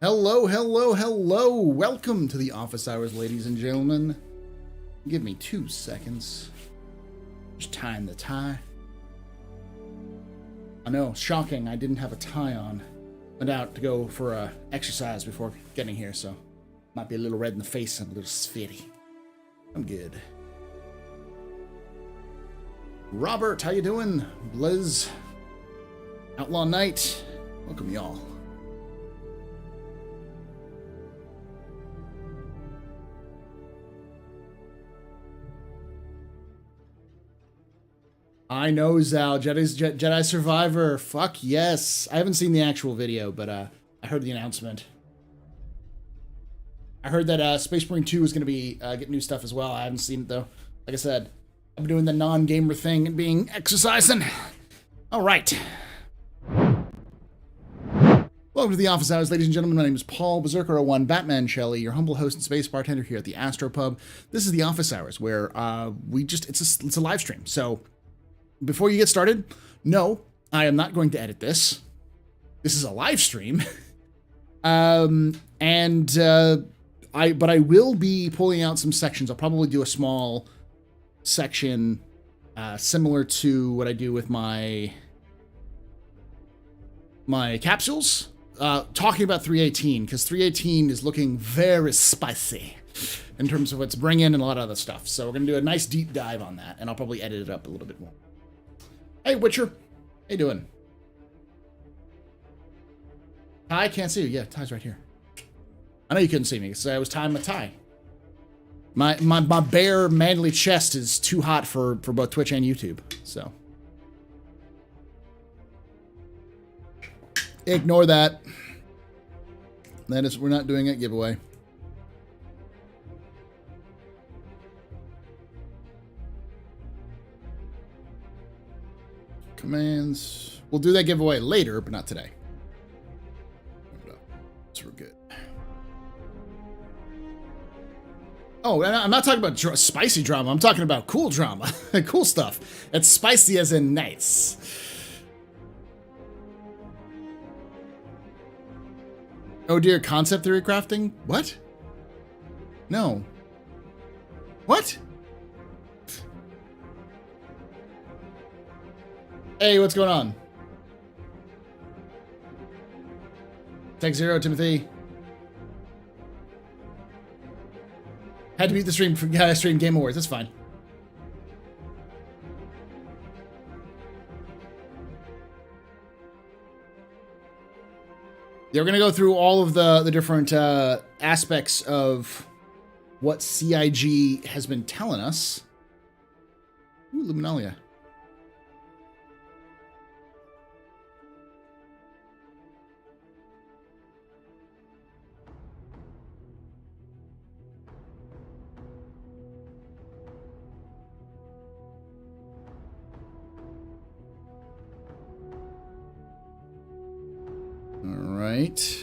Hello, hello, hello. Welcome to the office hours, ladies and gentlemen. Give me 2 seconds. Just tying the tie. I know, shocking, I didn't have a tie on. Went out to go for a exercise before getting here, so might be a little red in the face and a little sweaty. I'm good. Robert, how you doing? Liz, Outlaw Knight, welcome y'all. I know, Zal. Jedi Survivor. Fuck yes. I haven't seen the actual video, but I heard the announcement. I heard that Space Marine 2 is going to be getting new stuff as well. I haven't seen it, though. Like I said, I've been doing the non-gamer thing and being exercising. All right. Welcome to the office hours, ladies and gentlemen. My name is Paul Berserker01 Batman Shelley, your humble host and space bartender here at the AstroPub. This is the office hours where it's a live stream. So before you get started, no, I am not going to edit this. This is a live stream. But I will be pulling out some sections. I'll probably do a small section similar to what I do with my capsules, talking about 318, because 318 is looking very spicy in terms of what's bringing and a lot of other stuff. So we're going to do a nice deep dive on that, and I'll probably edit it up a little bit more. Hey, Witcher. How you doing? Ty, can't see you. Yeah, Ty's right here. I know you couldn't see me because I was tying my tie. My bare, manly chest is too hot for both Twitch and YouTube, so. Ignore that. We're not doing it giveaway. Commands. We'll do that giveaway later, but not today. So we're good. Oh, I'm not talking about spicy drama. I'm talking about cool drama. Cool stuff. It's spicy as in nice. Oh dear, concept theory crafting? What? No. What? Hey, what's going on? Tech Zero, Timothy. Had to beat the stream for stream Game Awards. That's fine. They're going to go through all of the different aspects of what CIG has been telling us. Ooh, Luminalia. All right.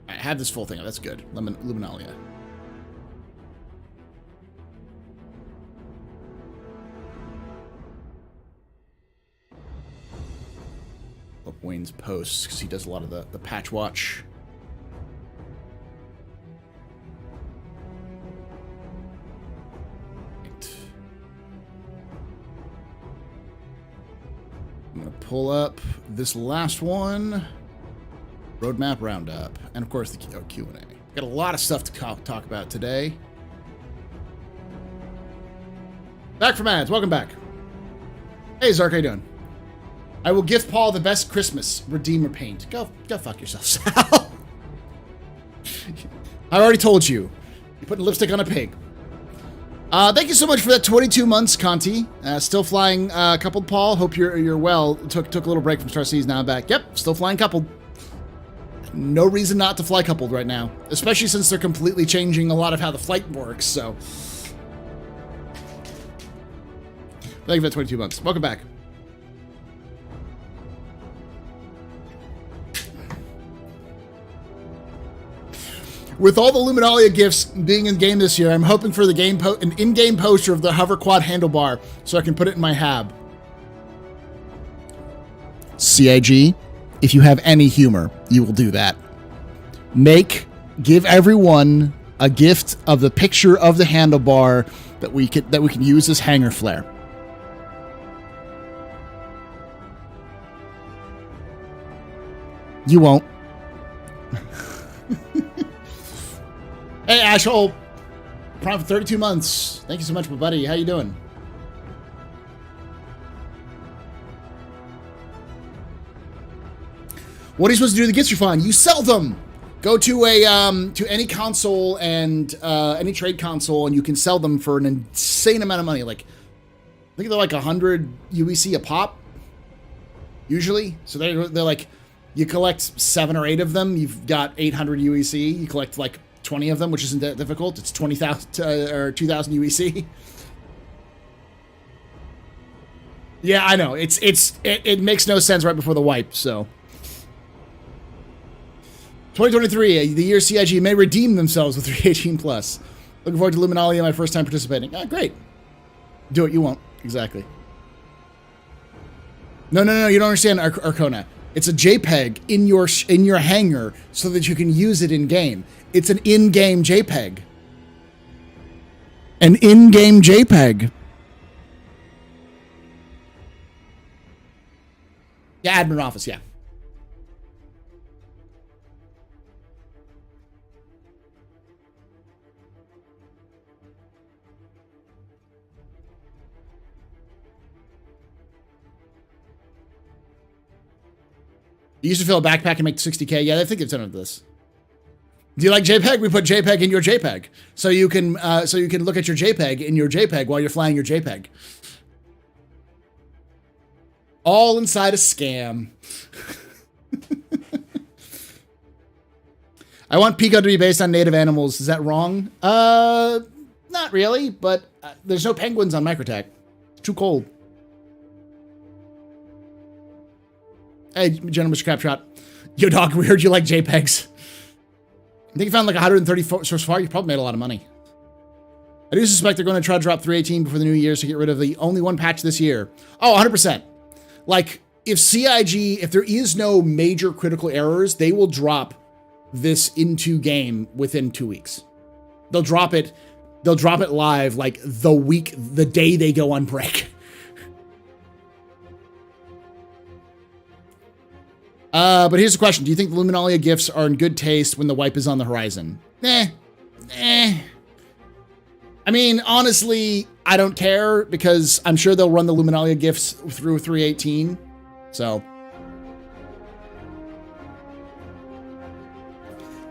I had this full thing. That's good. Luminalia. Up Wayne's posts because he does a lot of the patch watch. Right. I'm gonna pull up this last one. Roadmap roundup, and of course the Q&A. Got a lot of stuff to talk about today. Back from ads. Welcome back. Hey, Zark, how you doing? I will gift Paul the best Christmas Redeemer paint. Go fuck yourself, Sal. I already told you. You're putting lipstick on a pig. Thank you so much for that 22 months, Conti. Still flying coupled, Paul. Hope you're well. Took a little break from Star Seas, now I'm back. Yep, still flying coupled. No reason not to fly coupled right now, especially since they're completely changing a lot of how the flight works, so. Thank you for that 22 months. Welcome back. With all the Luminalia gifts being in game this year, I'm hoping for the an in-game poster of the hover quad handlebar so I can put it in my hab. CIG, if you have any humor, you will do that. Give everyone a gift of the picture of the handlebar that we can use as hanger flare. You won't. Hey, Ashhole. Prime for 32 months. Thank you so much, my buddy. How you doing? What are you supposed to do with the gifts you find? You sell them. Go to any console and any trade console, and you can sell them for an insane amount of money. Like, I think they're like 100 UEC a pop, usually. So they're like, you collect 7 or 8 of them, you've got 800 UEC. You collect like 20 of them, which isn't that difficult. It's 20,000 or 2,000 UEC. Yeah, I know. It makes no sense right before the wipe. So 2023, the year CIG may redeem themselves with 318 plus. Looking forward to Luminalia, my first time participating. Ah, great. Do it. You won't. Exactly. No. You don't understand, Arcona. It's a JPEG in your hangar so that you can use it in game. It's an in-game JPEG. An in-game JPEG. Yeah, admin office, yeah. You used to fill a backpack and make 60K. Yeah, I think they've done it this. Do you like JPEG? We put JPEG in your JPEG, so you can look at your JPEG in your JPEG while you're flying your JPEG. All inside a scam. I want Pico to be based on native animals. Is that wrong? Not really, but there's no penguins on Microtech. It's too cold. Hey, gentlemen, Mr. Crapshot. Yo, dog, we heard you like JPEGs. I think you found like 130 so far. You probably made a lot of money. I do suspect they're going to try to drop 318 before the New Year's to get rid of the only one patch this year. Oh, 100%. Like, if CIG, if there is no major critical errors, they will drop this into game within 2 weeks. They'll drop it live like the day they go on break. But here's the question. Do you think the Luminalia gifts are in good taste when the wipe is on the horizon? I mean, honestly, I don't care because I'm sure they'll run the Luminalia gifts through 318. So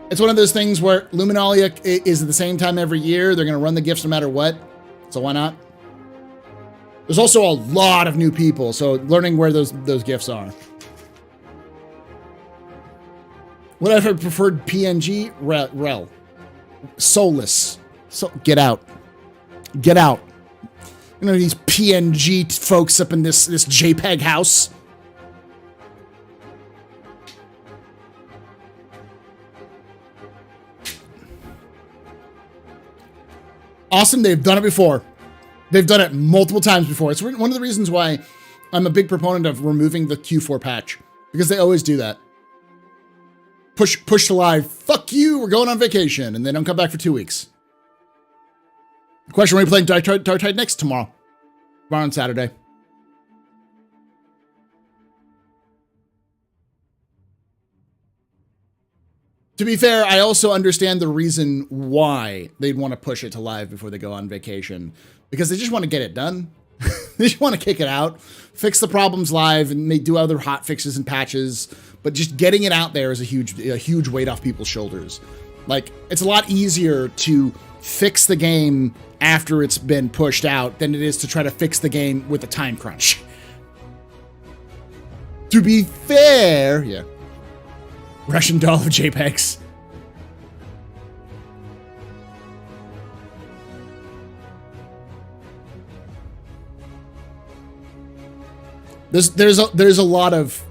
it's one of those things where Luminalia is at the same time every year. They're going to run the gifts no matter what. So why not? There's also a lot of new people, so learning where those gifts are. What if I preferred PNG? Rel. Soulless. So get out. Get out. You know these PNG folks up in this JPEG house. Awesome, they've done it before. They've done it multiple times before. It's one of the reasons why I'm a big proponent of removing the Q4 patch. Because they always do that. Push to live. Fuck you, we're going on vacation. And they don't come back for 2 weeks. The question, when are we playing Dark Tide next? Tomorrow on Saturday. To be fair, I also understand the reason why they'd want to push it to live before they go on vacation. Because they just want to get it done. They just want to kick it out, fix the problems live, and do other hot fixes and patches. But just getting it out there is a huge weight off people's shoulders. Like, it's a lot easier to fix the game after it's been pushed out than it is to try to fix the game with a time crunch. To be fair, yeah. Russian doll of JPEGs. There's a lot of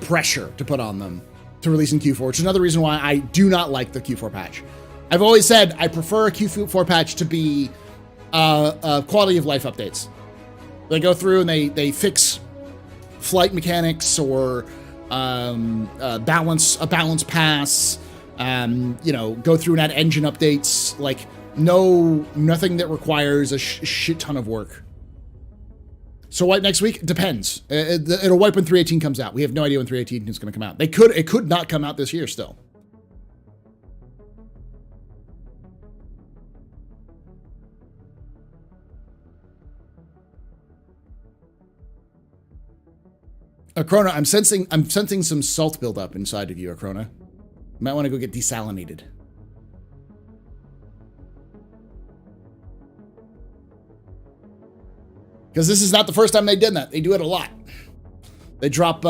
pressure to put on them to release in Q4, which is another reason why I do not like the Q4 patch. I've always said I prefer a Q4 patch to be quality of life updates. They go through and they fix flight mechanics or a balance pass, go through and add engine updates, like nothing that requires a shit ton of work. So wipe next week? Depends. It'll wipe when 3.18 comes out. We have no idea when 3.18 is going to come out. It could not come out this year still. Acrona, I'm sensing some salt buildup inside of you, Acrona. You might want to go get desalinated. Because this is not the first time they've done that. They do it a lot. They drop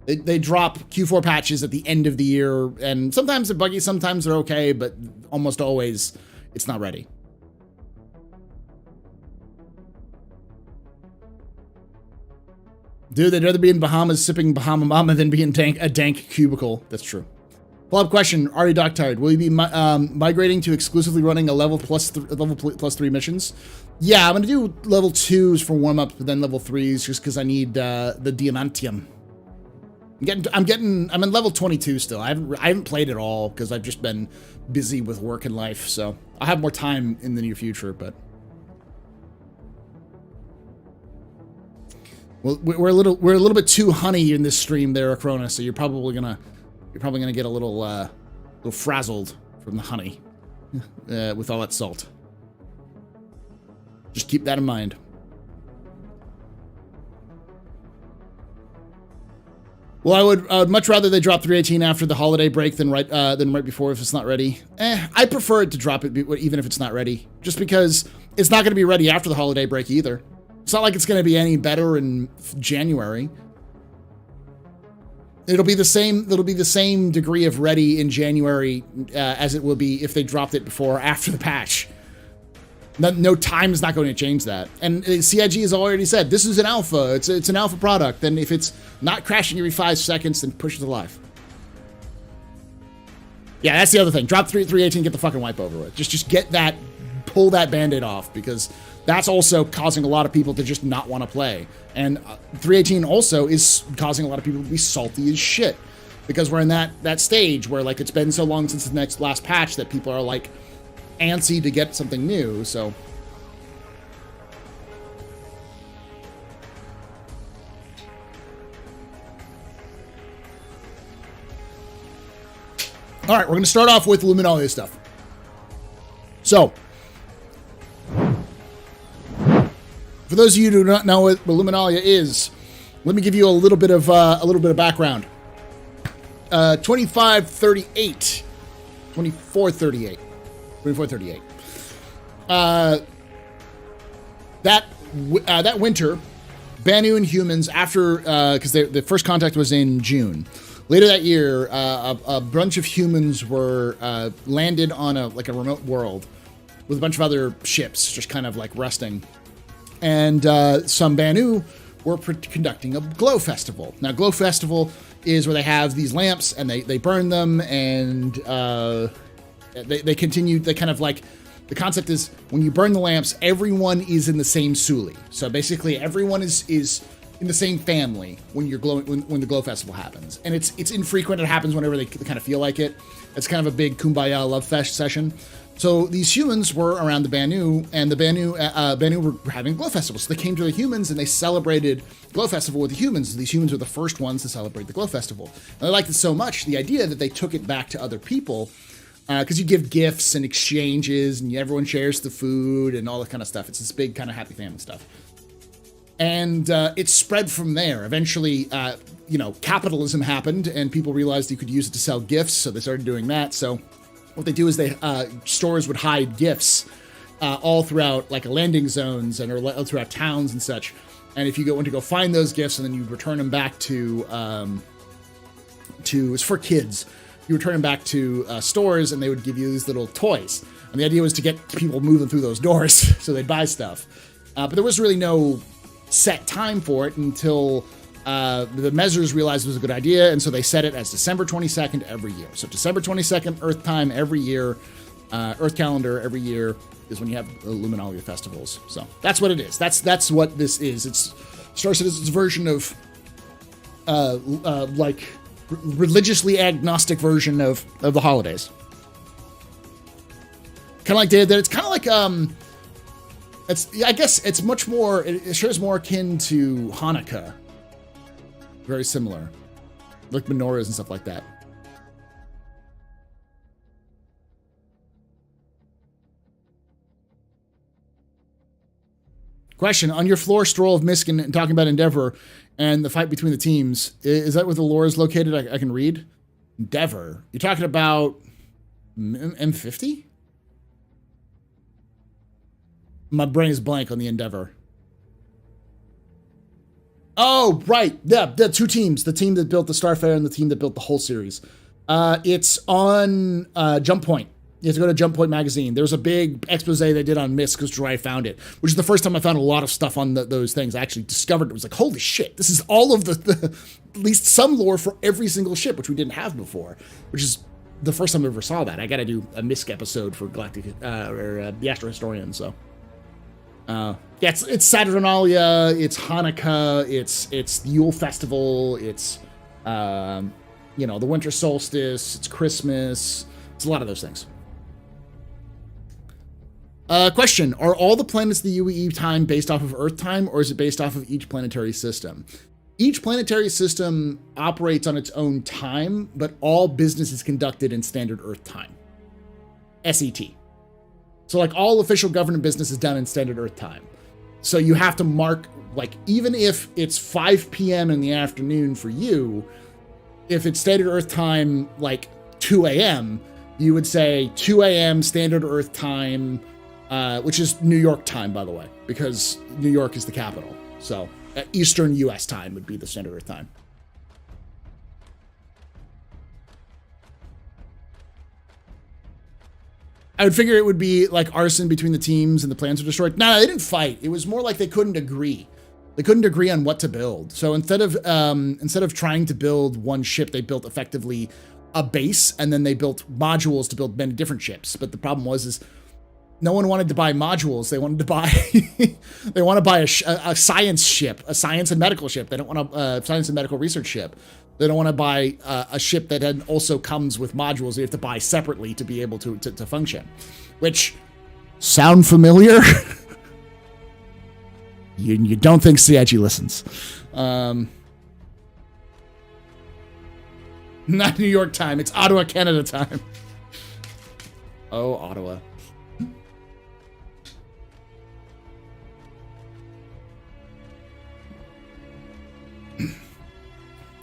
they drop Q4 patches at the end of the year, and sometimes they're buggy, sometimes they're okay, but almost always it's not ready. Dude, they'd rather be in Bahamas sipping Bahama Mama than be in a dank cubicle. That's true. Follow-up question, Ari Doctired. Will you be migrating to exclusively running a level plus 3 missions? Yeah, I'm going to do level 2s for warm-up, but then level 3s just because I need the Diamantium. I'm in level 22 still. I haven't played it all because I've just been busy with work and life, so I'll have more time in the near future, but well, we're a little bit too honey in this stream there, Acrona, so you're probably gonna get a little frazzled from the honey with all that salt. Just keep that in mind. Well, I would much rather they drop 3.18 after the holiday break than right before if it's not ready. I prefer it to drop it even if it's not ready, just because it's not going to be ready after the holiday break either. It's not like it's going to be any better in January. It'll be the same degree of ready in January as it will be if they dropped it before or after the patch. No time is not going to change that. And CIG has already said, this is an alpha. It's an alpha product. And if it's not crashing every 5 seconds, then push it to live. Yeah, that's the other thing. Drop 3.18, get the fucking wipe over with. Just get that, pull that Band-Aid off, because that's also causing a lot of people to just not want to play. And 3.18 also is causing a lot of people to be salty as shit, because we're in that stage where, like, it's been so long since the last patch that people are like antsy to get something new. So all right, we're going to start off with Luminalia stuff. So for those of you who do not know what Luminalia is, let me give you a little bit of background. 2438. That winter, Banu and humans, after because the first contact was in June. Later that year, a bunch of humans were landed on a remote world with a bunch of other ships, just kind of like resting. And some Banu were conducting a glow festival. Now, glow festival is where they have these lamps and they burn them, and they continue. They kind of like, the concept is when you burn the lamps, everyone is in the same suli. So basically, everyone is in the same family when you're glowing when the glow festival happens, and it's infrequent. It happens whenever they kind of feel like it. It's kind of a big kumbaya love fest session. So these humans were around the Banu, and the Banu were having glow festivals. So they came to the humans and they celebrated glow festival with the humans. These humans were the first ones to celebrate the glow festival. And they liked it so much, the idea that they took it back to other people, because you give gifts and exchanges, and everyone shares the food and all that kind of stuff. It's this big kind of happy family stuff. And it spread from there. Eventually, capitalism happened, and people realized you could use it to sell gifts, so they started doing that. So what they do is stores would hide gifts all throughout like landing zones and or throughout towns and such. And if you went to go find those gifts, and then you return them back to it's for kids. You return them back to stores, and they would give you these little toys. And the idea was to get people moving through those doors so they'd buy stuff. But there was really no set time for it until the Measures realized it was a good idea, and so they set it as December 22nd every year. So December 22nd, Earth time every year, Earth calendar every year is when you have the Luminalia festivals. So that's what it is. That's what this is. It's Star Citizen's version of like religiously agnostic version of the holidays. Kind of like Day of the Dead. It's kind of like I guess it's much more. It sure is more akin to Hanukkah. Very similar, like menorahs and stuff like that. Question: on your floor stroll of Miskin and talking about Endeavor and the fight between the teams, is that where the lore is located? I can read. Endeavor. You're talking about M50? My brain is blank on the Endeavor. Oh, right. Yeah, the two teams. The team that built the Starfare and the team that built the whole series. It's on Jump Point. You have to go to Jump Point magazine. There was a big expose they did on Myst, because I found it, which is the first time I found a lot of stuff on those things. I actually discovered it was like, holy shit, this is all of the at least some lore for every single ship, which we didn't have before, which is the first time I ever saw that. I got to do a Myst episode for Galactic or the Astro Historian. So, yeah, it's Saturnalia, it's Hanukkah, it's the Yule Festival, it's the winter solstice, it's Christmas, it's a lot of those things. Question: are all the planets the UEE time based off of Earth time, or is it based off of each planetary system? Each planetary system operates on its own time, but all business is conducted in standard Earth time. SET. So like all official government business is done in standard Earth time. So you have to mark, like, even if it's 5 p.m. in the afternoon for you, if it's standard Earth time, like 2 a.m., you would say 2 a.m. standard Earth time, which is New York time, by the way, because New York is the capital. So Eastern U.S. time would be the standard Earth time. I would figure it would be like arson between the teams and the plans were destroyed. No, they didn't fight. It was more like they couldn't agree. They couldn't agree on what to build. So instead of trying to build one ship, they built effectively a base, and then they built modules to build many different ships. But the problem was no one wanted to buy modules. They wanted to buy a science ship, a science and medical ship. They don't want a science and medical research ship. They don't want to buy a ship that then also comes with modules you have to buy separately to be able to function. Which sound familiar? you don't think CIG listens. Not New York time. It's Ottawa, Canada time. Oh, Ottawa.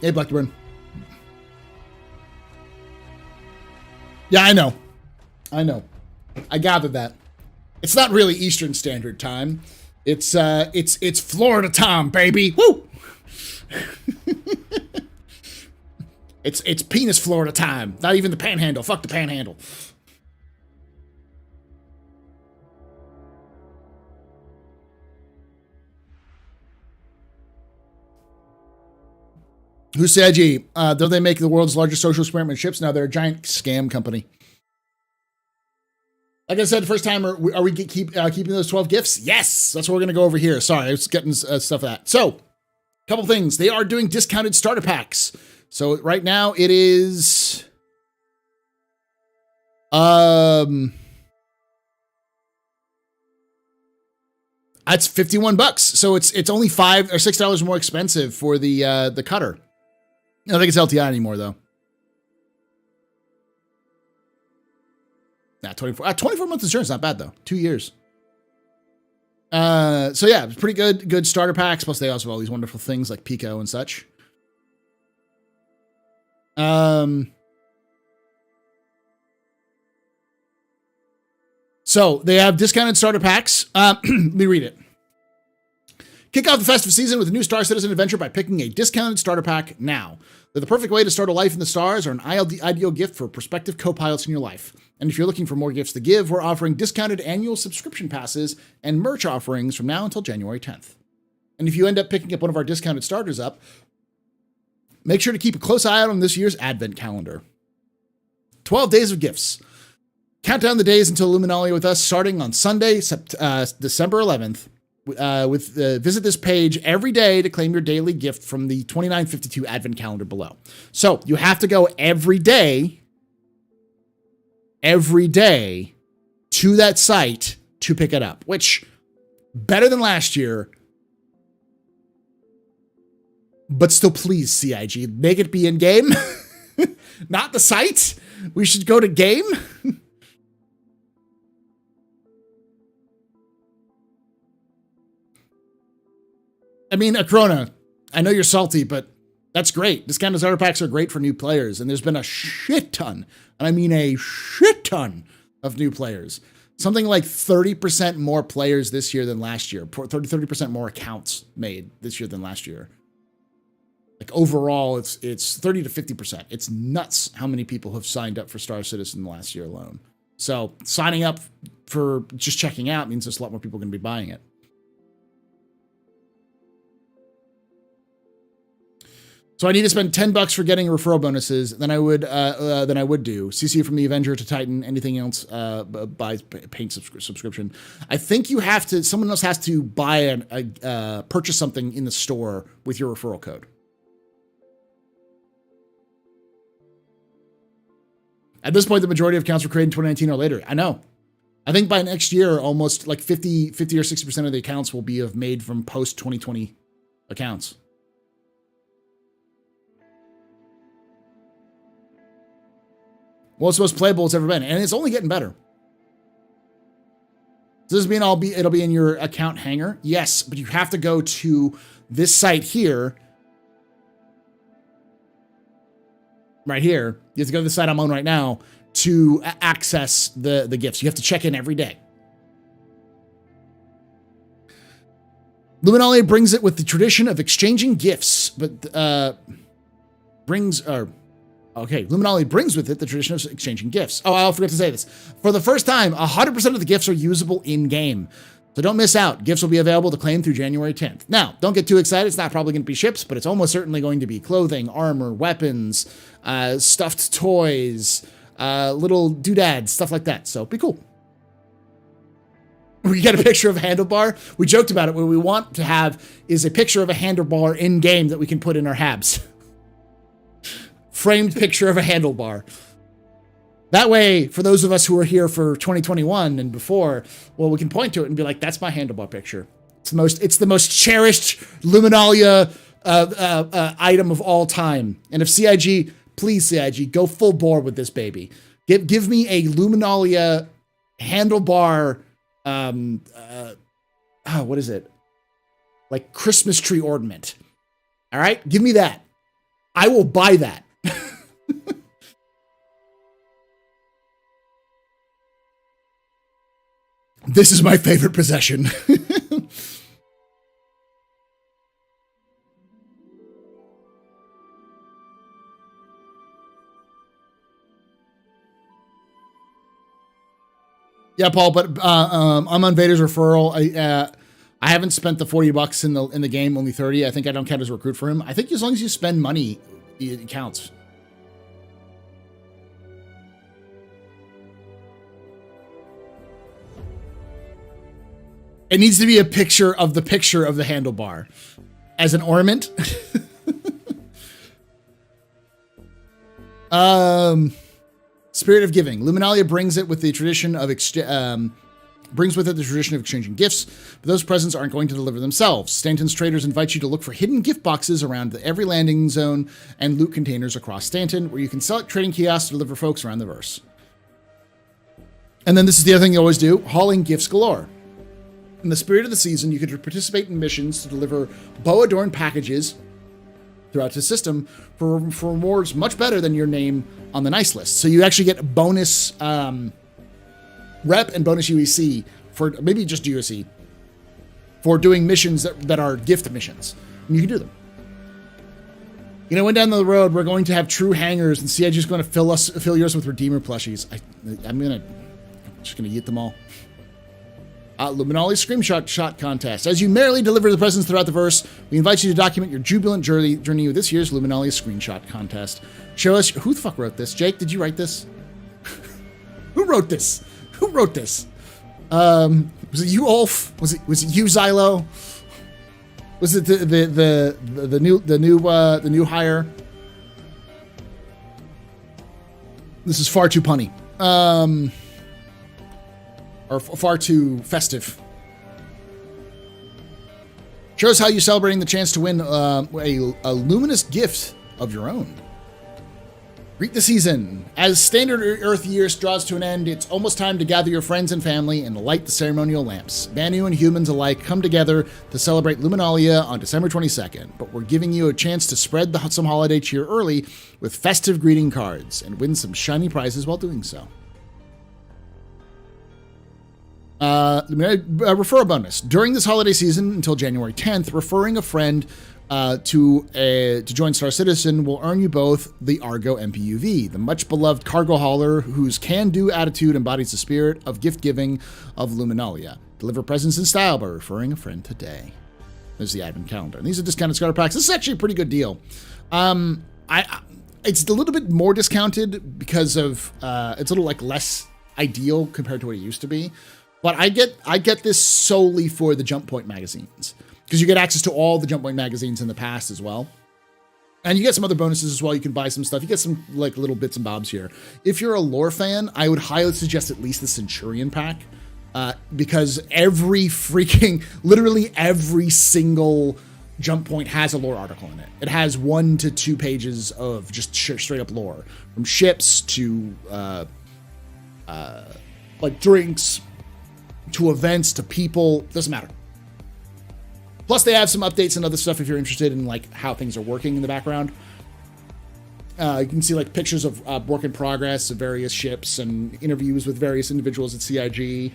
Hey, Blackburn. Yeah, I know. I gathered that. It's not really Eastern Standard Time. It's Florida time, baby. Woo! It's penis Florida time. Not even the Panhandle. Fuck the Panhandle. Who's Saji? Don't they make the world's largest social experiment ships? Now they're a giant scam company. Like I said, first time, are we keeping those 12 gifts? Yes, that's what we're gonna go over here. Sorry, I was getting stuff of that. So, a couple things. They are doing discounted starter packs. So right now it is, it's $51. So it's only $5 or $6 more expensive for the cutter. I don't think it's LTI anymore, though. Nah, 24 months insurance, not bad, though. 2 years. So yeah, it's pretty good starter packs. Plus they also have all these wonderful things like Pico and such. So they have discounted starter packs. Let me read it. Kick off the festive season with a new Star Citizen adventure by picking a discounted starter pack now. They're the perfect way to start a life in the stars or an ideal gift for prospective co-pilots in your life. And if you're looking for more gifts to give, we're offering discounted annual subscription passes and merch offerings from now until January 10th. And if you end up picking up one of our discounted starters up, make sure to keep a close eye out on this year's advent calendar. 12 days of gifts. Count down the days until Luminalia with us, starting on Sunday, December 11th. Visit this page every day to claim your daily gift from the 2952 advent calendar below. So you have to go every day to that site to pick it up, which better than last year, but still please CIG, make it be in game, not the site. We should go to game. I mean, Acrona, I know you're salty, but that's great. Discounted starter packs are great for new players, and there's been a shit ton, and I mean a shit ton of new players. Something like 30% more players this year than last year. 30% more accounts made this year than last year. Like overall, it's 30 to 50%. It's nuts how many people have signed up for Star Citizen last year alone. So signing up for just checking out means there's a lot more people going to be buying it. So I need to spend $10 for getting referral bonuses than I would do. CC from the Avenger to Titan, anything else buy paint subscription. I think you have to. Someone else has to buy purchase something in the store with your referral code. At this point, the majority of accounts were created in 2019 or later. I know. I think by next year, almost like 50 or 60% of the accounts will be made from post 2020 accounts. Well, it's the most playable it's ever been, and it's only getting better. Does this mean it'll be in your account hanger? Yes, but you have to go to this site here. Right here. You have to go to the site I'm on right now to access the gifts. You have to check in every day. Luminalia brings it with the tradition of exchanging gifts, but Luminalia brings with it the tradition of exchanging gifts. Oh, I forgot to say this. For the first time, 100% of the gifts are usable in-game. So don't miss out. Gifts will be available to claim through January 10th. Now, don't get too excited. It's not probably going to be ships, but it's almost certainly going to be clothing, armor, weapons, stuffed toys, little doodads, stuff like that. So be cool. We get a picture of a handlebar. We joked about it. What we want to have is a picture of a handlebar in-game that we can put in our habs. Framed picture of a handlebar. That way, for those of us who are here for 2021 and before, well, we can point to it and be like, that's my handlebar picture. It's the most cherished Luminalia item of all time. And if CIG, please CIG, go full bore with this baby. Give me a Luminalia handlebar, what is it? Like Christmas tree ornament. All right, give me that. I will buy that. This is my favorite possession. Yeah, Paul, but I'm on Vader's referral. I haven't spent the $40 in the game, only 30. I think I don't count as a recruit for him. I think as long as you spend money, it counts. It needs to be a picture of the handlebar as an ornament. Spirit of giving. Luminalia brings with it the tradition of exchanging gifts, but those presents aren't going to deliver themselves. Stanton's traders invite you to look for hidden gift boxes around every landing zone and loot containers across Stanton, where you can select trading kiosks to deliver folks around the verse. And then this is the other thing you always do, hauling gifts galore. In the spirit of the season, you could participate in missions to deliver bow-adorned packages throughout the system for rewards much better than your name on the nice list. So you actually get bonus rep and bonus UEC for maybe just UEC for doing missions that are gift missions. And you can do them. You know, when down the road, we're going to have true hangers, and CIG's going to fill yours with Redeemer plushies. I'm just gonna eat them all. Luminali Screenshot Shot Contest. As you merrily deliver the presents throughout the verse, we invite you to document your jubilant journey with this year's Luminali Screenshot Contest. Show us who the fuck wrote this. Jake, did you write this? Who wrote this? Who wrote this? Was it you, Ulf? Was it you, Xylo? Was it the new hire? This is far too punny. Or far too festive. Shows how you're celebrating the chance to win a luminous gift of your own. Greet the season. As standard Earth year draws to an end, it's almost time to gather your friends and family and light the ceremonial lamps. Banu and humans alike come together to celebrate Luminalia on December 22nd, but we're giving you a chance to spread some holiday cheer early with festive greeting cards and win some shiny prizes while doing so. Referral bonus. During this holiday season until January 10th, referring a friend to join Star Citizen will earn you both the Argo MPUV, the much beloved cargo hauler whose can-do attitude embodies the spirit of gift-giving of Luminalia. Deliver presents in style by referring a friend today. There's the advent calendar. And these are discounted starter packs. This is actually a pretty good deal. It's a little bit more discounted because of it's a little like less ideal compared to what it used to be. But I get this solely for the Jump Point magazines, because you get access to all the Jump Point magazines in the past as well. And you get some other bonuses as well. You can buy some stuff. You get some like little bits and bobs here. If you're a lore fan, I would highly suggest at least the Centurion pack, because literally every single Jump Point has a lore article in it. It has 1 to 2 pages of just straight up lore, from ships to like drinks, to events, to people, doesn't matter. Plus they have some updates and other stuff if you're interested in like how things are working in the background. You can see like pictures of work in progress of various ships and interviews with various individuals at CIG.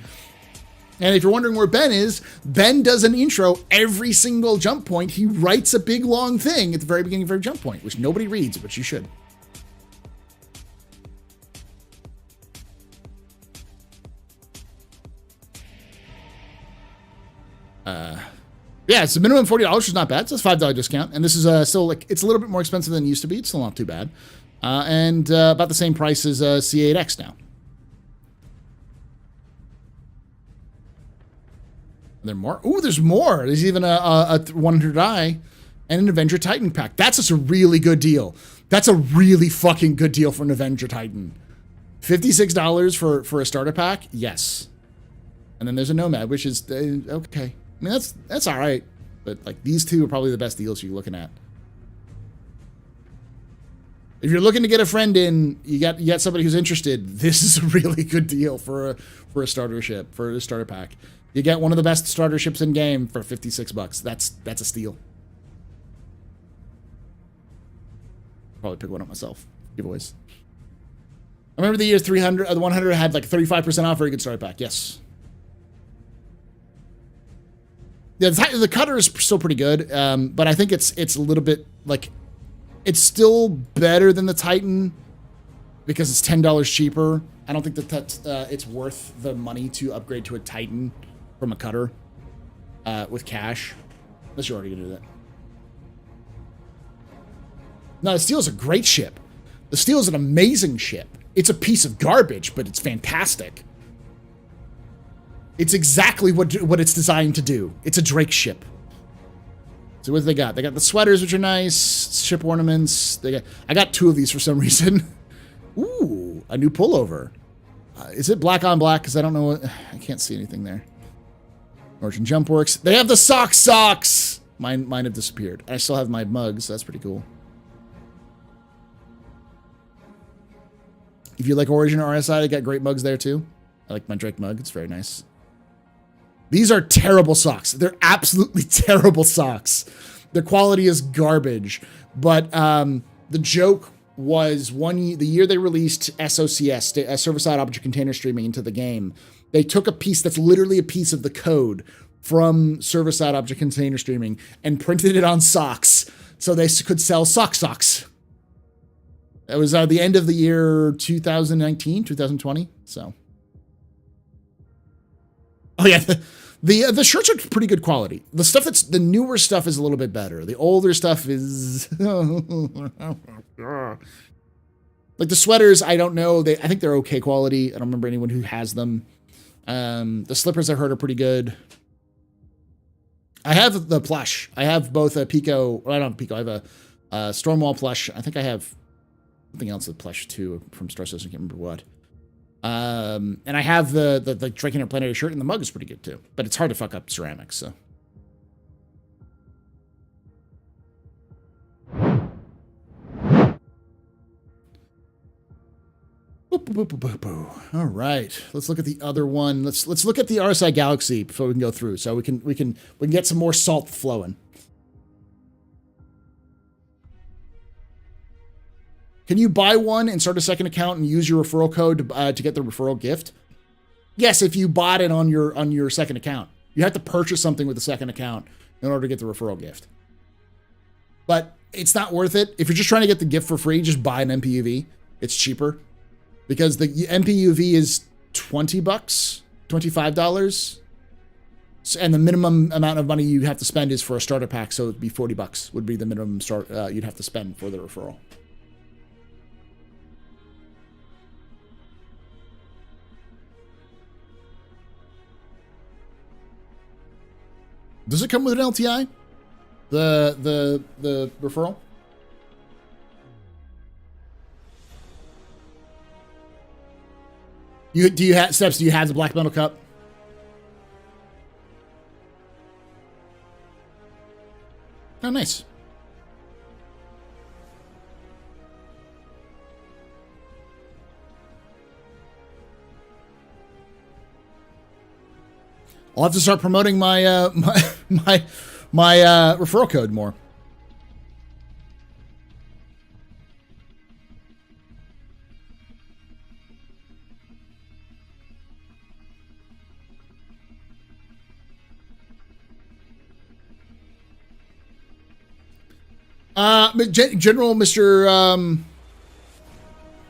And if you're wondering where Ben is, Ben does an intro every single Jump Point. He writes a big long thing at the very beginning of every Jump Point, which nobody reads, but you should. Yeah, it's a minimum $40, which is not bad. So it's a $5 discount. And this is still like, it's a little bit more expensive than it used to be. It's still not too bad. And about the same price as C8X now. Are there more? Ooh, there's more. There's even a 100i and an Avenger Titan pack. That's just a really good deal. That's a really fucking good deal for an Avenger Titan. $56 for a starter pack? Yes. And then there's a Nomad, which is okay. I mean, that's all right, but like these two are probably the best deals you're looking at. If you're looking to get a friend in, you got somebody who's interested. This is a really good deal for a starter ship, for a starter pack. You get one of the best starter ships in game for $56. That's a steal. Probably pick one up myself. Giveaways. I remember the year 300, the 100 had like 35% off. Very good starter pack. Yes. Yeah, the cutter is still pretty good, but I think it's a little bit like, it's still better than the Titan because it's $10 cheaper. I don't think that it's worth the money to upgrade to a Titan from a cutter with cash, unless you're already gonna do that. No, the Steel is a great ship. The Steel is an amazing ship. It's a piece of garbage, but it's fantastic. It's exactly what it's designed to do. It's a Drake ship. So what do they got? They got the sweaters, which are nice. Ship ornaments. I got 2 of these for some reason. Ooh, a new pullover. Is it black on black? Because I don't know. I can't see anything there. Origin Jump Works. They have the socks. Mine have disappeared. I still have my mugs. That's pretty cool. If you like Origin or RSI, they got great mugs there too. I like my Drake mug. It's very nice. These are terrible socks. They're absolutely terrible socks. Their quality is garbage. But the joke was the year they released SOCS, Server-Side Object Container Streaming, into the game, they took a piece that's literally a piece of the code from Server-Side Object Container Streaming and printed it on socks so they could sell socks. It was the end of the year 2019, 2020. So, oh yeah, the shirts are pretty good quality. The newer stuff is a little bit better. The older stuff is like the sweaters. I don't know. I think they're okay quality. I don't remember anyone who has them. The slippers I heard are pretty good. I have the plush. I have both a Pico. Well, I don't have Pico. I have a Stormwall plush. I think I have something else with plush too from Star Citizen. I can't remember what. And I have the Drake Interplanetary shirt, and the mug is pretty good too. But it's hard to fuck up ceramics, so. All right, let's look at the other one. Let's look at the RSI Galaxy before we can go through, so we can get some more salt flowing. Can you buy one and start a second account and use your referral code to get the referral gift? Yes, if you bought it on your second account. You have to purchase something with the second account in order to get the referral gift. But it's not worth it. If you're just trying to get the gift for free, just buy an MPUV. It's cheaper. Because the MPUV is $20, $25. And the minimum amount of money you have to spend is for a starter pack, so it'd be $40 would be the minimum you'd have to spend for the referral. Does it come with an LTI? The referral? Do you have Steps? Do you have the Black Metal Cup? Oh, nice. I'll have to start promoting my my referral code more. General Mr.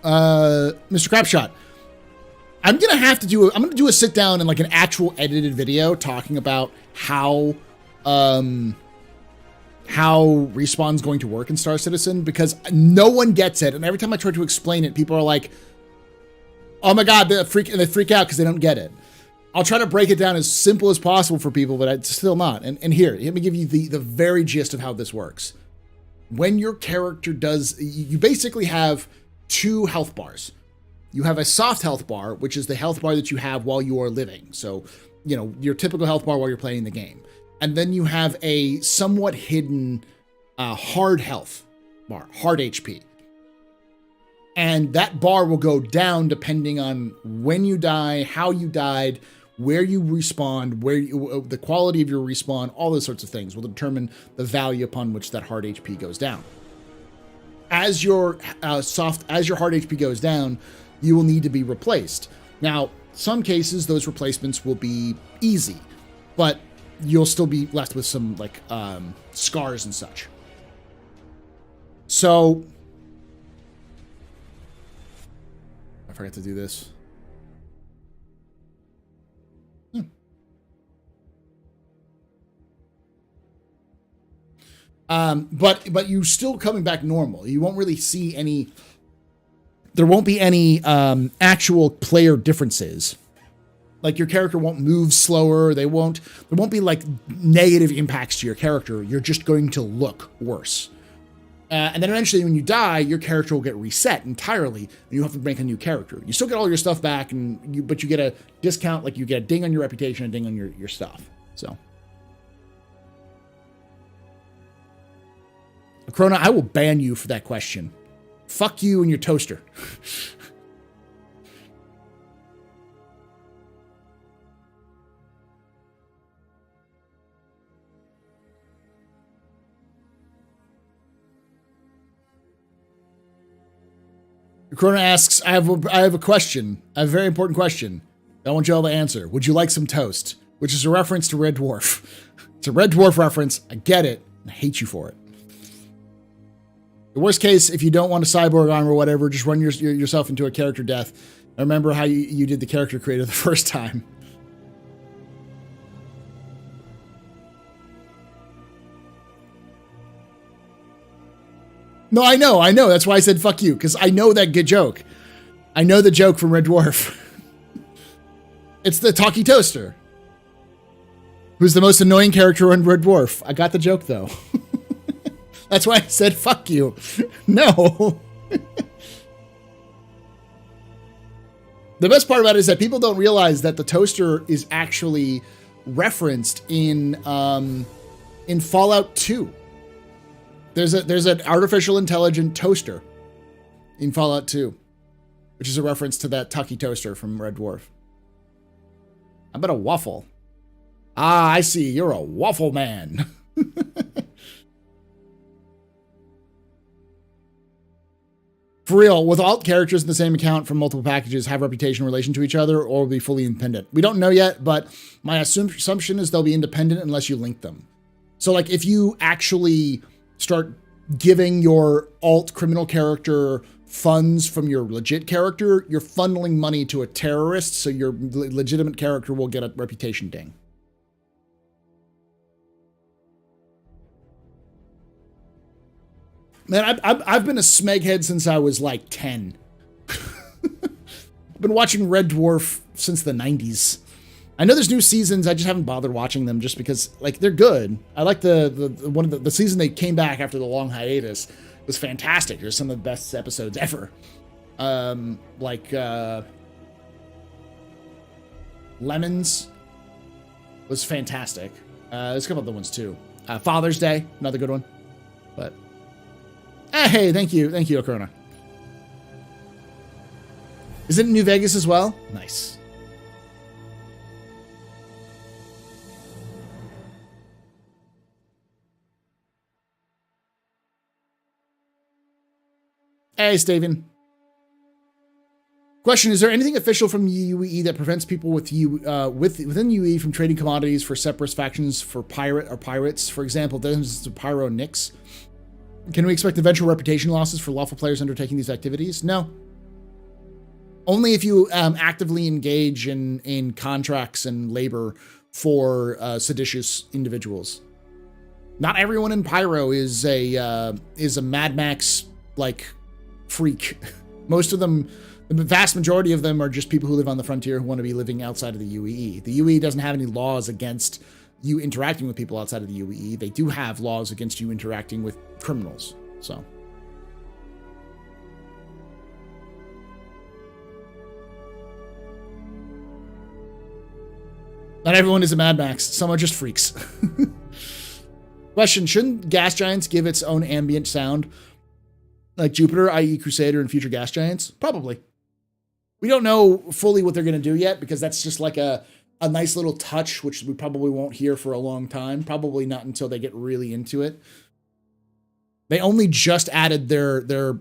Mr. Crapshot. I'm gonna do a sit down and like an actual edited video talking about how respawn's going to work in Star Citizen, because no one gets it, and every time I try to explain it, people are like, "Oh my god," they freak out because they don't get it. I'll try to break it down as simple as possible for people, but it's still not. And here, let me give you the very gist of how this works. When your character you basically have two health bars. You have a soft health bar, which is the health bar that you have while you are living. So, you know, your typical health bar while you're playing the game. And then you have a somewhat hidden hard health bar, hard HP. And that bar will go down depending on when you die, how you died, where you respawned, the quality of your respawn, all those sorts of things will determine the value upon which that hard HP goes down. As your hard HP goes down, you will need to be replaced. Now, some cases, those replacements will be easy, but you'll still be left with some like scars and such. So, I forgot to do this. But you still coming back normal. You won't really see any. There won't be any actual player differences. Like your character won't move slower. There won't be like negative impacts to your character. You're just going to look worse. And then eventually when you die, your character will get reset entirely, and you have to make a new character. You still get all your stuff back, but you get a discount, like you get a ding on your reputation, a ding on your stuff. So. Corona, I will ban you for that question. Fuck you and your toaster. Corona asks, I have a question, a very important question. I want you all to answer. Would you like some toast? Which is a reference to Red Dwarf. It's a Red Dwarf reference. I get it. I hate you for it. The worst case, if you don't want a cyborg arm or whatever, just run yourself into a character death. I remember how you did the character creator the first time. No, I know. That's why I said fuck you, because I know that good joke. I know the joke from Red Dwarf. It's the talkie toaster, who's the most annoying character in Red Dwarf. I got the joke, though. That's why I said fuck you. No. The best part about it is that people don't realize that the toaster is actually referenced in Fallout 2. There's an artificial intelligent toaster in Fallout 2, which is a reference to that Tucky toaster from Red Dwarf. How about a waffle? Ah, I see. You're a waffle man. For real, will alt characters in the same account from multiple packages have reputation in relation to each other, or will be fully independent? We don't know yet, but my assumption is they'll be independent unless you link them. So, like, if you actually start giving your alt criminal character funds from your legit character, you're funneling money to a terrorist, so your legitimate character will get a reputation ding. Man, I've been a smeghead since I was like 10. I've been watching Red Dwarf since the 90s. I know there's new seasons. I just haven't bothered watching them just because, like, they're good. I like the season they came back after the long hiatus was fantastic. There's some of the best episodes ever. Lemons was fantastic. There's a couple other ones too. Father's Day, another good one. But hey, thank you, Okrona. Is it in New Vegas as well? Nice. Hey, Stavian. Question, is there anything official from UE that prevents people within UE from trading commodities for separate factions for pirates? For example, there's Pyro and Nyx. Can we expect eventual reputation losses for lawful players undertaking these activities? No. Only if you actively engage in contracts and labor for seditious individuals. Not everyone in Pyro is a Mad Max like freak. Most of them, the vast majority of them, are just people who live on the frontier who want to be living outside of the UEE. The UEE doesn't have any laws against you interacting with people outside of the UEE. They do have laws against you interacting with criminals. So. Not everyone is a Mad Max. Some are just freaks. Question, shouldn't Gas Giants give its own ambient sound? Like Jupiter, i.e. Crusader, and future Gas Giants? Probably. We don't know fully what they're going to do yet, because that's just like a nice little touch, which we probably won't hear for a long time. Probably not until they get really into it. They only just added their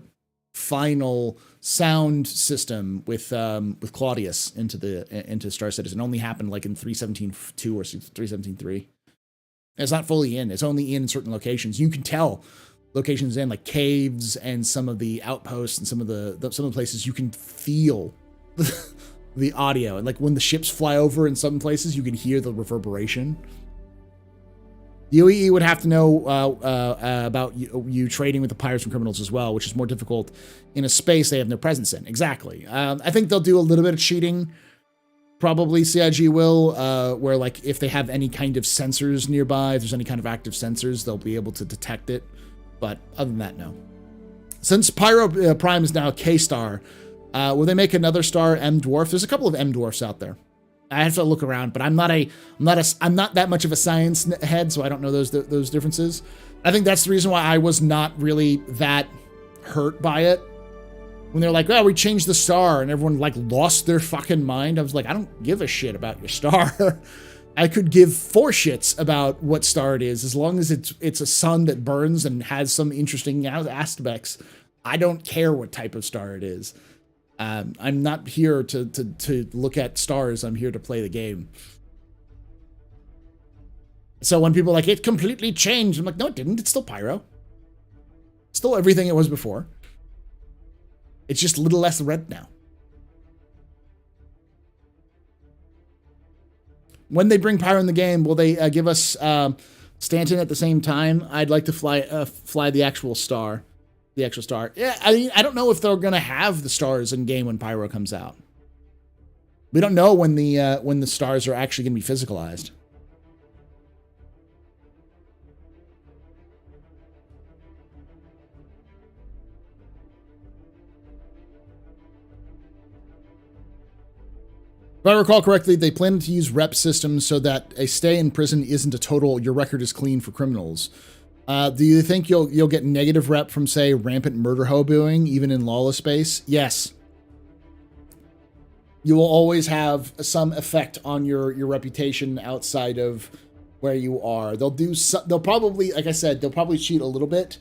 final sound system with Claudius into Star Citizen. It only happened like in 3.17.2 or 3.17.3. It's not fully in. It's only in certain locations. You can tell locations in, like caves and some of the outposts and some of the places. You can feel the audio, and like when the ships fly over in some places, you can hear the reverberation. The UEE would have to know about you trading with the pirates and criminals as well, which is more difficult in a space they have no presence in. Exactly. I think they'll do a little bit of cheating. Probably CIG will, where like if they have any kind of sensors nearby, if there's any kind of active sensors, they'll be able to detect it. But other than that, no. Since Pyro Prime is now K-Star, will they make another star M Dwarf? There's a couple of M Dwarfs out there. I have to look around, but I'm not that much of a science head, so I don't know those differences. I think that's the reason why I was not really that hurt by it. When they're like, oh, we changed the star, and everyone like lost their fucking mind. I was like, I don't give a shit about your star. I could give 4 shits about what star it is, as long as it's a sun that burns and has some interesting aspects. I don't care what type of star it is. I'm not here to look at stars. I'm here to play the game. So when people are like, it completely changed, I'm like, no, it didn't. It's still Pyro. Still everything it was before. It's just a little less red now. When they bring Pyro in the game, will they give us Stanton at the same time? I'd like to fly the actual star. The actual star. Yeah, I mean, I don't know if they're going to have the stars in game when Pyro comes out. We don't know when the stars are actually going to be physicalized. If I recall correctly, they plan to use rep systems so that a stay in prison isn't a total, your record is clean for criminals. Do you think you'll get negative rep from, say, rampant murder hoboing, even in lawless space? Yes. You will always have some effect on your reputation outside of where you are. They'll probably, like I said, they'll probably cheat a little bit,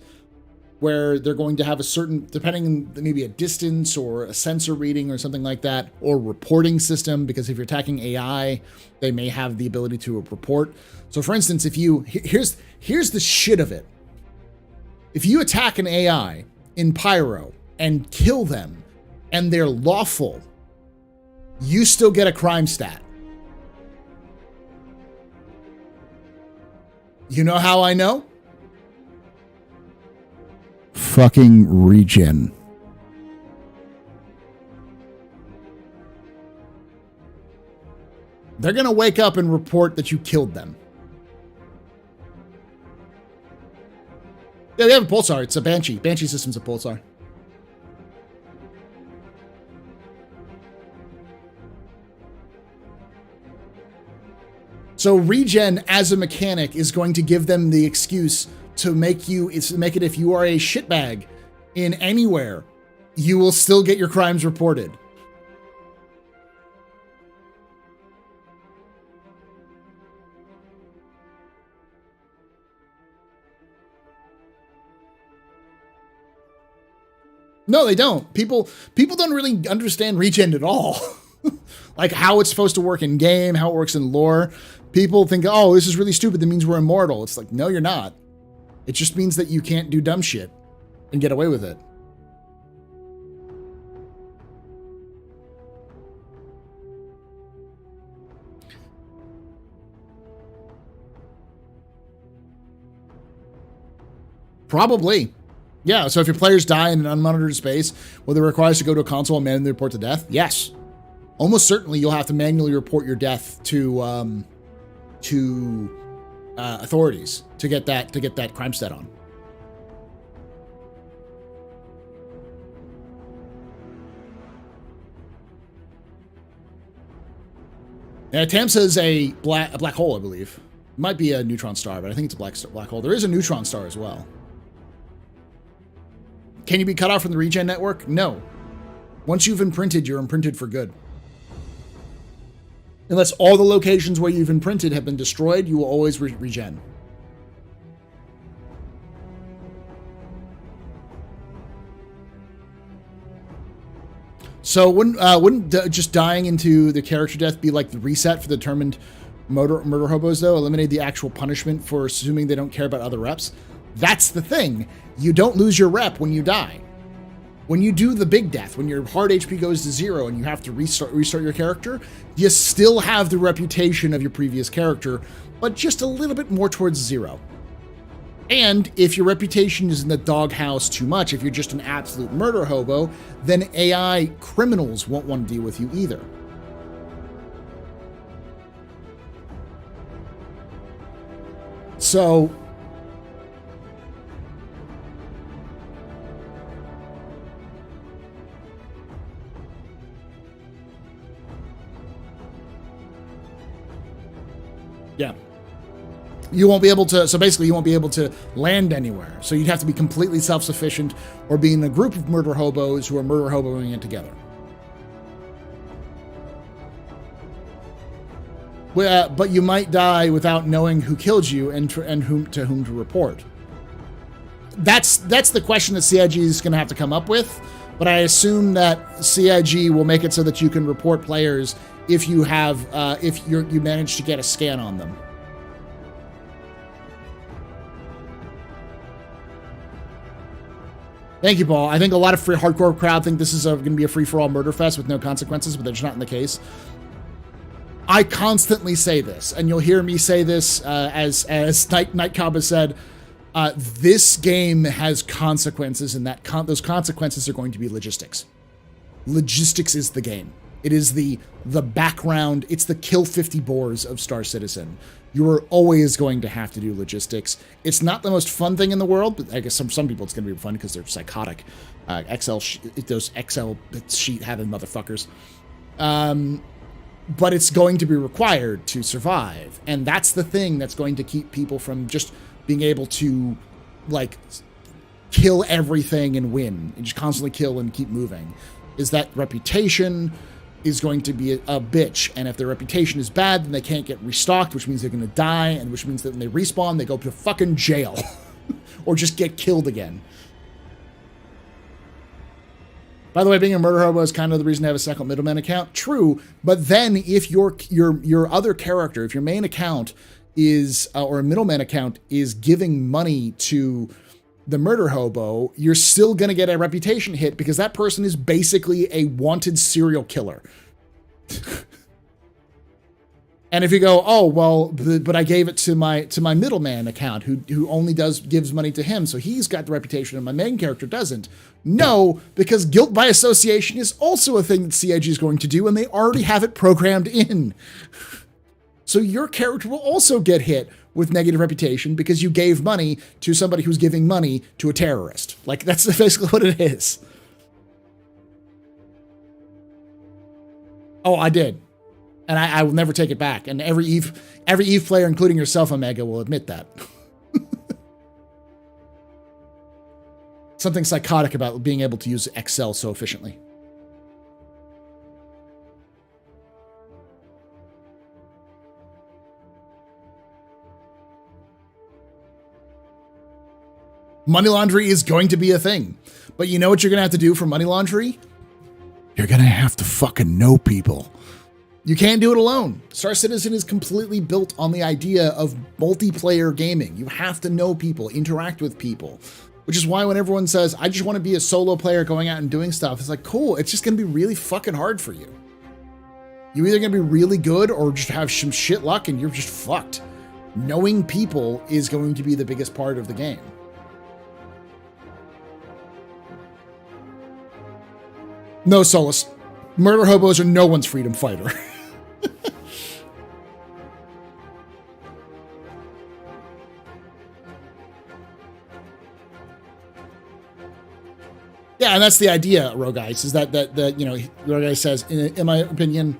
where they're going to have a certain, depending maybe a distance or a sensor reading or something like that, or reporting system, because if you're attacking AI, they may have the ability to report. So for instance, if you, here's the shit of it. If you attack an AI in Pyro and kill them and they're lawful, you still get a crime stat. You know how I know? Fucking regen. They're gonna wake up and report that you killed them. Yeah, we have a pulsar. It's a Banshee. Banshee system's a pulsar. So regen as a mechanic is going to give them the excuse to make it if you are a shitbag in anywhere, you will still get your crimes reported. No, they don't. People don't really understand regen at all. Like how it's supposed to work in game, how it works in lore. People think, oh, this is really stupid. That means we're immortal. It's like, no, you're not. It just means that you can't do dumb shit and get away with it. Probably. Yeah, so if your players die in an unmonitored space, will they require us to go to a console and manually report to death? Yes. Almost certainly you'll have to manually report your death to authorities to get that crime stat on. Yeah, Tamsa is a black hole, I believe. It might be a neutron star, but I think it's a black hole. There is a neutron star as well. Can you be cut off from the regen network? No. Once you've imprinted, you're imprinted for good. Unless all the locations where you've imprinted have been destroyed, you will always regen. So wouldn't just dying into the character death be like the reset for the determined murder hobos, though? Eliminate the actual punishment for assuming they don't care about other reps? That's the thing. You don't lose your rep when you die. When you do the big death, when your hard HP goes to 0 and you have to restart your character, you still have the reputation of your previous character, but just a little bit more towards 0. And if your reputation is in the doghouse too much, if you're just an absolute murder hobo, then AI criminals won't want to deal with you either. So yeah. You won't be able to, so basically you won't be able to land anywhere. So you'd have to be completely self-sufficient or be in a group of murder hobos who are murder hoboing it together. But you might die without knowing who killed you and to whom to report. that's the question that CIG is going to have to come up with. But I assume that CIG will make it so that you can report players if you have if you manage to get a scan on them. Thank you, Paul. I think a lot of hardcore crowd think this is going to be a free-for-all murder fest with no consequences, but that's not in the case. I constantly say this, and you'll hear me say this as Nightcobb has said. This game has consequences, and those consequences are going to be logistics. Logistics is the game. It is the background. It's the kill 50 boars of Star Citizen. You're always going to have to do logistics. It's not the most fun thing in the world, but I guess some people it's going to be fun because they're psychotic. Those Excel sheet having motherfuckers. But it's going to be required to survive, and that's the thing that's going to keep people from just being able to, like, kill everything and win, and just constantly kill and keep moving, is that reputation is going to be a bitch. And if their reputation is bad, then they can't get restocked, which means they're going to die, and which means that when they respawn, they go to fucking jail or just get killed again. By the way, being a murder hobo is kind of the reason to have a second middleman account. True, but then if your other character, if your main account is or a middleman account is giving money to the murder hobo, you're still going to get a reputation hit because that person is basically a wanted serial killer. And if you go, oh, well, but I gave it to my middleman account who only gives money to him, so he's got the reputation and my main character doesn't. No, because guilt by association is also a thing that CIG is going to do, and they already have it programmed in. So your character will also get hit with negative reputation because you gave money to somebody who's giving money to a terrorist. Like, that's basically what it is. Oh, I did. And I will never take it back. And every EVE player, including yourself, Omega, will admit that. Something psychotic about being able to use Excel so efficiently. Money laundering is going to be a thing. But you know what you're going to have to do for money laundering? You're going to have to fucking know people. You can't do it alone. Star Citizen is completely built on the idea of multiplayer gaming. You have to know people, interact with people. Which is why when everyone says, I just want to be a solo player going out and doing stuff, it's like, cool, it's just going to be really fucking hard for you. You're either going to be really good or just have some shit luck and you're just fucked. Knowing people is going to be the biggest part of the game. No, Solus. Murder hobos are no one's freedom fighter. Yeah, and that's the idea, Roguice, is that you know, Roguice says, in my opinion,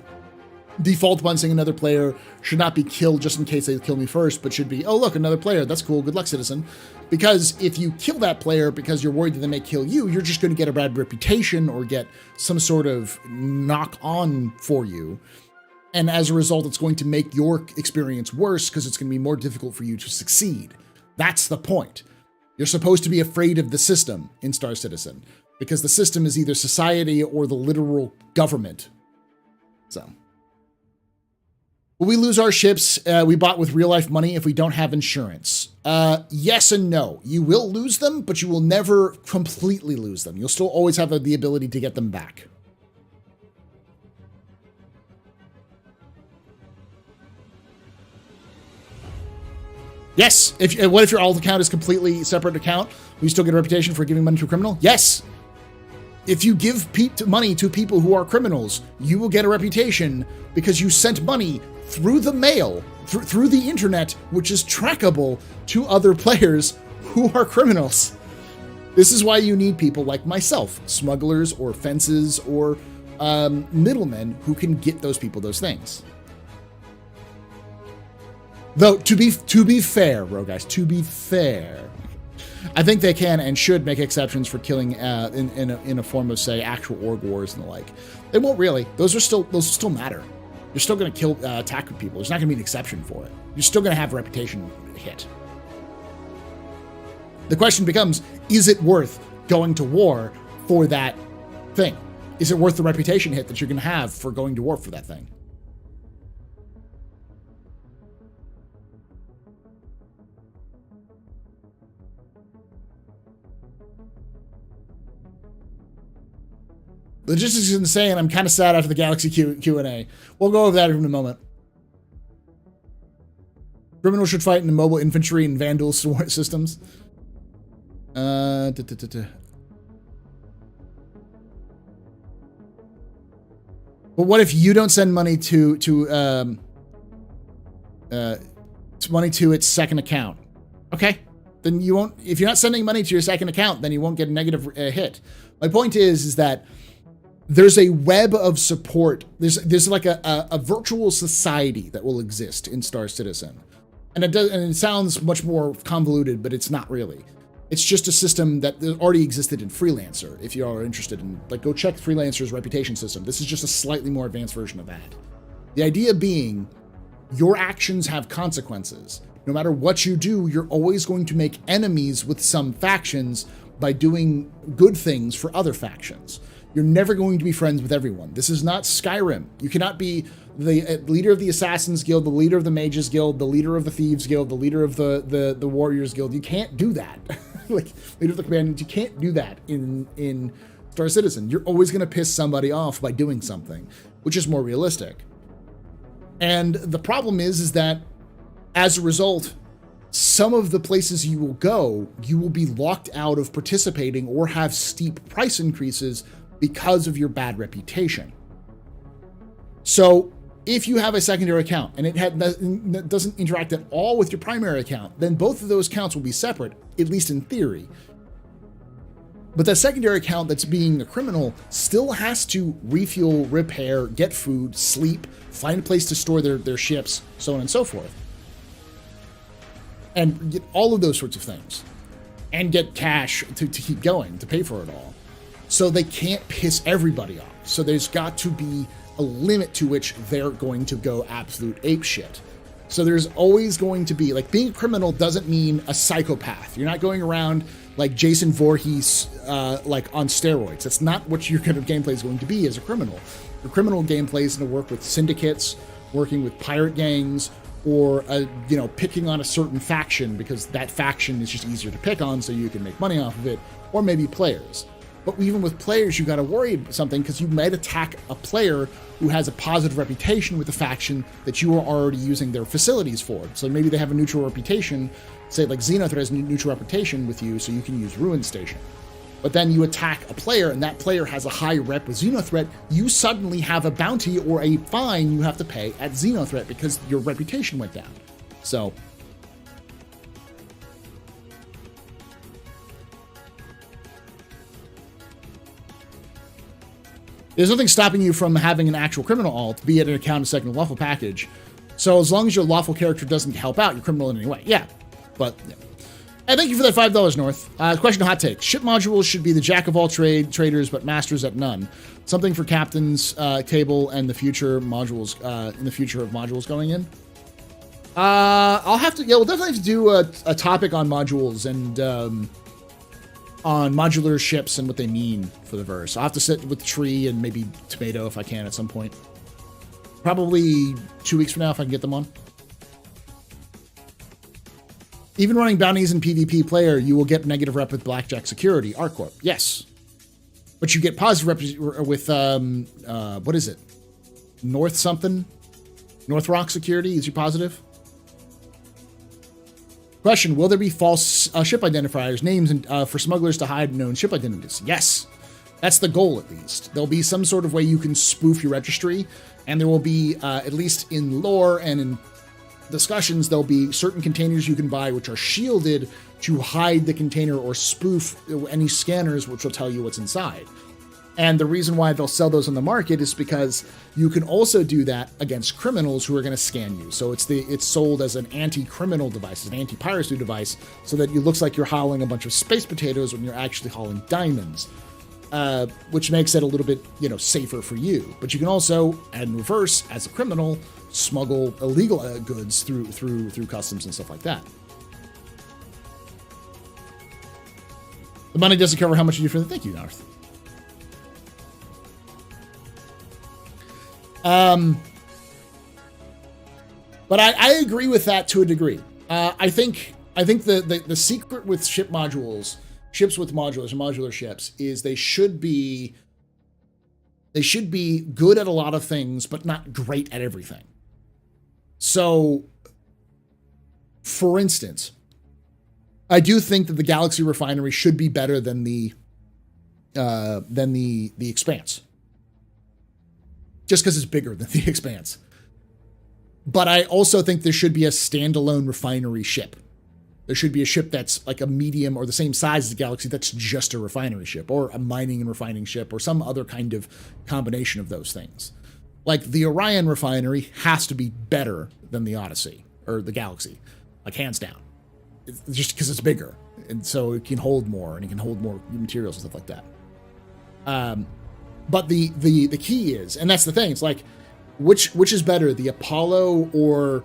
default bunching another player should not be killed just in case they kill me first, but should be, oh, look, another player. That's cool. Good luck, citizen. Because if you kill that player because you're worried that they may kill you, you're just going to get a bad reputation or get some sort of knock on for you. And as a result, it's going to make your experience worse because it's going to be more difficult for you to succeed. That's the point. You're supposed to be afraid of the system in Star Citizen because the system is either society or the literal government. So. Will we lose our ships we bought with real-life money if we don't have insurance? Yes and no. You will lose them, but you will never completely lose them. You'll still always have the ability to get them back. Yes. What if your alt account is completely separate account? Will you still get a reputation for giving money to a criminal? Yes. If you give money to people who are criminals, you will get a reputation because you sent money through the mail, through the internet, which is trackable to other players who are criminals. This is why you need people like myself, smugglers or fences or middlemen who can get those people those things. Though, to be fair, Roguice, to be fair, I think they can and should make exceptions for killing in a form of, say, actual org wars and the like. They won't really. Those still matter. You're still going to attack with people. There's not going to be an exception for it. You're still going to have a reputation hit. The question becomes, is it worth going to war for that thing? Is it worth the reputation hit that you're going to have for going to war for that thing? Logistics is insane. I'm kind of sad after the Galaxy Q&A. We'll go over that in a moment. Criminals should fight in the mobile infantry and vandal systems. But what if you don't send money to its second account? Okay, then you won't. If you're not sending money to your second account, then you won't get a negative hit. My point is that there's a web of support. There's like a virtual society that will exist in Star Citizen, and it sounds much more convoluted, but it's not really. It's just a system that already existed in Freelancer. If you are interested in, like, go check Freelancer's reputation system. This is just a slightly more advanced version of that. The idea being, your actions have consequences. No matter what you do, you're always going to make enemies with some factions by doing good things for other factions. You're never going to be friends with everyone. This is not Skyrim. You cannot be the leader of the Assassins Guild, the leader of the Mages Guild, the leader of the Thieves Guild, the leader of the Warriors Guild. You can't do that. Like, leader of the Commandants, you can't do that in Star Citizen. You're always going to piss somebody off by doing something, which is more realistic. And the problem is that, as a result, some of the places you will go, you will be locked out of participating or have steep price increases because of your bad reputation. So if you have a secondary account and it doesn't interact at all with your primary account, then both of those accounts will be separate, at least in theory. But that secondary account that's being a criminal still has to refuel, repair, get food, sleep, find a place to store their ships, so on and so forth. And get all of those sorts of things. And get cash to keep going, to pay for it all. So they can't piss everybody off. So there's got to be a limit to which they're going to go absolute apeshit. So there's always going to be, like, being a criminal doesn't mean a psychopath. You're not going around like Jason Voorhees, like on steroids. That's not what your kind of gameplay is going to be as a criminal. Your criminal gameplay is going to work with syndicates, working with pirate gangs, or picking on a certain faction because that faction is just easier to pick on, so you can make money off of it, or maybe players. But even with players, you got to worry about something because you might attack a player who has a positive reputation with the faction that you are already using their facilities for. So maybe they have a neutral reputation, say like Xenothreat has a neutral reputation with you, so you can use Ruin Station. But then you attack a player and that player has a high rep with Xenothreat, you suddenly have a bounty or a fine you have to pay at Xenothreat because your reputation went down. So there's nothing stopping you from having an actual criminal alt, be it an account, a second lawful package. So as long as your lawful character doesn't help out, you're criminal in any way. Yeah, but yeah. And thank you for that $5, North. Question hot take. Ship modules should be the jack of all traders, but masters at none. Something for captain's table and the future modules, in the future of modules going in. I'll have to, yeah, we'll definitely have to do a topic on modules and on modular ships and what they mean for the verse. I'll have to sit with Tree and maybe Tomato if I can at some point. Probably 2 weeks from now if I can get them on. Even running bounties in PvP player, you will get negative rep with Blackjack Security, ArcCorp. Yes. But you get positive rep with, what is it? North something? North Rock Security is your positive? Question, will there be false ship identifiers, names for smugglers to hide known ship identities? Yes. That's the goal, at least. There'll be some sort of way you can spoof your registry, and there will be, at least in lore and in discussions, there'll be certain containers you can buy which are shielded to hide the container or spoof any scanners which will tell you what's inside. And the reason why they'll sell those on the market is because you can also do that against criminals who are going to scan you. So it's sold as an anti-criminal device, an anti-piracy device, so that it looks like you're hauling a bunch of space potatoes when you're actually hauling diamonds, which makes it a little bit, safer for you. But you can also, in reverse, as a criminal, smuggle illegal goods through customs and stuff like that. The money doesn't cover how much you do for the... Thank you, Narth. But I agree with that to a degree. I think the secret with ships with modulars or modular ships is they should be good at a lot of things, but not great at everything. So, for instance, I do think that the Galaxy Refinery should be better than the Expanse, just because it's bigger than the Expanse. But I also think there should be a standalone refinery ship. There should be a ship that's like a medium or the same size as the Galaxy that's just a refinery ship, or a mining and refining ship, or some other kind of combination of those things. Like the Orion refinery has to be better than the Odyssey or the Galaxy, like hands down. It's just because it's bigger, and so it can hold more, and it can hold more materials and stuff like that. But the key is, and that's the thing, it's like, which is better, the Apollo or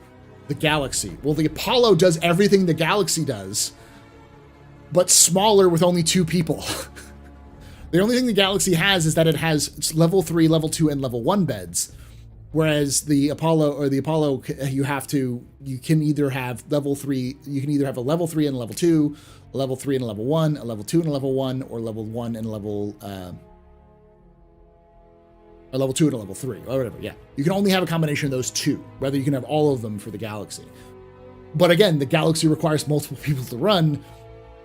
the Galaxy? Well, the Apollo does everything the Galaxy does, but smaller with only 2 people. The only thing the Galaxy has is that it has level 3, level 2, and level 1 beds. Whereas the Apollo, you can either have level 3, you can either have a level 3 and a level 2, a level 3 and a level 1, a level 2 and a level 1, or level 1 and a level, or level 2 and a level 3, or whatever, yeah. You can only have a combination of those 2, whether you can have all of them for the Galaxy. But again, the Galaxy requires multiple people to run.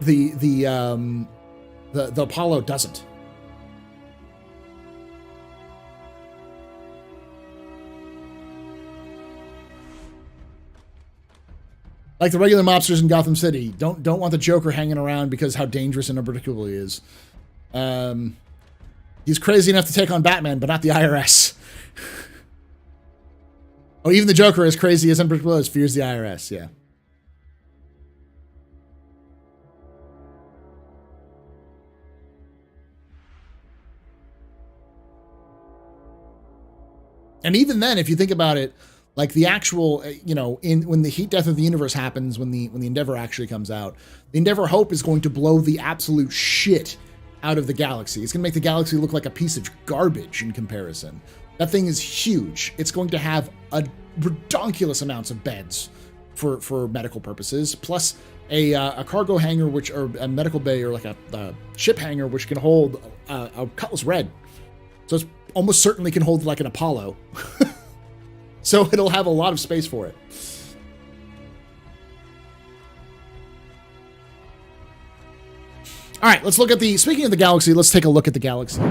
The Apollo doesn't. Like the regular mobsters in Gotham City, don't want the Joker hanging around because how dangerous and unpredictable he is. He's crazy enough to take on Batman, but not the IRS. Oh, even the Joker, as crazy as unpredictable as, fears the IRS, yeah. And even then, if you think about it, like the actual, when the heat death of the universe happens, when the Endeavor actually comes out, the Endeavor Hope is going to blow the absolute shit out of the Galaxy. It's going to make the Galaxy look like a piece of garbage in comparison. That thing is huge. It's going to have a ridiculous amounts of beds for medical purposes, plus a cargo hangar, or a medical bay, or like a ship hangar, which can hold a Cutlass Red. So it's almost certainly can hold like an Apollo. So it'll have a lot of space for it. All right, let's look at speaking of the Galaxy, let's take a look at the Galaxy.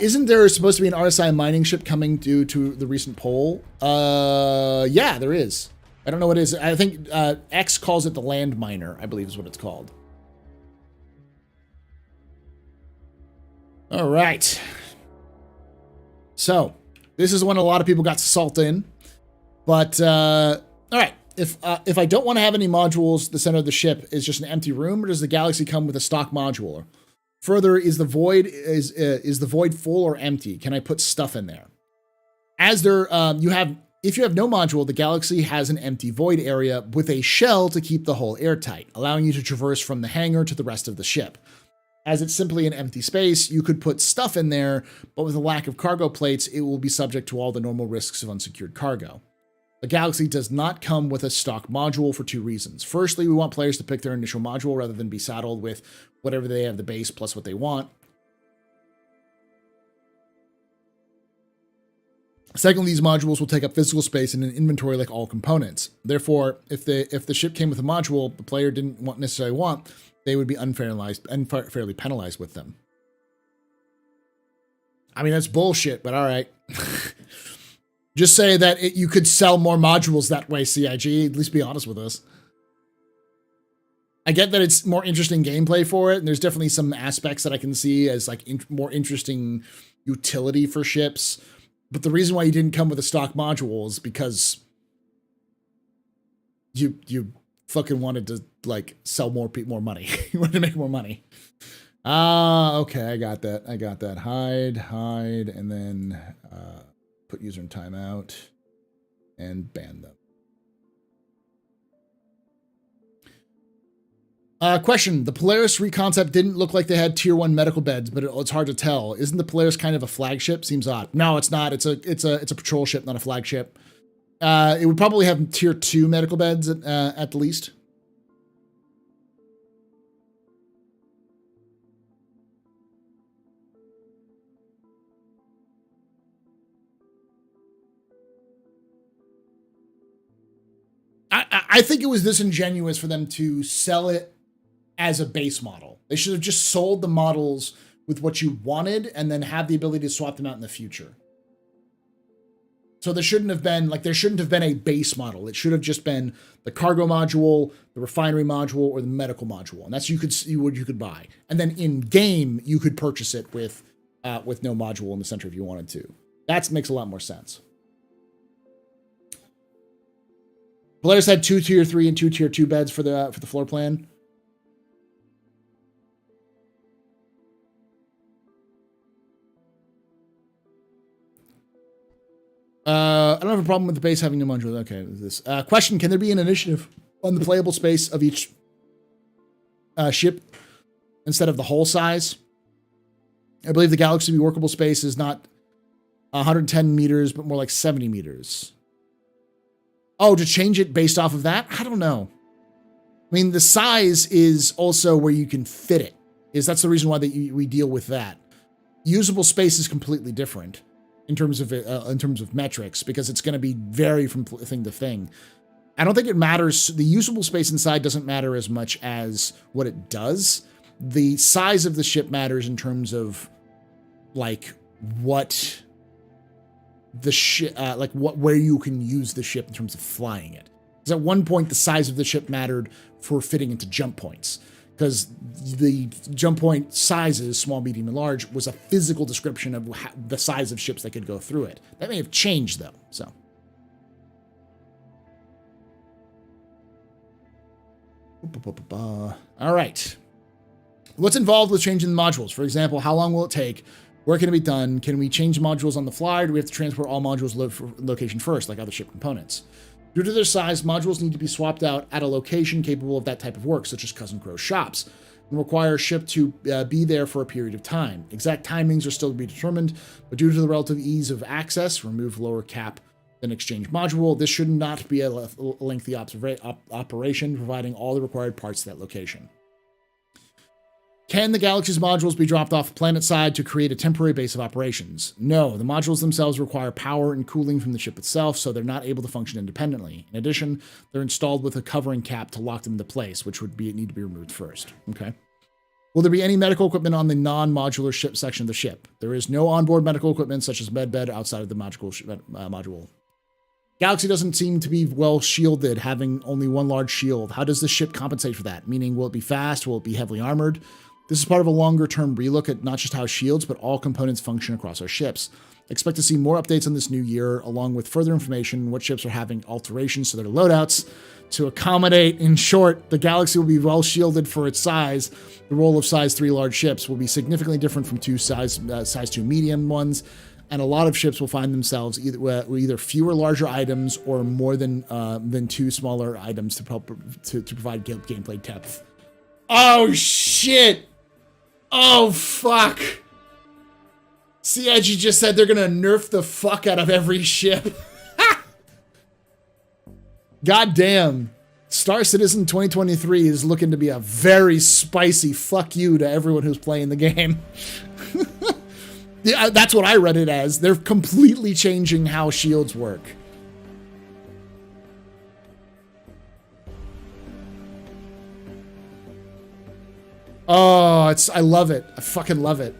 Isn't there supposed to be an RSI mining ship coming due to the recent poll? Yeah, there is. I don't know what it is. I think X calls it the Land Miner, I believe is what it's called. All right. So, this is when a lot of people got salt in. But, all right. If I don't want to have any modules, the center of the ship is just an empty room, or does the Galaxy come with a stock module? Further, is the void full or empty? Can I put stuff in there? If you have no module, the Galaxy has an empty void area with a shell to keep the hull airtight, allowing you to traverse from the hangar to the rest of the ship. As it's simply an empty space, you could put stuff in there, but with a lack of cargo plates, it will be subject to all the normal risks of unsecured cargo. The Galaxy does not come with a stock module for 2 reasons. Firstly, we want players to pick their initial module rather than be saddled with whatever they have the base plus what they want. Secondly, these modules will take up physical space in an inventory like all components. Therefore, if the ship came with a module the player didn't necessarily want, they would be unfairly penalized with them. I mean, that's bullshit, but all right. Just say that you could sell more modules that way, CIG. At least be honest with us. I get that it's more interesting gameplay for it, and there's definitely some aspects that I can see as like more interesting utility for ships. But the reason why you didn't come with a stock module is because you fucking wanted to like sell more money. You wanted to make more money. Okay, I got that. Hide, and then put user in timeout and ban them. Question. The Polaris reconcept didn't look like they had tier 1 medical beds, but it's hard to tell. Isn't the Polaris kind of a flagship? Seems odd. No, it's not. It's a patrol ship, not a flagship. It would probably have tier 2 medical beds at the least. I think it was disingenuous for them to sell it as a base model. They should have just sold the models with what you wanted and then have the ability to swap them out in the future. So there shouldn't have been a base model. It should have just been the cargo module, the refinery module, or the medical module. And that's what you could buy. And then in game, you could purchase it with no module in the center if you wanted to. That makes a lot more sense. Polaris had 2 tier 3 and 2 tier 2 beds for the floor plan. I don't have a problem with the base having no module. Okay, this question: can there be an initiative on the playable space of each ship instead of the whole size? I believe the Galaxy workable space is not 110 meters, but more like 70 meters. Oh, to change it based off of that? I don't know. I mean, the size is also where you can fit it. That's the reason why we deal with that. Usable space is completely different in terms of metrics, because it's going to be vary from thing to thing. I don't think it matters. The usable space inside doesn't matter as much as what it does. The size of the ship matters in terms of like what the ship, where you can use the ship in terms of flying it. Because at one point, the size of the ship mattered for fitting into jump points, because the jump point sizes, small, medium, and large, was a physical description of the size of ships that could go through it. That may have changed, though, so. All right. What's involved with changing the modules? For example, how long will it take? Where can it be done? Can we change modules on the fly, or do we have to transport all modules location first, like other ship components? Due to their size, modules need to be swapped out at a location capable of that type of work, such as Cousin Crow's shops, and require a ship to be there for a period of time. Exact timings are still to be determined, but due to the relative ease of access, remove lower cap than exchange module. This should not be a lengthy operation, providing all the required parts to that location. Can the Galaxy's modules be dropped off planet side to create a temporary base of operations? No, the modules themselves require power and cooling from the ship itself, so they're not able to function independently. In addition, they're installed with a covering cap to lock them into place, which would need to be removed first. Okay. Will there be any medical equipment on the non-modular ship section of the ship? There is no onboard medical equipment, such as medbed, outside of the module. Galaxy doesn't seem to be well shielded, having only one large shield. How does the ship compensate for that? Meaning, will it be fast? Will it be heavily armored? This is part of a longer-term relook at not just how shields, but all components function across our ships. Expect to see more updates on this new year, along with further information on what ships are having alterations to their loadouts to accommodate. In short, the Galaxy will be well shielded for its size. The role of size 3 large ships will be significantly different from size 2 medium ones, and a lot of ships will find themselves either fewer larger items or more than 2 smaller items to provide gameplay depth. Oh shit! Oh, fuck. CIG just said they're gonna nerf the fuck out of every ship. God damn. Star Citizen 2023 is looking to be a very spicy fuck you to everyone who's playing the game. Yeah, that's what I read it as. They're completely changing how shields work. Oh, I love it. I fucking love it.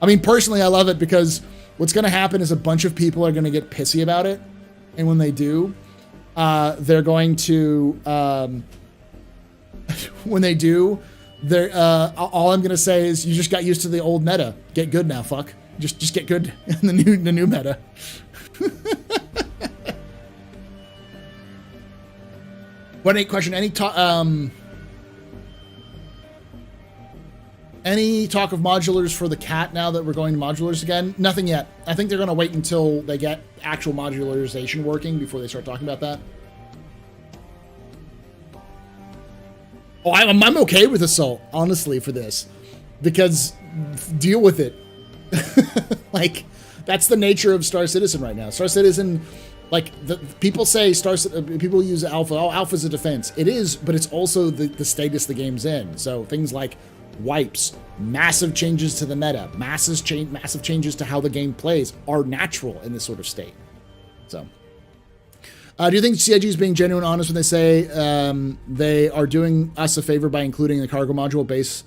I mean, personally, I love it because what's going to happen is a bunch of people are going to get pissy about it. And when they do, they're going to, when they do, all I'm going to say is you just got used to the old meta. Get good now, fuck. Just get good in the new meta. What any question? Any talk of modulars for the cat now that we're going to modulars again? Nothing yet. I think they're going to wait until they get actual modularization working before they start talking about that. Oh, I'm okay with assault, honestly, for this, because deal with it. Like, that's the nature of Star Citizen right now. Star Citizen, like, people say people use Alpha. Oh, Alpha's a defense. It is, but it's also the status the game's in. So things like wipes, massive changes to the meta, massive changes to how the game plays are natural in this sort of state. So, do you think CIG is being genuine honest when they say they are doing us a favor by including the cargo module base,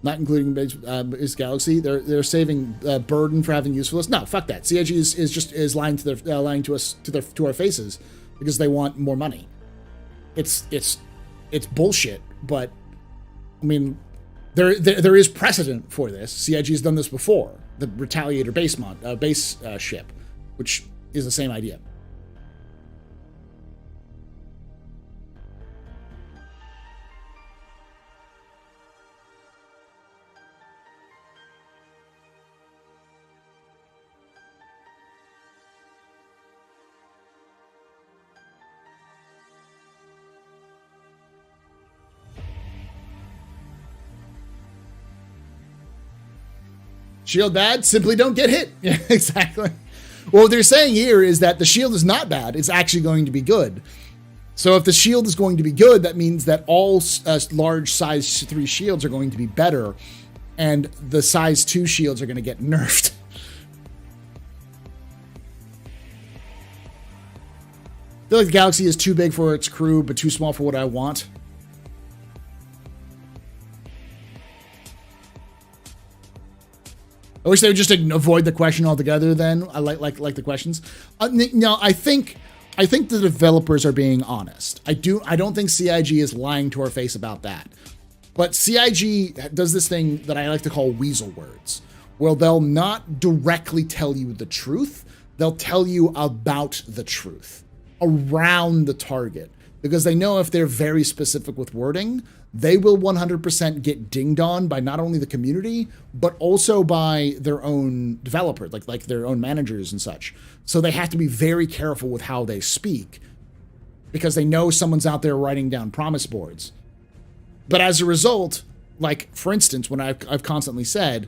not including base Galaxy? They're saving burden for having usefulness. No, fuck that. CIG is lying to their lying to us to our faces because they want more money. It's bullshit. But I mean, there is precedent for this. CIG has done this before. The Retaliator base ship, which is the same idea. Shield bad, simply don't get hit. Yeah, exactly. Well, what they're saying here is that the shield is not bad. It's actually going to be good. So if the shield is going to be good, that means that all large size 3 shields are going to be better, and the size 2 shields are going to get nerfed. I feel like the Galaxy is too big for its crew, but too small for what I want. I wish they would just avoid the question altogether. Then I like the questions. No, I think the developers are being honest. I don't think CIG is lying to our face about that. But CIG does this thing that I like to call weasel words, where they'll not directly tell you the truth. They'll tell you about the truth, around the target, because they know if they're very specific with wording, they will 100% get dinged on by not only the community, but also by their own developers, like their own managers and such. So they have to be very careful with how they speak, because they know someone's out there writing down promise boards. But as a result, like, for instance, when I've constantly said,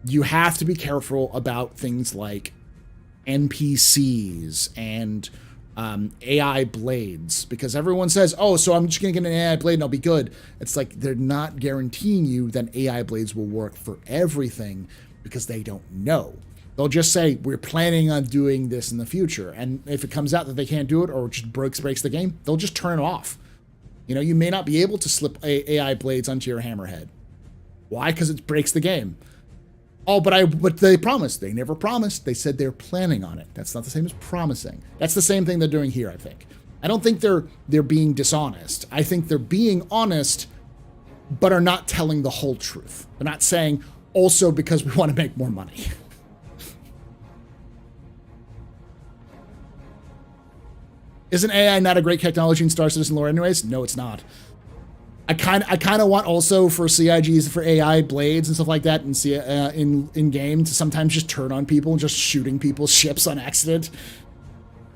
you have to be careful about things like NPCs and AI blades, because everyone says, oh, so I'm just gonna get an AI blade and I'll be good. It's like they're not guaranteeing you that AI blades will work for everything, because they don't know. They'll just say, we're planning on doing this in the future, and if it comes out that they can't do it or it just breaks the game, they'll just turn it off. You know, you may not be able to slip AI blades onto your hammerhead. Why? Because it breaks the game. Oh, but they promised. They never promised. They said they're planning on it. That's not the same as promising. That's the same thing they're doing here, I think. I don't think they're being dishonest. I think they're being honest, but are not telling the whole truth. They're not saying, also because we want to make more money. Isn't AI not a great technology in Star Citizen lore anyways? No, it's not. I kind of want also for CIGs, for AI blades and stuff like that in game to sometimes just turn on people and just shooting people's ships on accident,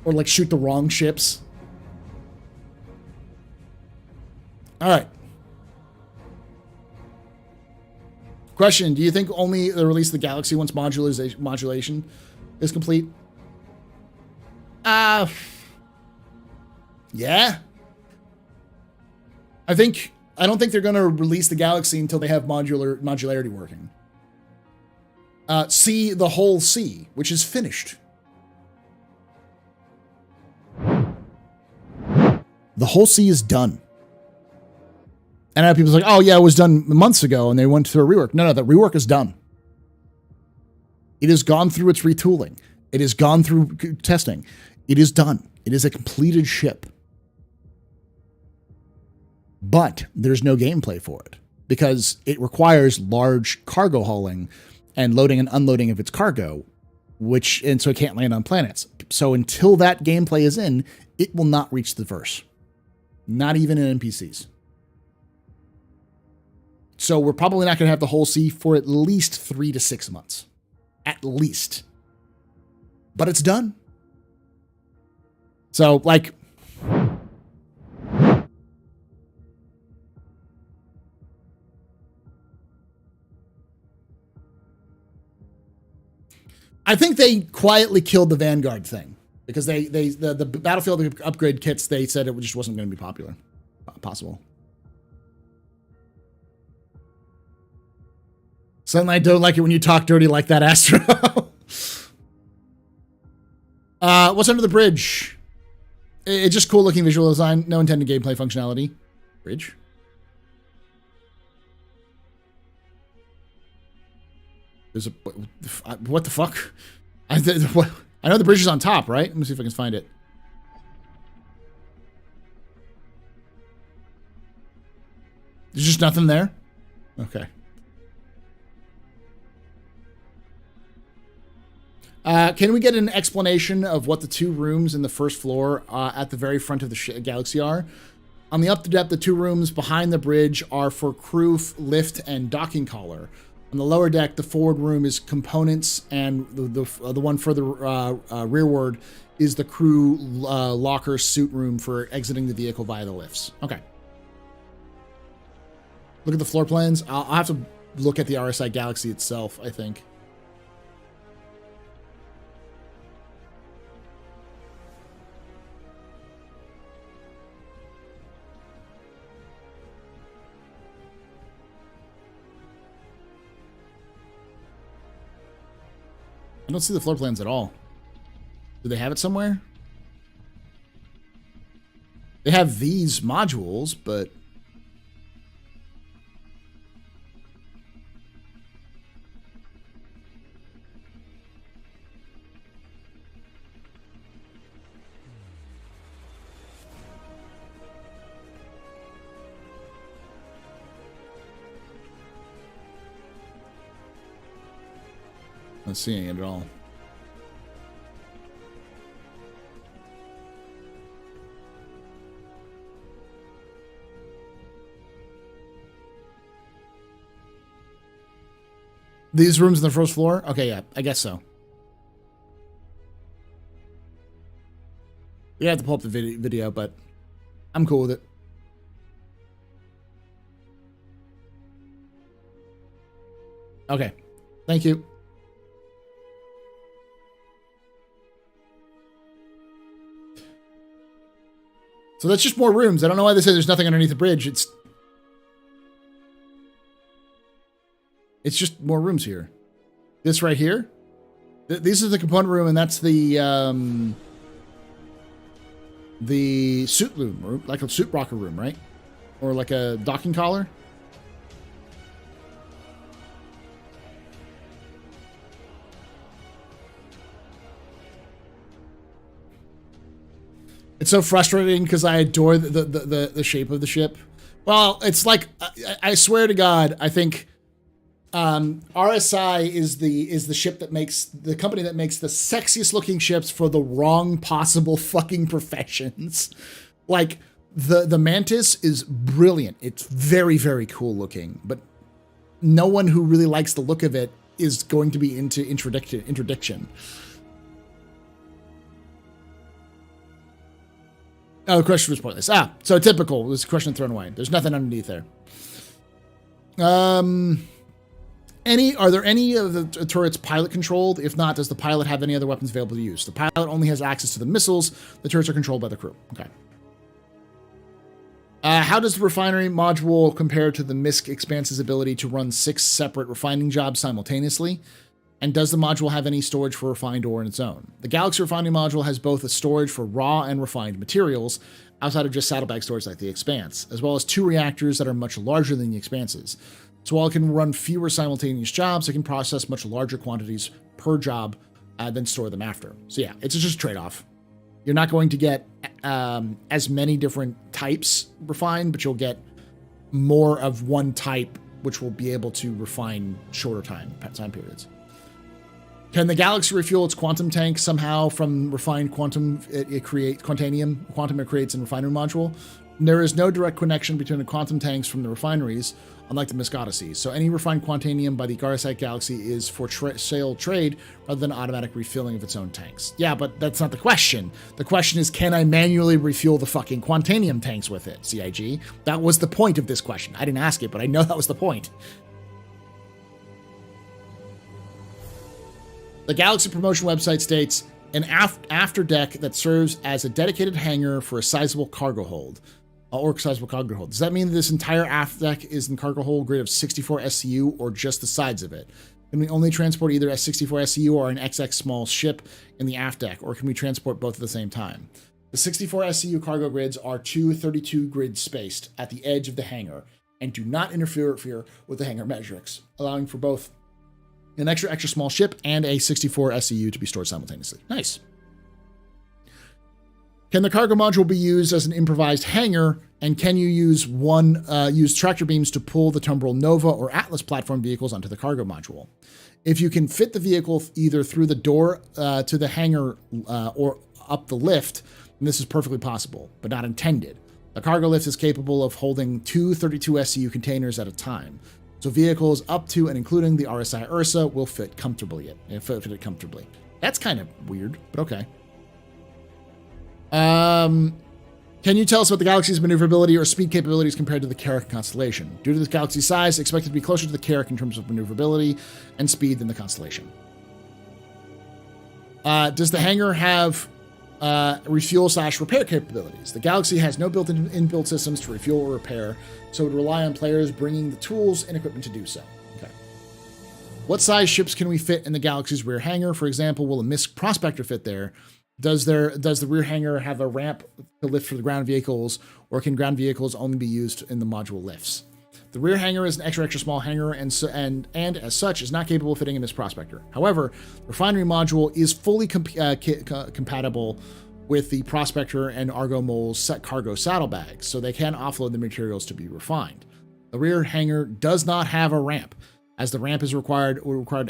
or like shoot the wrong ships. All right. Question: do you think only the release of the Galaxy once modulation is complete? Yeah. I don't think they're going to release the Galaxy until they have modularity working. See the whole C, which is finished. The whole C is done. And I have people like, oh yeah, it was done months ago and they went through a rework. No, the rework is done. It has gone through its retooling. It has gone through testing. It is done. It is a completed ship. But there's no gameplay for it because it requires large cargo hauling and loading and unloading of its cargo, and so it can't land on planets. So until that gameplay is in, it will not reach the verse. Not even in NPCs. So we're probably not going to have the whole sea for at least 3 to 6 months. At least. But it's done. So, like, I think they quietly killed the Vanguard thing because the Battlefield upgrade kits, they said it just wasn't going to be possible. Suddenly I don't like it when you talk dirty like that, Astro. What's under the bridge? It's just cool looking visual design. No intended gameplay functionality. Bridge. There's a... What the fuck? I know the bridge is on top, right? Let me see if I can find it. There's just nothing there? Okay. Can we get an explanation of what the two rooms in the first floor at the very front of the galaxy are? On the upper deck, the two rooms behind the bridge are for crew, lift, and docking collar. On the lower deck, the forward room is components, and the one further rearward is the crew locker suit room for exiting the vehicle via the lifts. Okay. Look at the floor plans. I'll have to look at the RSI Galaxy itself, I think. I don't see the floor plans at all. Do they have it somewhere? They have these modules, but... Not seeing it at all. These rooms on the first floor? Okay, yeah, I guess so. We have to pull up the video, but I'm cool with it. Okay, thank you. So that's just more rooms. I don't know why they say there's nothing underneath the bridge. It's just more rooms here. This right here. These are the component room, and that's the suit room, like a suit rocker room, right? Or like a docking collar. It's so frustrating because I adore the shape of the ship. Well, it's like I swear to God, I think RSI is the ship that makes the company that makes the sexiest looking ships for the wrong possible fucking professions. Like the Mantis is brilliant. It's very, very cool looking, but no one who really likes the look of it is going to be into interdiction. Oh, the question was pointless. So typical. This question thrown away. There's nothing underneath there. Are there any of the turrets pilot controlled? If not, does the pilot have any other weapons available to use? The pilot only has access to the missiles. The turrets are controlled by the crew. Okay. How does the refinery module compare to the MISC Expanse's ability to run 6 separate refining jobs simultaneously? And does the module have any storage for refined ore in its own? The Galaxy refining module has both a storage for raw and refined materials, outside of just saddlebag storage like the Expanse, as well as 2 reactors that are much larger than the Expanse's. So while it can run fewer simultaneous jobs, it can process much larger quantities per job, then store them after. So yeah, it's just a trade-off. You're not going to get as many different types refined, but you'll get more of one type, which will be able to refine shorter time periods. Can the Galaxy refuel its quantum tank somehow from refined quantum? It creates quantanium. Quantum it creates in refinery module. There is no direct connection between the quantum tanks from the refineries, unlike the MISC Odyssey. So any refined quantanium by the Corsair Galaxy is for sale trade rather than automatic refilling of its own tanks. Yeah, but that's not the question. The question is, can I manually refuel the fucking quantanium tanks with it, CIG? That was the point of this question. I didn't ask it, but I know that was the point. The Galaxy promotion website states, an after deck that serves as a dedicated hangar for a sizable cargo hold. Or sizable cargo hold. Does that mean that this entire aft deck is in cargo hold grid of 64 SCU or just the sides of it? Can we only transport either a 64 SCU or an XX small ship in the aft deck, or can we transport both at the same time? The 64 SCU cargo grids are two 32 grids spaced at the edge of the hangar and do not interfere with the hangar metrics, allowing for both an extra small ship and a 64 SCU to be stored simultaneously. Nice. Can the cargo module be used as an improvised hangar, and can you use use tractor beams to pull the Tumbril Nova or Atlas platform vehicles onto the cargo module? If you can fit the vehicle either through the door to the hangar or up the lift, then this is perfectly possible, but not intended. The cargo lift is capable of holding two 32 SCU containers at a time, so vehicles up to and including the RSI Ursa will fit comfortably. That's kind of weird, but okay. Can you tell us about the galaxy's maneuverability or speed capabilities compared to the Carrack constellation? Due to the galaxy's size, expected to be closer to the Carrack in terms of maneuverability and speed than the constellation. Does the hangar have refuel/repair capabilities? The Galaxy has no built-in inbuilt systems to refuel or repair, so it would rely on players bringing the tools and equipment to do so. Okay. What size ships can we fit in the Galaxy's rear hangar? For example, will a MISC Prospector fit there? Does the rear hangar have a ramp to lift for the ground vehicles, or can ground vehicles only be used in the module lifts? The rear hangar is an extra small hangar, and as such is not capable of fitting in this Prospector. However, the refinery module is fully compatible with the Prospector and Argo Mole's set cargo saddlebags, so they can offload the materials to be refined. The rear hangar does not have a ramp, as the ramp is required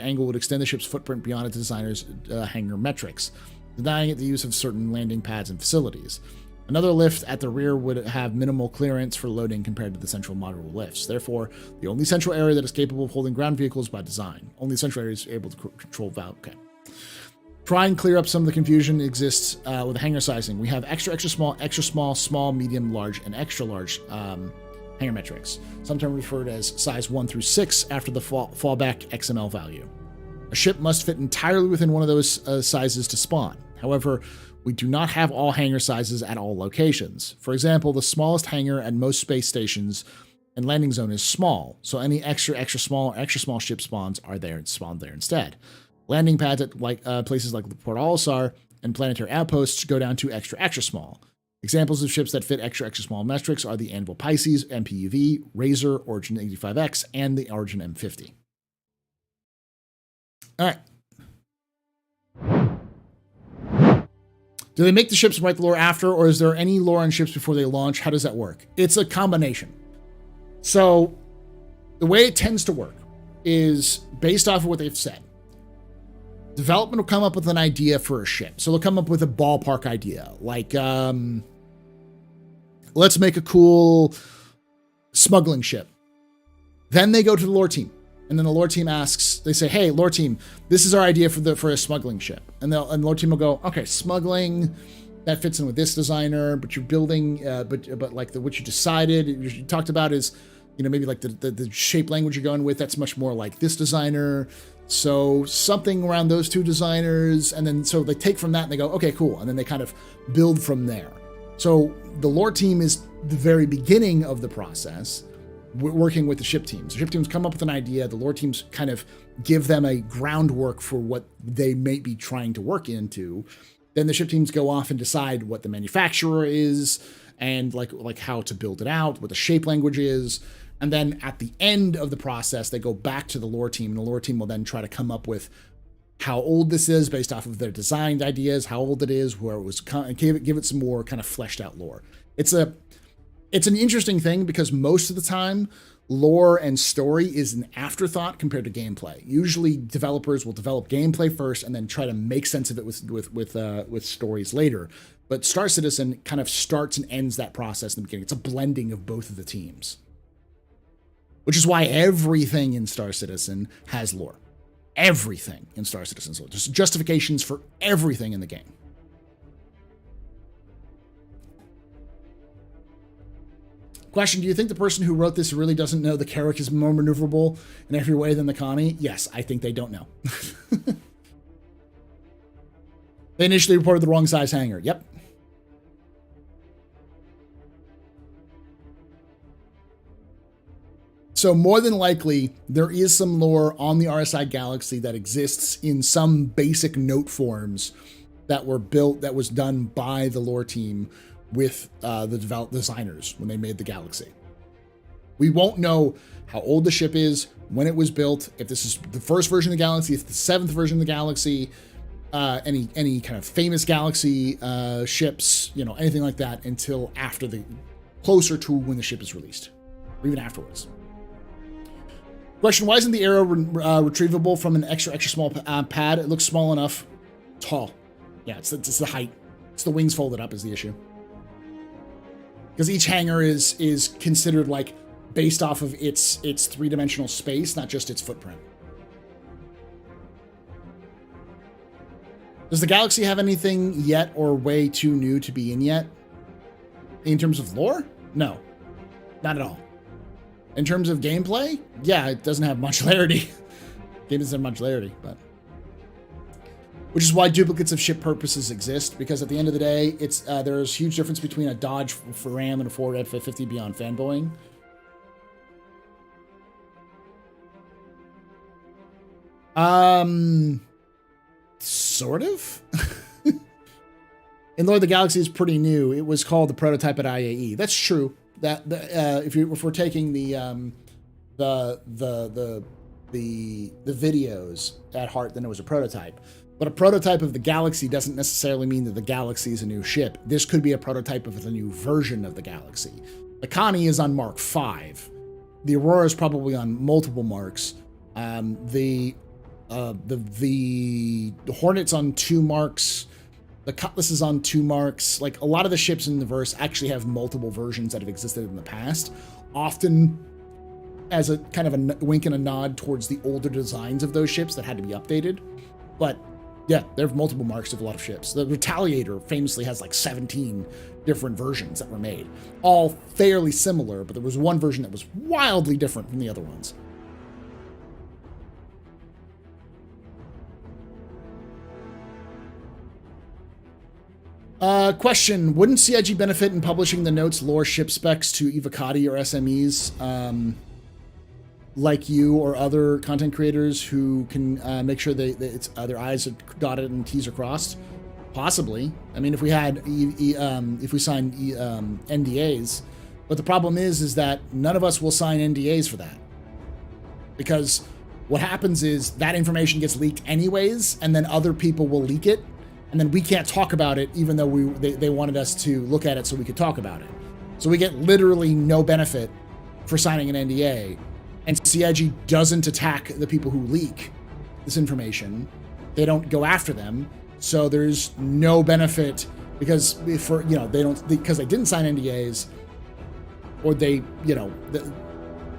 angle would extend the ship's footprint beyond its designer's hangar metrics, denying it the use of certain landing pads and facilities. Another lift at the rear would have minimal clearance for loading compared to the central module lifts. Therefore, the only central area that is capable of holding ground vehicles by design. Only the central area is able to control valve. Okay. Try and clear up some of the confusion exists with the hangar sizing. We have extra small, small, medium, large, and extra large hangar metrics, sometimes referred as size 1 through 6 after the fallback XML value. A ship must fit entirely within one of those sizes to spawn. However, we do not have all hangar sizes at all locations. For example, the smallest hangar at most space stations and landing zone is small, so any extra small or extra small ship spawns spawn there instead. Landing pads at places like Port Olisar and planetary outposts go down to extra small. Examples of ships that fit extra small metrics are the Anvil Pisces, MPUV, Razor, Origin 85X, and the Origin M50. All right. Do they make the ships write the lore after, or is there any lore on ships before they launch? How does that work? It's a combination. So the way it tends to work is based off of what they've said. Development will come up with an idea for a ship. So they'll come up with a ballpark idea, like let's make a cool smuggling ship. Then they go to the lore team. And then the lore team asks, they say, hey, lore team, this is our idea for a smuggling ship. And the lore team will go, okay, smuggling, that fits in with this designer, but you're building, but like what you decided, you talked about is, maybe like the shape language you're going with, that's much more like this designer. So something around those two designers. And then, so they take from that and they go, okay, cool. And then they kind of build from there. So the lore team is the very beginning of the process, working with the ship teams. The ship teams come up with an idea. The lore teams kind of give them a groundwork for what they may be trying to work into. Then the ship teams go off and decide what the manufacturer is and like how to build it out, what the shape language is. And then at the end of the process, they go back to the lore team, and the lore team will then try to come up with how old this is based off of their designed ideas, how old it is, where it was, give it some more kind of fleshed out lore. It's an interesting thing because most of the time, lore and story is an afterthought compared to gameplay. Usually, developers will develop gameplay first and then try to make sense of it with stories later. But Star Citizen kind of starts and ends that process in the beginning. It's a blending of both of the teams, which is why everything in Star Citizen has lore. Everything in Star Citizen's lore. There's justifications for everything in the game. Question, do you think the person who wrote this really doesn't know the Carrack is more maneuverable in every way than the Connie? Yes, I think they don't know. They initially reported the wrong size hangar. Yep. So more than likely, there is some lore on the RSI Galaxy that exists in some basic note forms that were built, that was done by the lore team with the designers when they made the Galaxy. We won't know how old the ship is, when it was built, if this is the first version of the Galaxy, if it's the 7th version of the Galaxy, any kind of famous Galaxy ships, you know, anything like that, until after closer to when the ship is released, or even afterwards. Question: why isn't the arrow retrievable from an extra small pad? It looks small enough. Tall. Yeah, it's the height. It's the wings folded up is the issue. Because each hangar is considered like based off of its three-dimensional space, not just its footprint. Does the Galaxy have anything yet or way too new to be in yet? In terms of lore? No. Not at all. In terms of gameplay? Yeah, it doesn't have much larity. Game doesn't have much larity, but... Which is why duplicates of ship purposes exist, because at the end of the day, there's a huge difference between a Dodge for Ram and a Ford F-50 beyond fanboying. Sort of. In Lord of the Galaxy is pretty new. It was called the prototype at IAE. That's true. That if we're taking the videos at heart, then it was a prototype. But a prototype of the Galaxy doesn't necessarily mean that the Galaxy is a new ship. This could be a prototype of the new version of the Galaxy. The Connie is on Mark 5. The Aurora is probably on multiple marks. The Hornet's on 2 marks. The Cutlass is on 2 marks. Like, a lot of the ships in the verse actually have multiple versions that have existed in the past, often as a kind of a wink and a nod towards the older designs of those ships that had to be updated. But yeah, there are multiple marks of a lot of ships. The Retaliator famously has like 17 different versions that were made, all fairly similar, but there was one version that was wildly different from the other ones. Question: wouldn't CIG benefit in publishing the notes, lore, ship specs to Evocati or SMEs like you or other content creators who can make sure that their I's are dotted and T's are crossed? Possibly. I mean, if we had if we signed NDAs, but the problem is that none of us will sign NDAs for that, because what happens is that information gets leaked anyways, and then other people will leak it. And then we can't talk about it, even though they wanted us to look at it so we could talk about it. So we get literally no benefit for signing an NDA. And CIG doesn't attack the people who leak this information. They don't go after them. So there's no benefit because because they didn't sign NDAs, or they,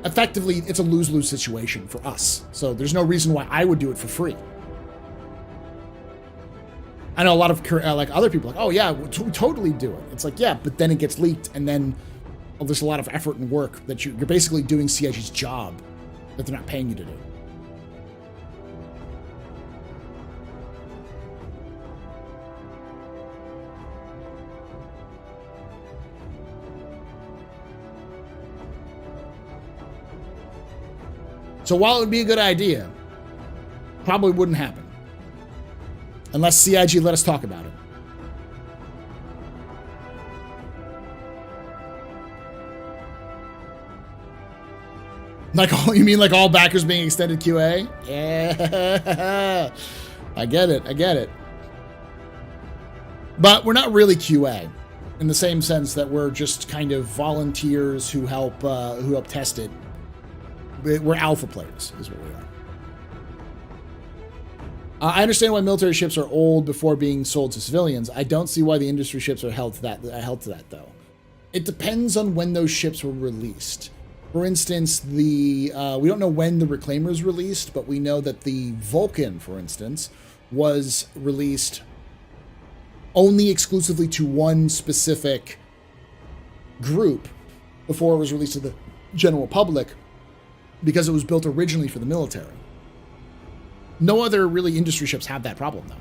effectively it's a lose-lose situation for us. So there's no reason why I would do it for free. I know a lot of like other people like, oh yeah, we'll totally do it. It's like, yeah, but then it gets leaked, and then there's a lot of effort and work that you're basically doing CIG's job that they're not paying you to do. So while it would be a good idea, probably wouldn't happen. Unless CIG let us talk about it. You mean like all backers being extended QA? Yeah, I get it. But we're not really QA in the same sense that we're just kind of volunteers who help test it. We're alpha players, is what we are. I understand why military ships are old before being sold to civilians. I don't see why the industry ships are held to that though. It depends on when those ships were released. For instance, we don't know when the Reclaimer is released, but we know that the Vulcan, for instance, was released only exclusively to one specific group before it was released to the general public, because it was built originally for the military. No other really industry ships have that problem, though.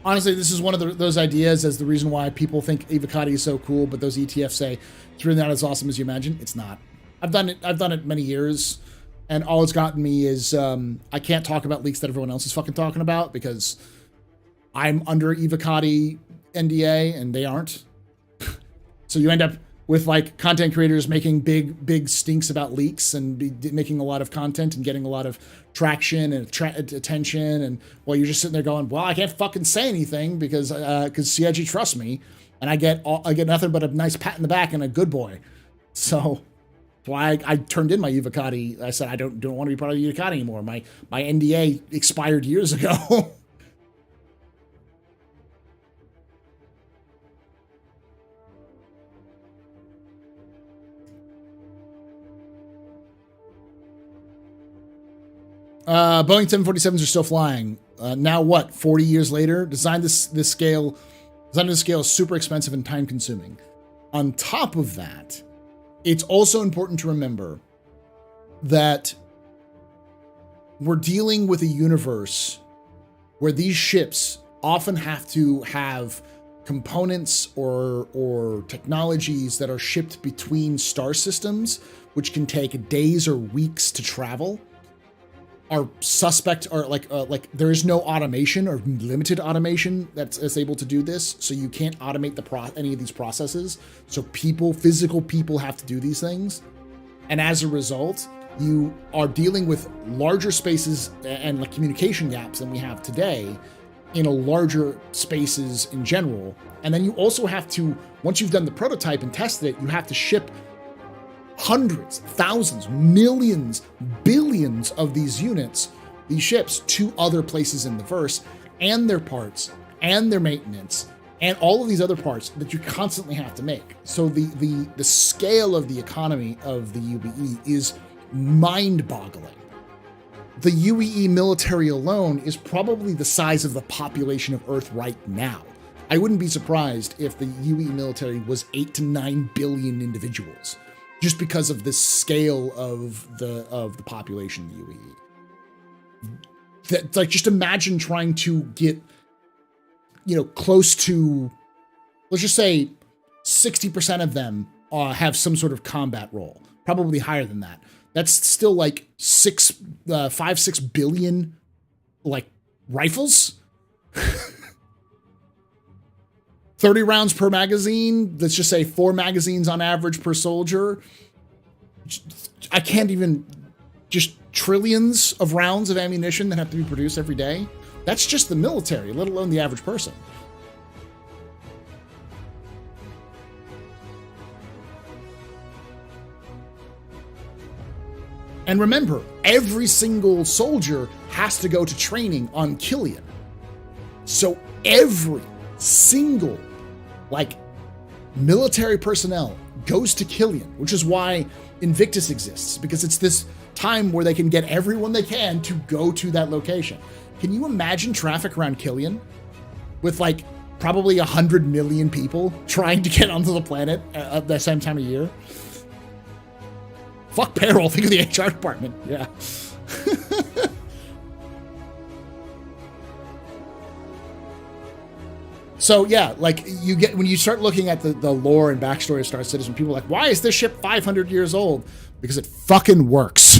Honestly, this is one of those ideas as the reason why people think avocado is so cool, but those ETFs say it's really not as awesome as you imagine. It's not. I've done it many years, and all it's gotten me is I can't talk about leaks that everyone else is fucking talking about because I'm under avocado NDA and they aren't. So you end up with like content creators making big stinks about leaks and making a lot of content and getting a lot of traction and attention. And while you're just sitting there going, well, I can't fucking say anything because CIG trusts me, and I get nothing but a nice pat in the back and a good boy. So that's why I turned in my avocado. I said I don't want to be part of the avocado anymore. My NDA expired years ago. Boeing 747s are still flying. Now what? 40 years later, designed this scale is super expensive and time consuming. On top of that, it's also important to remember that we're dealing with a universe where these ships often have to have components or technologies that are shipped between star systems, which can take days or weeks to travel. Are suspect, or like there is no automation or limited automation that's able to do this, so you can't automate any of these processes. So physical people have to do these things, and as a result, you are dealing with larger spaces and like communication gaps than we have today in a larger spaces in general. And then you also have to, once you've done the prototype and tested it, you have to ship hundreds, thousands, millions, billions of these units, these ships, to other places in the verse, and their parts, and their maintenance, and all of these other parts that you constantly have to make. So the scale of the economy of the UEE is mind-boggling. The UEE military alone is probably the size of the population of Earth right now. I wouldn't be surprised if the UEE military was 8 to 9 billion individuals, just because of the scale of the population of the UAE. That, like, just imagine trying to get, close to, let's just say 60% of them have some sort of combat role, probably higher than that. That's still like 6 billion, like, rifles. 30 rounds per magazine. Let's just say 4 magazines on average per soldier. I can't even, just trillions of rounds of ammunition that have to be produced every day. That's just the military, let alone the average person. And remember, every single soldier has to go to training on Killian. So every single, military personnel goes to Killian, which is why Invictus exists, because it's this time where they can get everyone they can to go to that location. Can you imagine traffic around Killian with probably 100 million people trying to get onto the planet at the same time of year? Fuck payroll, think of the HR department. Yeah. So yeah, you get, when you start looking at the lore and backstory of Star Citizen, people are like, why is this ship 500 years old? Because it fucking works.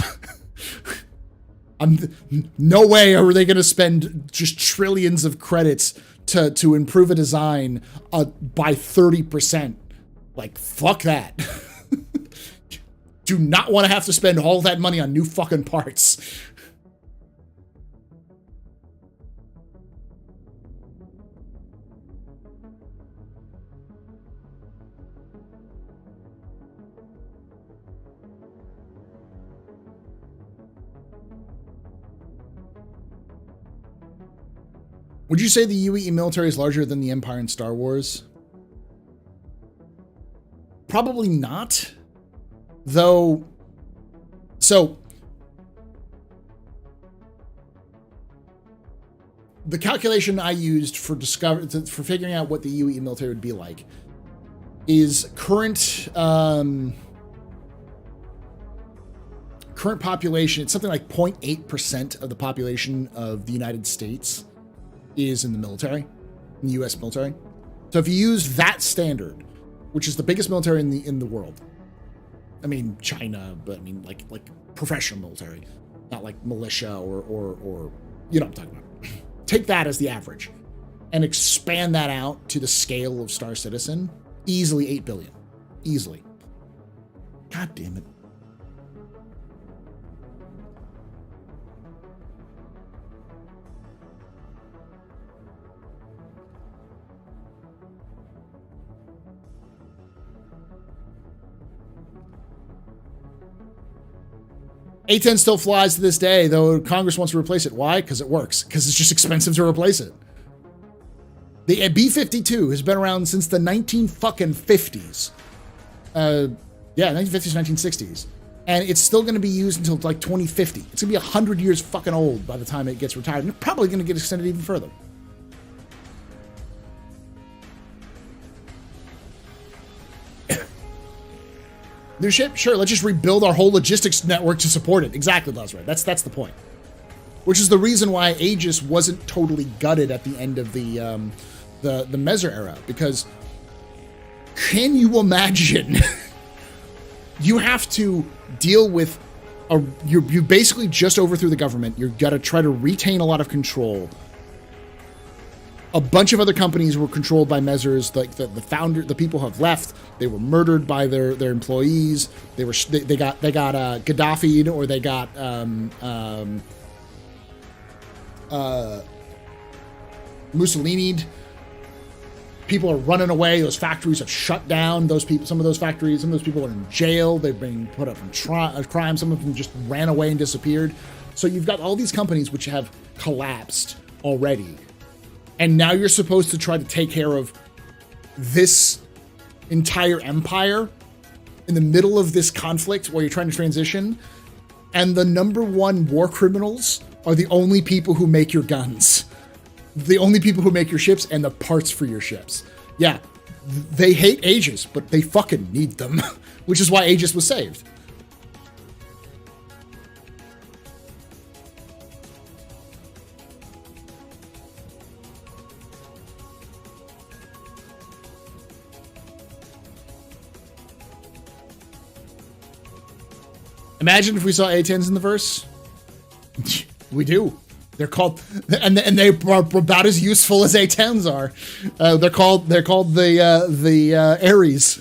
No way are they going to spend just trillions of credits to improve a design by 30%. Fuck that. Do not want to have to spend all that money on new fucking parts. Would you say the UEE military is larger than the Empire in Star Wars? Probably not. Though, so the calculation I used for figuring out what the UEE military would be like is current population. It's something like 0.8% of the population of the United States is in the military. in the U.S. military. So if you use that standard, which is the biggest military in the world, I mean China, but I mean like professional military, not like militia or you know what I'm talking about. Take that as the average and expand that out to the scale of Star Citizen, easily 8 billion. Easily. God damn it. A10 still flies to this day, though Congress wants to replace it. Why? Because it works. Because it's just expensive to replace it. The B-52 has been around since the 1950s. Yeah, 1950s, 1960s. And it's still going to be used until like 2050. It's going to be 100 years fucking old by the time it gets retired. And it's probably going to get extended even further. New ship? Sure, let's just rebuild our whole logistics network to support it. Exactly, that's right. That's the point. Which is the reason why Aegis wasn't totally gutted at the end of the Mezzer era. Because can you imagine? You have to deal with you basically just overthrew the government. You've got to try to retain a lot of control. A bunch of other companies were controlled by Mezzers, like the founder, the people have left. They were murdered by their employees. They got Gaddafi'd, or they got Mussolini'd. People are running away. Those factories have shut down. Those people, some of those people are in jail. They've been put up in crime. Some of them just ran away and disappeared. So you've got all these companies which have collapsed already. And now you're supposed to try to take care of this entire empire in the middle of this conflict while you're trying to transition. And the number one war criminals are the only people who make your guns. The only people who make your ships and the parts for your ships. Yeah, they hate Aegis, but they fucking need them. Which is why Aegis was saved. Imagine if we saw A10s in the verse. We do. They're called, and they are about as useful as A10s are. They're called the Ares.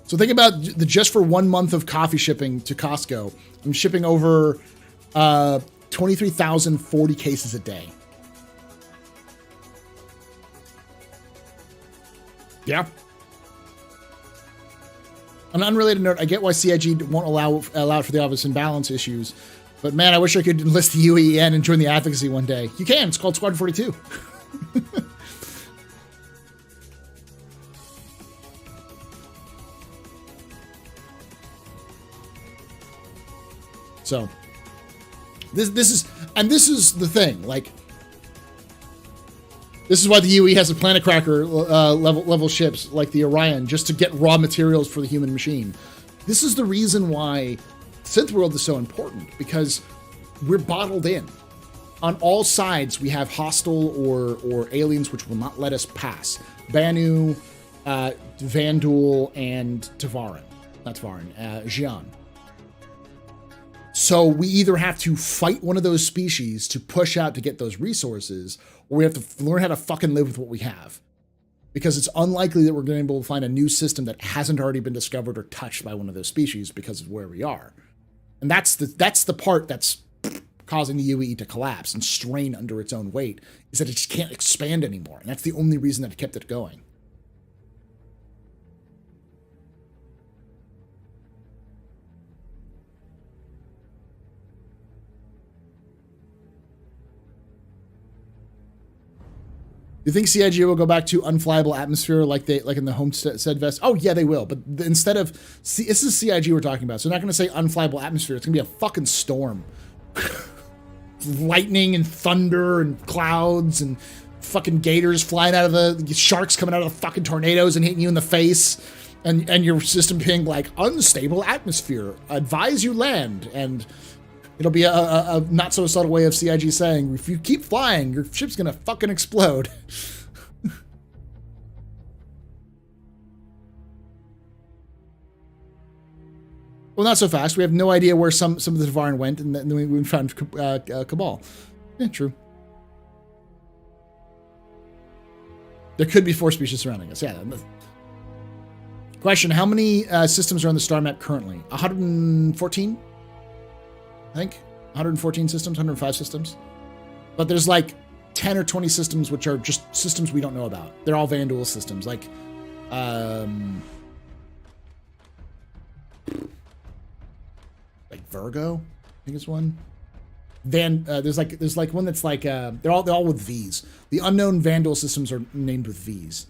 So think about just for 1 month of coffee shipping to Costco. I'm shipping over 23,040 cases a day. Yeah. On an unrelated note, I get why CIG won't allow for the office imbalance issues, but man, I wish I could enlist the UEN and join the advocacy one day. You can. It's called Squad 42. So this is the thing. Like, this is why the UE has a Planet Cracker level ships like the Orion, just to get raw materials for the human machine. This is the reason why Synth World is so important, because we're bottled in. On all sides, we have hostile or aliens which will not let us pass. Banu, Vandul, and Tavarin. Not Tavarin, Xi'an. So we either have to fight one of those species to push out to get those resources, or we have to learn how to fucking live with what we have. Because it's unlikely that we're going to be able to find a new system that hasn't already been discovered or touched by one of those species because of where we are. And that's the part that's causing the UE to collapse and strain under its own weight, is that it just can't expand anymore. And that's the only reason that it kept it going. You think CIG will go back to unflyable atmosphere like in the Homestead Vest? Oh yeah, they will. But instead of this is CIG we're talking about, so they're not going to say unflyable atmosphere. It's going to be a fucking storm, lightning and thunder and clouds and fucking gators flying out of the sharks coming out of the fucking tornadoes and hitting you in the face, and your system being like unstable atmosphere. Advise you land, and It'll be a not so subtle way of CIG saying, if you keep flying, your ship's gonna fucking explode. Well, not so fast. We have no idea where some of the Devarin went, and then we found Cabal. Yeah, true. There could be 4 species surrounding us. Yeah. Question, how many systems are on the star map currently? 114? I think. 114 systems, 105 systems. But there's like 10 or 20 systems which are just systems we don't know about. They're all Vanduul systems. Like Virgo, I think it's one. There's like one that's like they're all with V's. The unknown Vanduul systems are named with V's.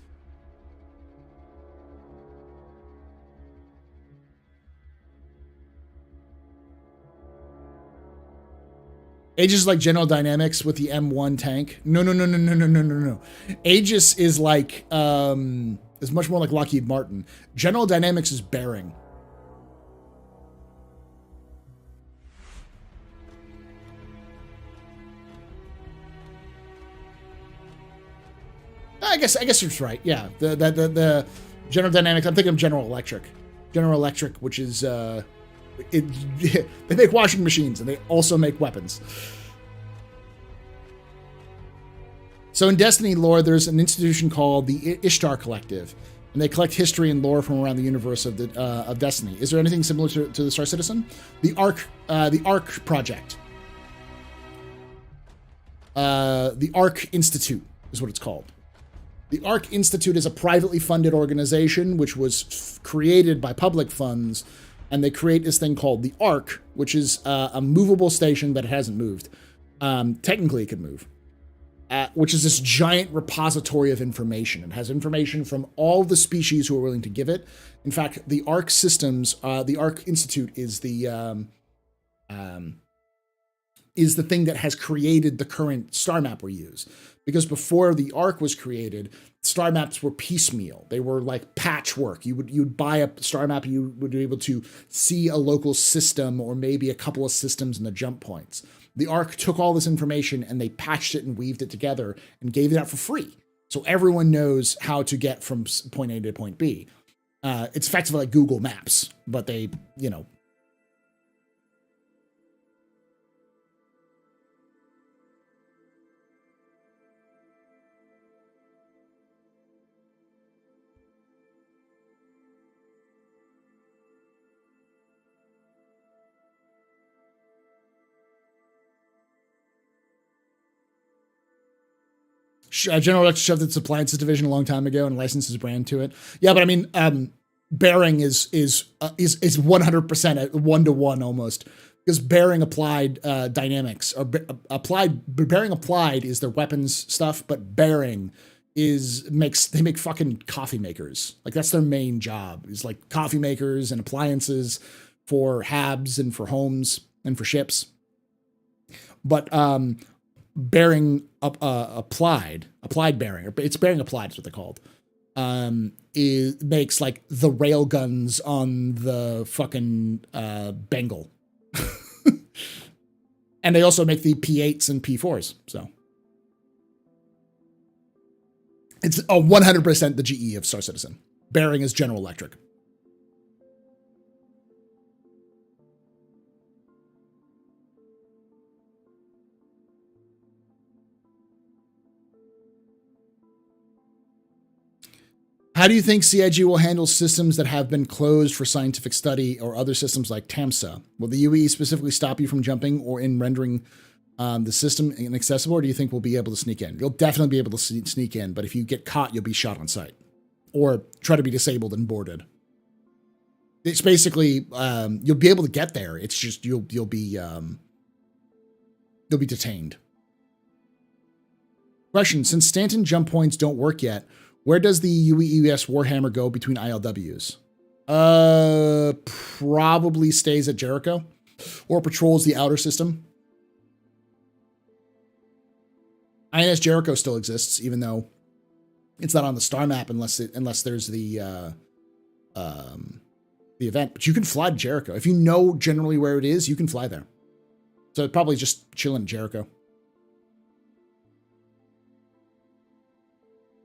Aegis is like General Dynamics with the M1 tank. No. Aegis is like is much more like Lockheed Martin. General Dynamics is Bearing. I guess you're right. Yeah, the General Dynamics. I'm thinking of General Electric. General Electric, which is they make washing machines and they also make weapons. So in Destiny lore, there's an institution called the Ishtar Collective, and they collect history and lore from around the universe of Destiny. Is there anything similar to the Star Citizen? The Arc Project. The Arc Institute is what it's called. The Arc Institute is a privately funded organization which was created by public funds, and they create this thing called the Arc, which is a movable station, but it hasn't moved. Technically, it could move, which is this giant repository of information. It has information from all the species who are willing to give it. In fact, the Arc systems, the Arc Institute is the thing that has created the current star map we use. Because before the Arc was created, star maps were piecemeal. They were like patchwork. You'd buy a star map, you would be able to see a local system or maybe a couple of systems in the jump points. The Arc took all this information and they patched it and weaved it together and gave it out for free. So everyone knows how to get from point A to point B. It's effectively like Google Maps, but they, General Electric shoved its appliances division a long time ago and licensed his brand to it. Yeah, but I mean, Bearing is 100% at 1-to-1 almost, because Bearing Applied Dynamics or Bearing Applied is their weapons stuff, but Bearing they make fucking coffee makers. Like that's their main job, is like coffee makers and appliances for habs and for homes and for ships. But Bearing Applied Bearing, or it's Bearing Applied is what they're called. It makes like the rail guns on the fucking Bengal. And they also make the P8s and P4s. So it's 100% the GE of Star Citizen. Bearing is General Electric. How do you think CIG will handle systems that have been closed for scientific study or other systems like TAMSA? Will the UE specifically stop you from jumping or in rendering the system inaccessible, or do you think we'll be able to sneak in? You'll definitely be able to sneak in, but if you get caught, you'll be shot on sight or try to be disabled and boarded. It's basically, you'll be able to get there. It's just, you'll be detained. Question, since Stanton jump points don't work yet, where does the UES Warhammer go between ILWs? Probably stays at Jericho or patrols the outer system. INS Jericho still exists, even though it's not on the star map unless there's the event. But you can fly to Jericho. If you know generally where it is, you can fly there. So probably just chilling in Jericho.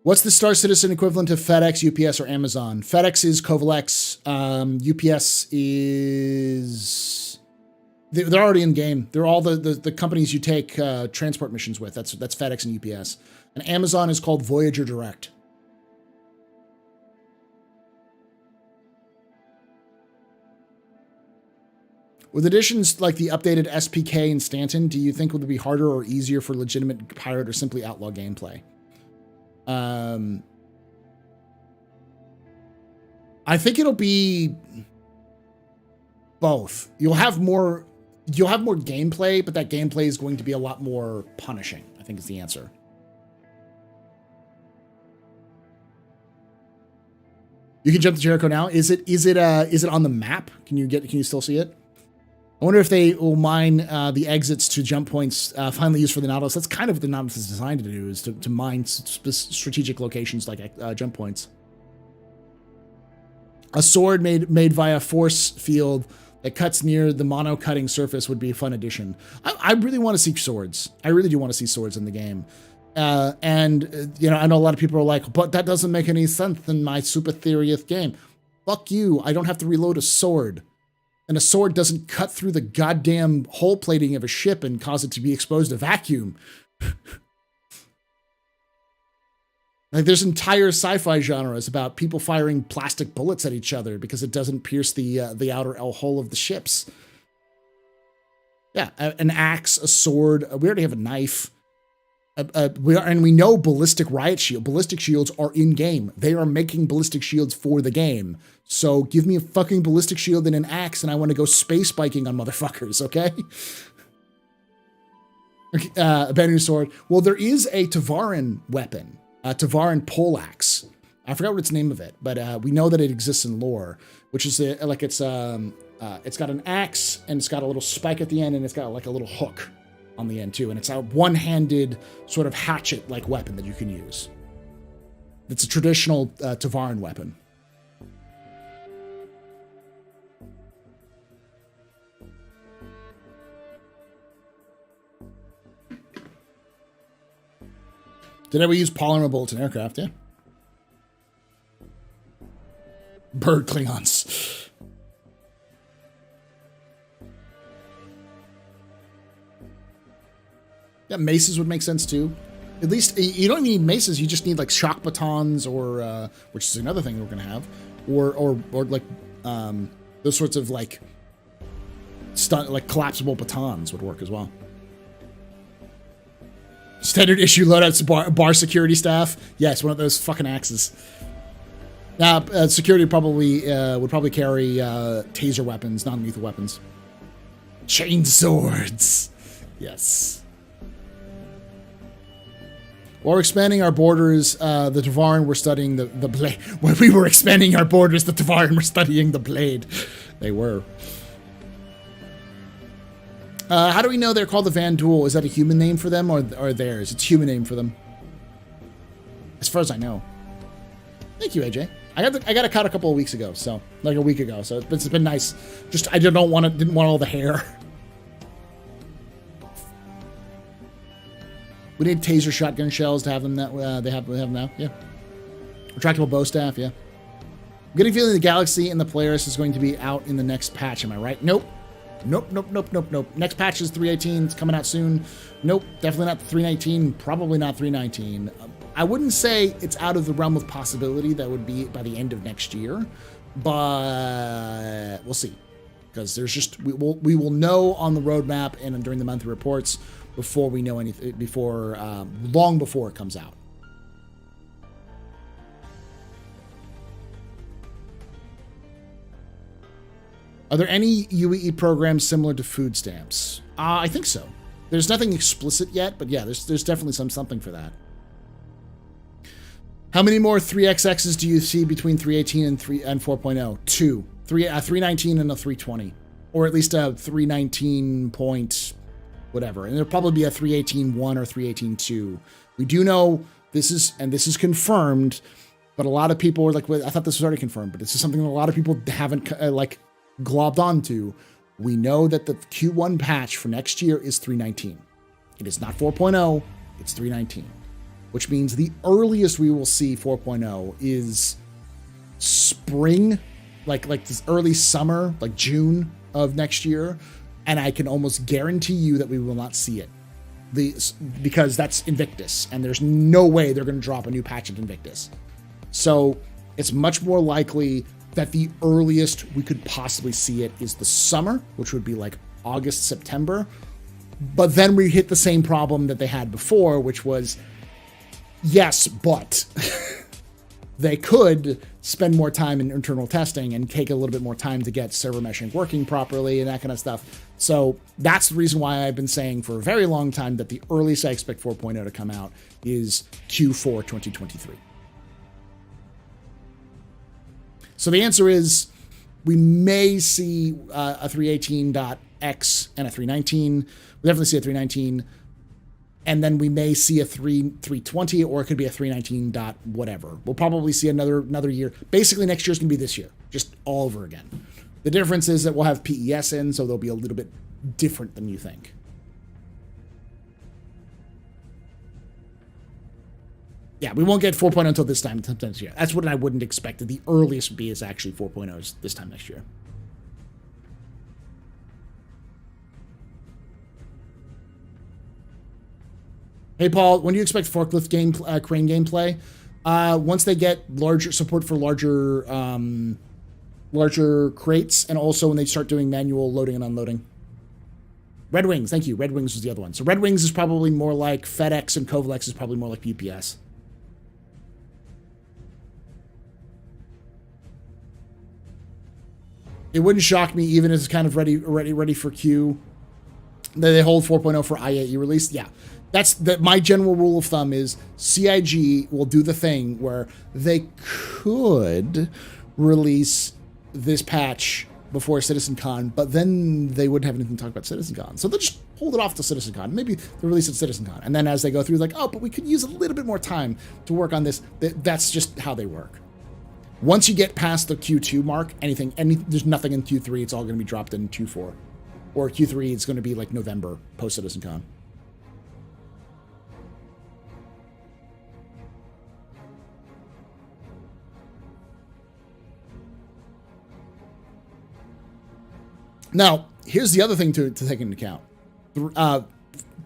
What's the Star Citizen equivalent of FedEx, UPS, or Amazon? FedEx is Covalex. UPS is... They're already in game. They're all the companies you take transport missions with. That's FedEx and UPS. And Amazon is called Voyager Direct. With additions like the updated SPK and Stanton, do you think it would be harder or easier for legitimate pirate or simply outlaw gameplay? I think it'll be both. You'll have more gameplay, but that gameplay is going to be a lot more punishing, I think is the answer. You can jump to Jericho now. Is it on the map? Can you still see it? I wonder if they will mine the exits to jump points finally used for the Nautilus. That's kind of what the Nautilus is designed to do, is to mine strategic locations like jump points. A sword made via force field that cuts near the mono-cutting surface would be a fun addition. I really want to see swords. I really do want to see swords in the game. And I know a lot of people are like, but that doesn't make any sense in my super serious game. Fuck you. I don't have to reload a sword. And a sword doesn't cut through the goddamn hull plating of a ship and cause it to be exposed to vacuum. Like, there's entire sci-fi genres about people firing plastic bullets at each other because it doesn't pierce the outer hull of the ships. Yeah, an axe, a sword. We already have a knife. We know ballistic shields are in game. They are making ballistic shields for the game. So give me a fucking ballistic shield and an axe, and I want to go space biking on motherfuckers. Okay. A bending sword. Well, there is a Tavaran weapon, a Tavaran poleaxe. I forgot what its name of it, but we know that it exists in lore, which is it's got an axe and it's got a little spike at the end, and it's got like a little hook on the end too, and it's a one-handed sort of hatchet-like weapon that you can use. It's a traditional Tavaran weapon. Did ever use polymer bullets in aircraft? Yeah. Bird Klingons. Yeah, maces would make sense too. At least you don't even need maces. You just need like shock batons, or which is another thing we're gonna have, or like those sorts of like collapsible batons would work as well. Standard issue loadouts bar security staff. Yes, one of those fucking axes. Security would probably carry taser weapons, non-lethal weapons. Chain swords. Yes. While we're expanding our borders, the Tavaran were studying the blade. When we were expanding our borders, the Tavaran were studying the blade. They were. How do we know they're called the Vandul? Is that a human name for them or theirs? It's a human name for them. As far as I know. Thank you, AJ. I got a cut a couple of weeks ago, so like a week ago. So it's been nice. Just I didn't want all the hair. We need taser shotgun shells to have them that they have now. Yeah. Retractable bow staff. Yeah. I'm getting a feeling the Galaxy and the Polaris is going to be out in the next patch. Am I right? Nope. Nope. Next patch is 3.18. It's coming out soon. Nope. Definitely not 3.19. Probably not 3.19. I wouldn't say it's out of the realm of possibility that would be by the end of next year, but we'll see. Because there's just we will know on the roadmap and during the monthly reports before we know anything, long before it comes out. Are there any UEE programs similar to food stamps? I think so. There's nothing explicit yet, but yeah, there's definitely something for that. How many more 3XXs do you see between 3.18 and 4.0? 2. 3.19 and a 3.20. Or at least a 3.19 point whatever. And there'll probably be a 3.18.1 or 3.18.2. We do know this is confirmed, but a lot of people were like, well, I thought this was already confirmed, but this is something that a lot of people haven't globbed onto. We know that the Q1 patch for next year is 3.19. It is not 4.0, it's 3.19, which means the earliest we will see 4.0 is spring, like this early summer, like June of next year. And I can almost guarantee you that we will not see it. Because that's Invictus, and there's no way they're going to drop a new patch at Invictus. So it's much more likely that the earliest we could possibly see it is the summer, which would be like August, September. But then we hit the same problem that they had before, which was, yes, but they could spend more time in internal testing and take a little bit more time to get server meshing working properly and that kind of stuff. So that's the reason why I've been saying for a very long time that the earliest I expect 4.0 to come out is Q4 2023. So the answer is we may see a 318.x and a 319. We'll definitely see a 319. And then we may see a 320, or it could be a 319 dot whatever. We'll probably see another year. Basically, next year's going to be this year, just all over again. The difference is that we'll have PES in, so they'll be a little bit different than you think. Yeah, we won't get 4.0 until this time next year. That's what I wouldn't expect. The earliest would be is actually 4.0 this time next year. Hey, Paul, when do you expect forklift crane gameplay? Once they get larger support for larger crates, and also when they start doing manual loading and unloading. Red Wings, thank you. Red Wings was the other one. So Red Wings is probably more like FedEx, and Kovalex is probably more like UPS. It wouldn't shock me, even as it's kind of ready for Q. They hold 4.0 for IAE release. Yeah. That's my general rule of thumb is CIG will do the thing where they could release this patch before CitizenCon, but then they wouldn't have anything to talk about CitizenCon. So they'll just hold it off to CitizenCon. Maybe they'll release it at CitizenCon. And then as they go through, like, oh, but we could use a little bit more time to work on this. That's just how they work. Once you get past the Q2 mark, there's nothing in Q3. It's all going to be dropped in Q4. Or Q3, it's going to be like November post CitizenCon. Now, here's the other thing to take into account.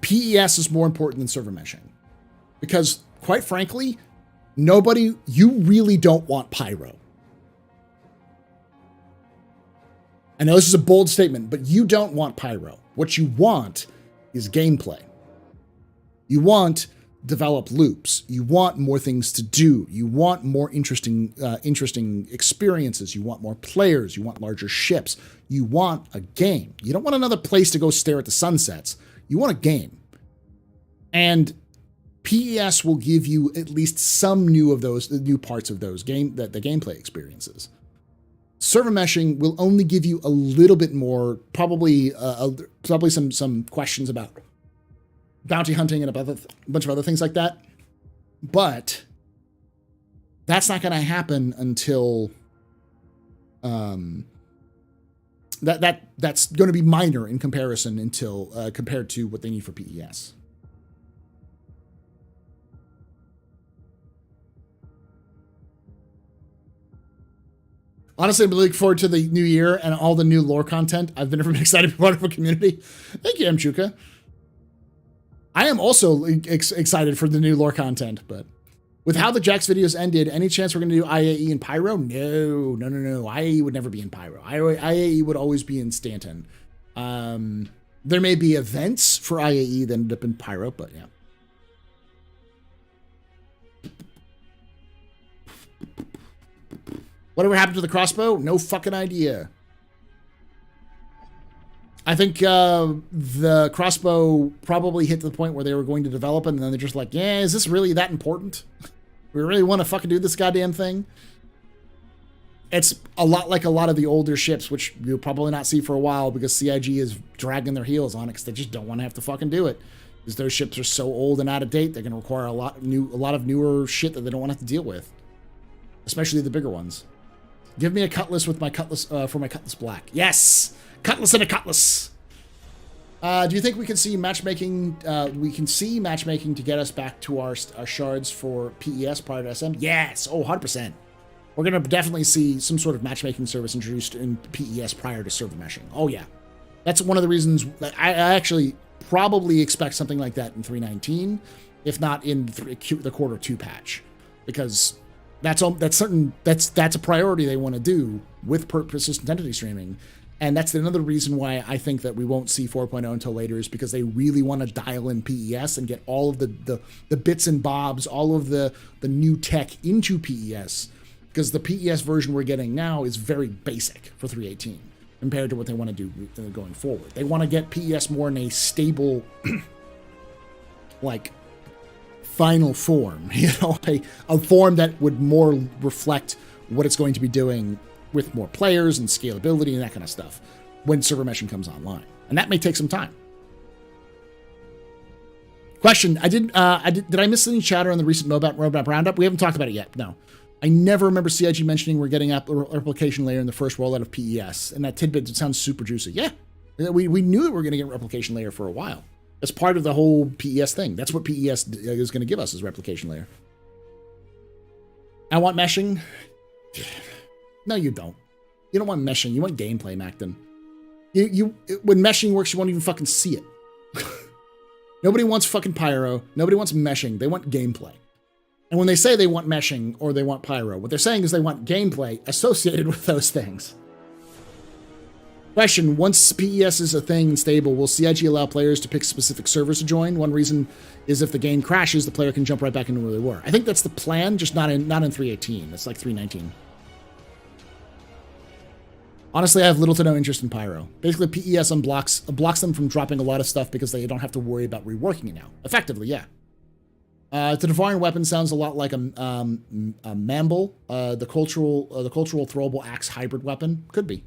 PES is more important than server meshing. Because, quite frankly, you really don't want pyro. I know this is a bold statement, but you don't want pyro. What you want is gameplay. You want develop loops. You want more things to do. You want more interesting experiences. You want more players. You want larger ships. You want a game. You don't want another place to go stare at the sunsets. You want a game. And PES will give you at least some new parts of those the gameplay experiences. Server meshing will only give you a little bit more, probably some questions about bounty hunting and a bunch of other things like that. But that's not going to happen until that's going to be minor in comparison until compared to what they need for PES. Honestly, I'm looking forward to the new year and all the new lore content. I've been excited to be part of a community. Thank you, MANCHACA. I am also excited for the new lore content, but with how the Jax videos ended, any chance we're going to do IAE in Pyro? No. IAE would never be in Pyro. IAE would always be in Stanton. There may be events for IAE that end up in Pyro, but yeah. Whatever happened to the crossbow? No fucking idea. I think the crossbow probably hit to the point where they were going to develop it, and then they're just like, yeah, is this really that important? We really want to fucking do this goddamn thing? It's a lot like a lot of the older ships, which you'll probably not see for a while because CIG is dragging their heels on it because they just don't want to have to fucking do it. Because those ships are so old and out of date, they're going to require a lot of newer shit that they don't want to have to deal with. Especially the bigger ones. Give me a cutlass with my cutlass for my cutlass black. Yes, cutlass and a cutlass. Do you think we can see matchmaking? We can see matchmaking to get us back to our shards for PES prior to SM? Yes. Oh, 100%. We're going to definitely see some sort of matchmaking service introduced in PES prior to server meshing. Oh, yeah. That's one of the reasons I actually probably expect something like that in 3.19, if not in the quarter 2 patch, because that's a priority they want to do with persistent entity streaming. And that's another reason why I think that we won't see 4.0 until later, is because they really want to dial in PES and get all of the bits and bobs, all of the new tech into PES, because the PES version we're getting now is very basic for 3.18 compared to what they want to do going forward. They want to get PES more in a stable, like, final form, a form that would more reflect what it's going to be doing with more players and scalability and that kind of stuff when server meshing comes online. And that may take some time. Question, did I miss any chatter on the recent roadmap roundup? We haven't talked about it yet, no. I never remember CIG mentioning we're getting up a replication layer in the first rollout of PES, and that tidbit sounds super juicy. Yeah, we knew that we were going to get a replication layer for a while. That's part of the whole PES thing. That's what PES is going to give us, is replication layer. I want meshing. No, you don't. You don't want meshing. You want gameplay, Macton. When meshing works, you won't even fucking see it. Nobody wants fucking pyro. Nobody wants meshing. They want gameplay. And when they say they want meshing or they want pyro, what they're saying is they want gameplay associated with those things. Question, once PES is a thing and stable, will CIG allow players to pick specific servers to join? One reason is if the game crashes, the player can jump right back into where they were. I think that's the plan, just not in 3.18. It's like 3.19. Honestly, I have little to no interest in pyro. Basically, PES blocks them from dropping a lot of stuff because they don't have to worry about reworking it now. Effectively, yeah. The Devouring Weapon sounds a lot like a Mamble, the cultural throwable axe hybrid weapon. Could be.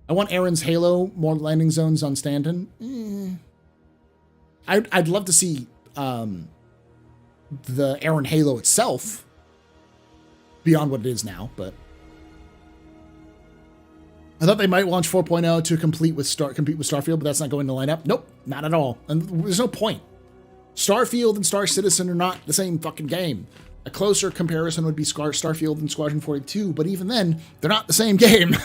I want Aaron's Halo, more landing zones on Stanton. I'd love to see the Aaron Halo itself beyond what it is now, but I thought they might launch 4.0 to compete with Starfield, but that's not going to line up. Nope, not at all. And there's no point. Starfield and Star Citizen are not the same fucking game. A closer comparison would be Starfield and Squadron 42, but even then, they're not the same game.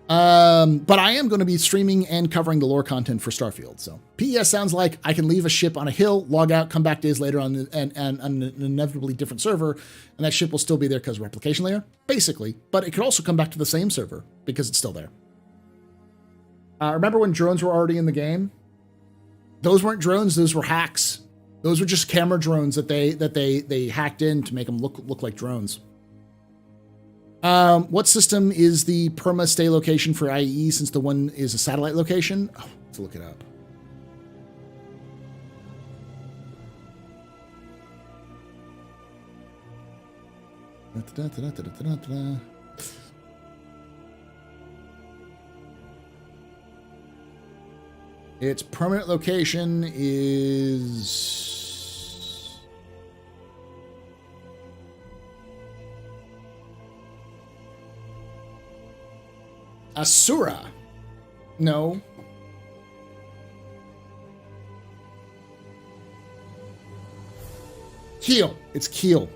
But I am going to be streaming and covering the lore content for Starfield. So PES sounds like I can leave a ship on a hill, log out, come back days later on an inevitably different server, and that ship will still be there because of replication layer, basically. But it could also come back to the same server because it's still there. Remember when drones were already in the game? Those weren't drones; those were hacks. Those were just camera drones that they hacked in to make them look like drones. What system is the perma stay location for IE, since the one is a satellite location? Oh, let's look it up. Its permanent location is Asura. No. Keel. It's Keel.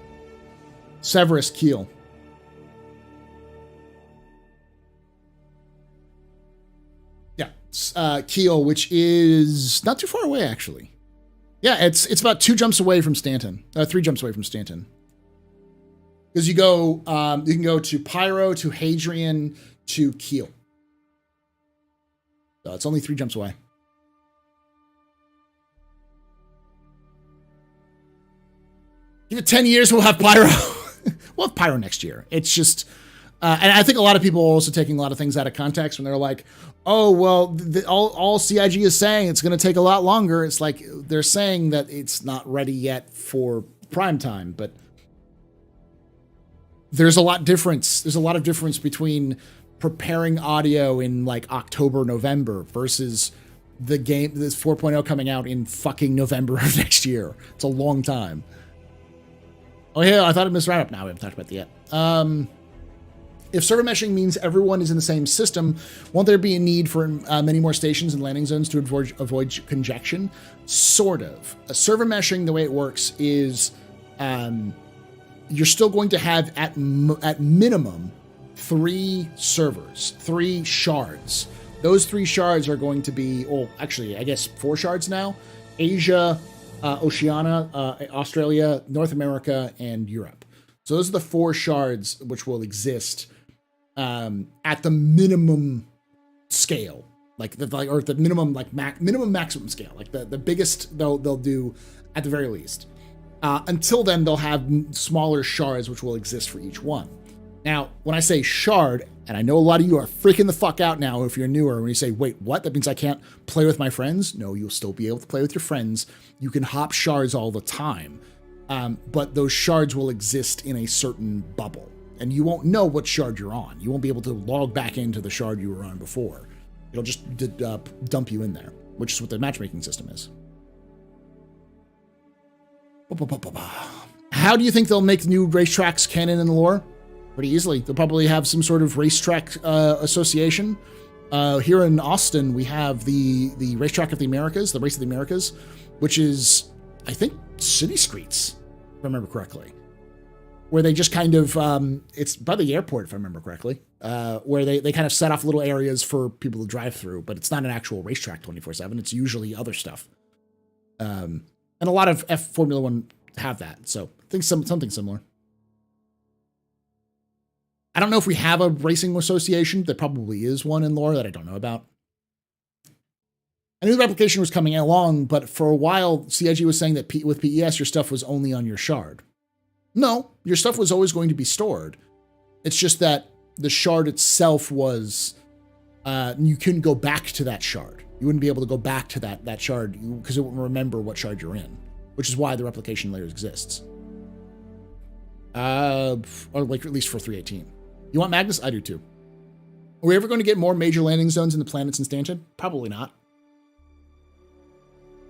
Severus Keel. Keel, which is not too far away, actually. Yeah, it's about 2 jumps away from Stanton. 3 jumps away from Stanton. Because you can go to Pyro, to Hadrian, to Keel. So it's only 3 jumps away. Give it 10 years, we'll have Pyro. We'll have Pyro next year. It's just... and I think a lot of people are also taking a lot of things out of context when they're like, oh, well, all CIG is saying it's going to take a lot longer. It's like they're saying that it's not ready yet for prime time, but there's a lot of difference between preparing audio in like October, November versus this 4.0 coming out in fucking November of next year. It's a long time. Oh yeah, I thought it missed right up. Now we haven't talked about that yet. If server meshing means everyone is in the same system, won't there be a need for many more stations and landing zones to avoid congestion? Sort of. Server meshing, the way it works is you're still going to have at minimum 3 servers, 3 shards. Those 3 shards are going to be, well, actually, I guess 4 shards now. Asia, Oceania, Australia, North America, and Europe. So those are the 4 shards which will exist at the minimum scale, or the minimum maximum scale, like the biggest they'll do at the very least. Until then, they'll have smaller shards which will exist for each one. Now, when I say shard, and I know a lot of you are freaking the fuck out now if you're newer, when you say, wait, what? That means I can't play with my friends? No, you'll still be able to play with your friends. You can hop shards all the time. But those shards will exist in a certain bubble. And you won't know what shard you're on. You won't be able to log back into the shard you were on before. It'll just dump you in there, which is what the matchmaking system is. How do you think they'll make new racetracks canon in the lore? Pretty easily. They'll probably have some sort of racetrack association. Here in Austin, we have the Racetrack of the Americas, the Race of the Americas, which is, I think, City Streets, if I remember correctly. Where they just kind of, it's by the airport, if I remember correctly, where they kind of set off little areas for people to drive through, but it's not an actual racetrack 24/7. It's usually other stuff. And a lot of Formula One have that, so I think something similar. I don't know if we have a racing association. There probably is one in lore that I don't know about. I knew the replication was coming along, but for a while, CIG was saying that with PES, your stuff was only on your shard. No, your stuff was always going to be stored. It's just that the shard itself was, you couldn't go back to that shard. You wouldn't be able to go back to that shard because it wouldn't remember what shard you're in, which is why the replication layer exists. Or like at least for 3.18. You want Magnus? I do too. Are we ever going to get more major landing zones in the planets in Stanton? Probably not.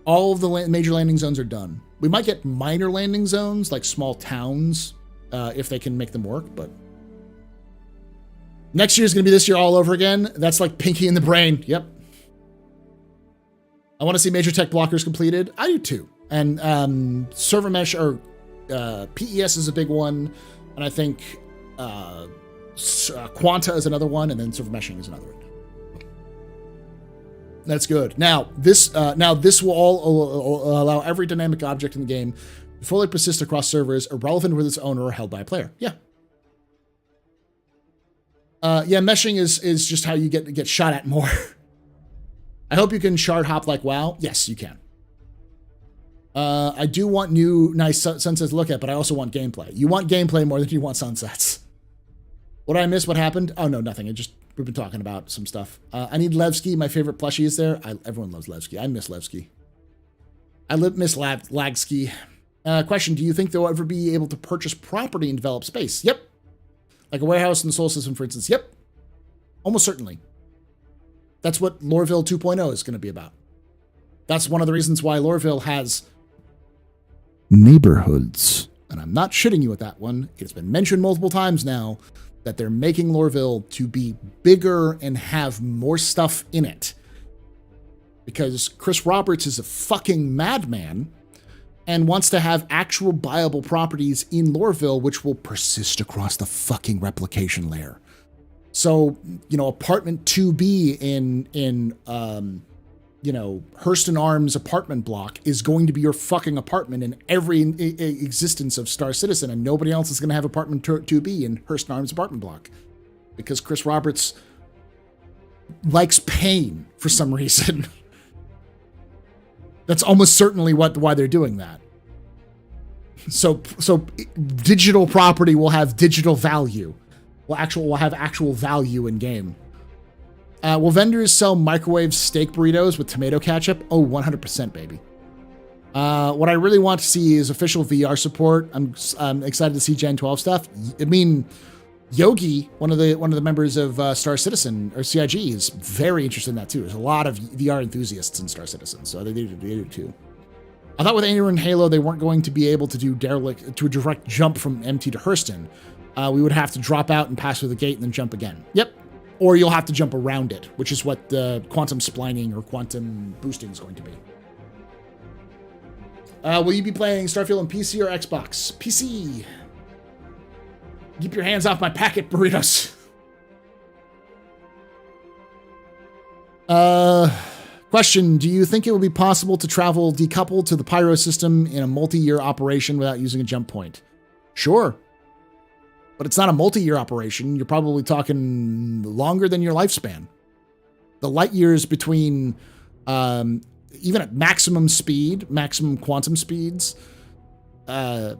All of the major landing zones are done. We might get minor landing zones, like small towns, if they can make them work, but... Next year is going to be this year all over again. That's like Pinky in the brain. Yep. I want to see major tech blockers completed. I do too. And server mesh, or PES is a big one. And I think Quanta is another one, and then server meshing is another one. That's good. Now this will all allow every dynamic object in the game to fully persist across servers, irrelevant with its owner or held by a player. Yeah. Yeah, meshing is just how you get shot at more. I hope you can shard hop like WoW. Yes, you can. I do want new nice sunsets to look at, but I also want gameplay. You want gameplay more than you want sunsets. What did I miss? What happened? Oh no, nothing. We've been talking about some stuff. I need Levski. My favorite plushie is there. Everyone loves Levski. I miss Levski. I miss Lagski. Question: do you think they'll ever be able to purchase property and develop space? Yep. Like a warehouse in the Sol System, for instance. Yep. Almost certainly. That's what Loreville 2.0 is going to be about. That's one of the reasons why Loreville has neighborhoods. And I'm not shitting you with that one. It's been mentioned multiple times now that they're making Loreville to be bigger and have more stuff in it. Because Chris Roberts is a fucking madman and wants to have actual viable properties in Loreville, which will persist across the fucking replication layer. So, you know, apartment 2B in Hurston Arms apartment block is going to be your fucking apartment in every existence of Star Citizen, and nobody else is going to have apartment 2B in Hurston Arms apartment block because Chris Roberts likes pain for some reason. That's almost certainly why they're doing that. So digital property will have digital value. Will have actual value in game. Will vendors sell microwave steak burritos with tomato ketchup? Oh, 100%, baby. What I really want to see is official VR support. I'm excited to see Gen 12 stuff. I mean, Yogi, one of the members of Star Citizen or CIG, is very interested in that too. There's a lot of VR enthusiasts in Star Citizen, so they do too. I thought with Aner and Halo, they weren't going to be able to do to a direct jump from MT to Hurston. We would have to drop out and pass through the gate and then jump again. Yep. Or you'll have to jump around it, which is what the quantum splining or quantum boosting is going to be. Will you be playing Starfield on PC or Xbox? PC. Keep your hands off my packet, burritos. Question, do you think it would be possible to travel decoupled to the Pyro system in a multi-year operation without using a jump point? Sure. But it's not a multi-year operation. You're probably talking longer than your lifespan. The light years between, even at maximum speed, maximum quantum speeds, the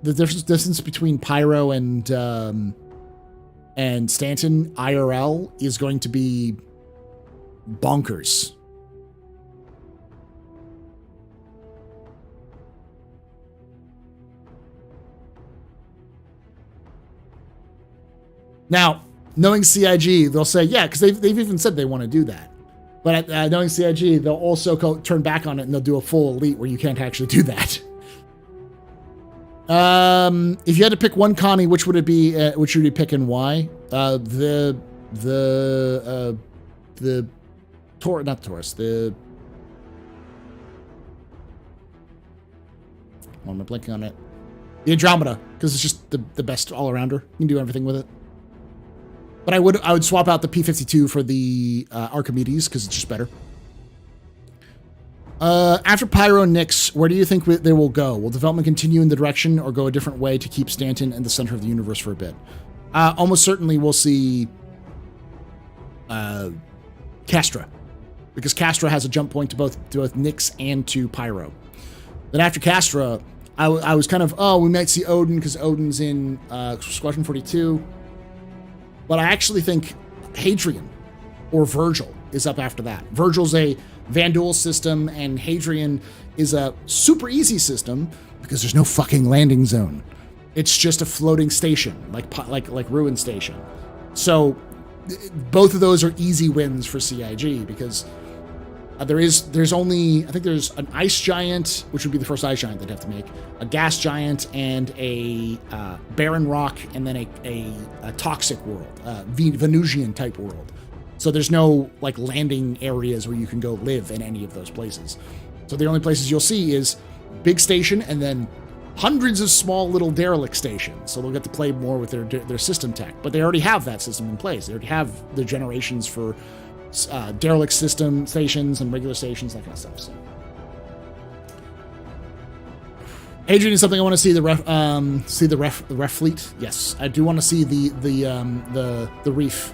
distance between Pyro and Stanton IRL is going to be bonkers. Now, knowing CIG, they'll say, yeah, because they've even said they want to do that. But knowing CIG, they'll also turn back on it and they'll do a full elite where you can't actually do that. If you had to pick one Connie, which would it be? Which would you pick and why? The Taurus, not Taurus. Why am I blanking on it? The Andromeda, because it's just the best all arounder. You can do everything with it. But I would swap out the P-52 for the Archimedes because it's just better. After Pyro and Nyx, where do you think they will go? Will development continue in the direction or go a different way to keep Stanton in the center of the universe for a bit? Almost certainly we'll see Castra, because Castra has a jump point to both Nyx and to Pyro. Then after Castra, I was kind of, we might see Odin because Odin's in Squadron 42. But I actually think Hadrian or Virgil is up after that. Virgil's a Vanduul system, and Hadrian is a super easy system because there's no fucking landing zone. It's just a floating station, like Ruin Station. So both of those are easy wins for CIG because there's only, I think there's an ice giant, which would be the first ice giant they'd have to make, a gas giant, and a barren rock, and then a toxic world, Venusian type world. So there's no like landing areas where you can go live in any of those places. So the only places you'll see is big station and then hundreds of small little derelict stations. So they'll get to play more with their system tech, but they already have that system in place. They already have the generations for derelict system stations and regular stations, that kind of stuff. So, Adrian is something I want to see the ref fleet. Yes, I do want to see the reef.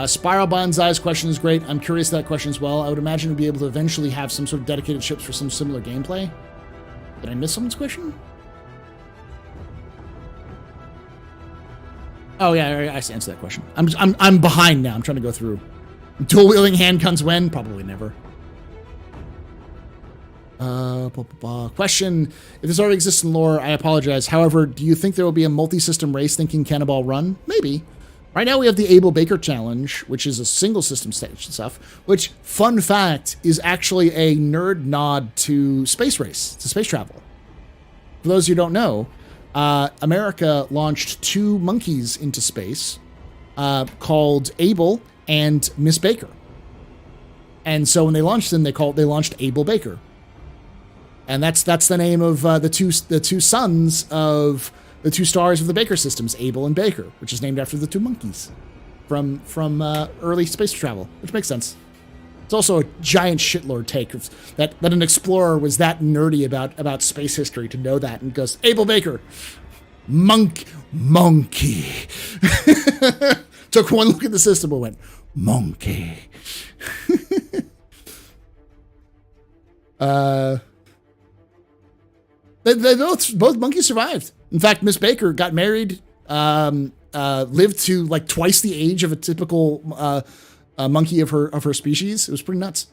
Spiral Banzai's question is great. I'm curious that question as well. I would imagine we'd be able to eventually have some sort of dedicated ships for some similar gameplay. Did I miss someone's question? Oh yeah, I answered that question. I'm behind now. I'm trying to go through. Dual wielding handguns when? Probably never. Question: if this already exists in lore, I apologize. However, do you think there will be a multi-system race thinking Cannonball Run? Maybe. Right now we have the Abel Baker Challenge, which is a single system stage stuff, which, fun fact, is actually a nerd nod to space race, to space travel. For those who don't know, America launched 2 monkeys into space called Abel and Miss Baker. And so when they launched them, they launched Abel Baker. And that's the name of the two sons of the 2 stars of the Baker systems, Abel and Baker, which is named after the 2 monkeys from early space travel, which makes sense. It's also a giant shitlord take that an explorer was that nerdy about space history to know that and goes, Abel Baker, monkey. Took one look at the system and went, monkey. They both monkeys survived. In fact, Miss Baker got married, lived to like twice the age of a typical monkey of her species. It was pretty nuts.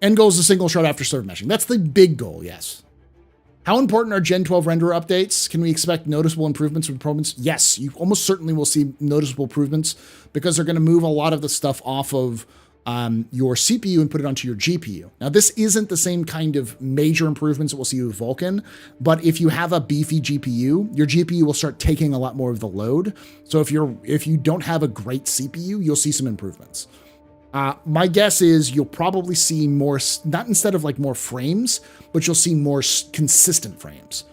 End goal is a single shot after serve meshing. That's the big goal, yes. How important are Gen 12 renderer updates? Can we expect noticeable improvements or improvements? Yes, you almost certainly will see noticeable improvements because they're going to move a lot of the stuff off of your CPU and put it onto your GPU. Now, this isn't the same kind of major improvements that we'll see with Vulkan, but if you have a beefy GPU, your GPU will start taking a lot more of the load. So if you don't have a great CPU, you'll see some improvements. My guess is you'll probably see more, not instead of like more frames, but you'll see more consistent frames.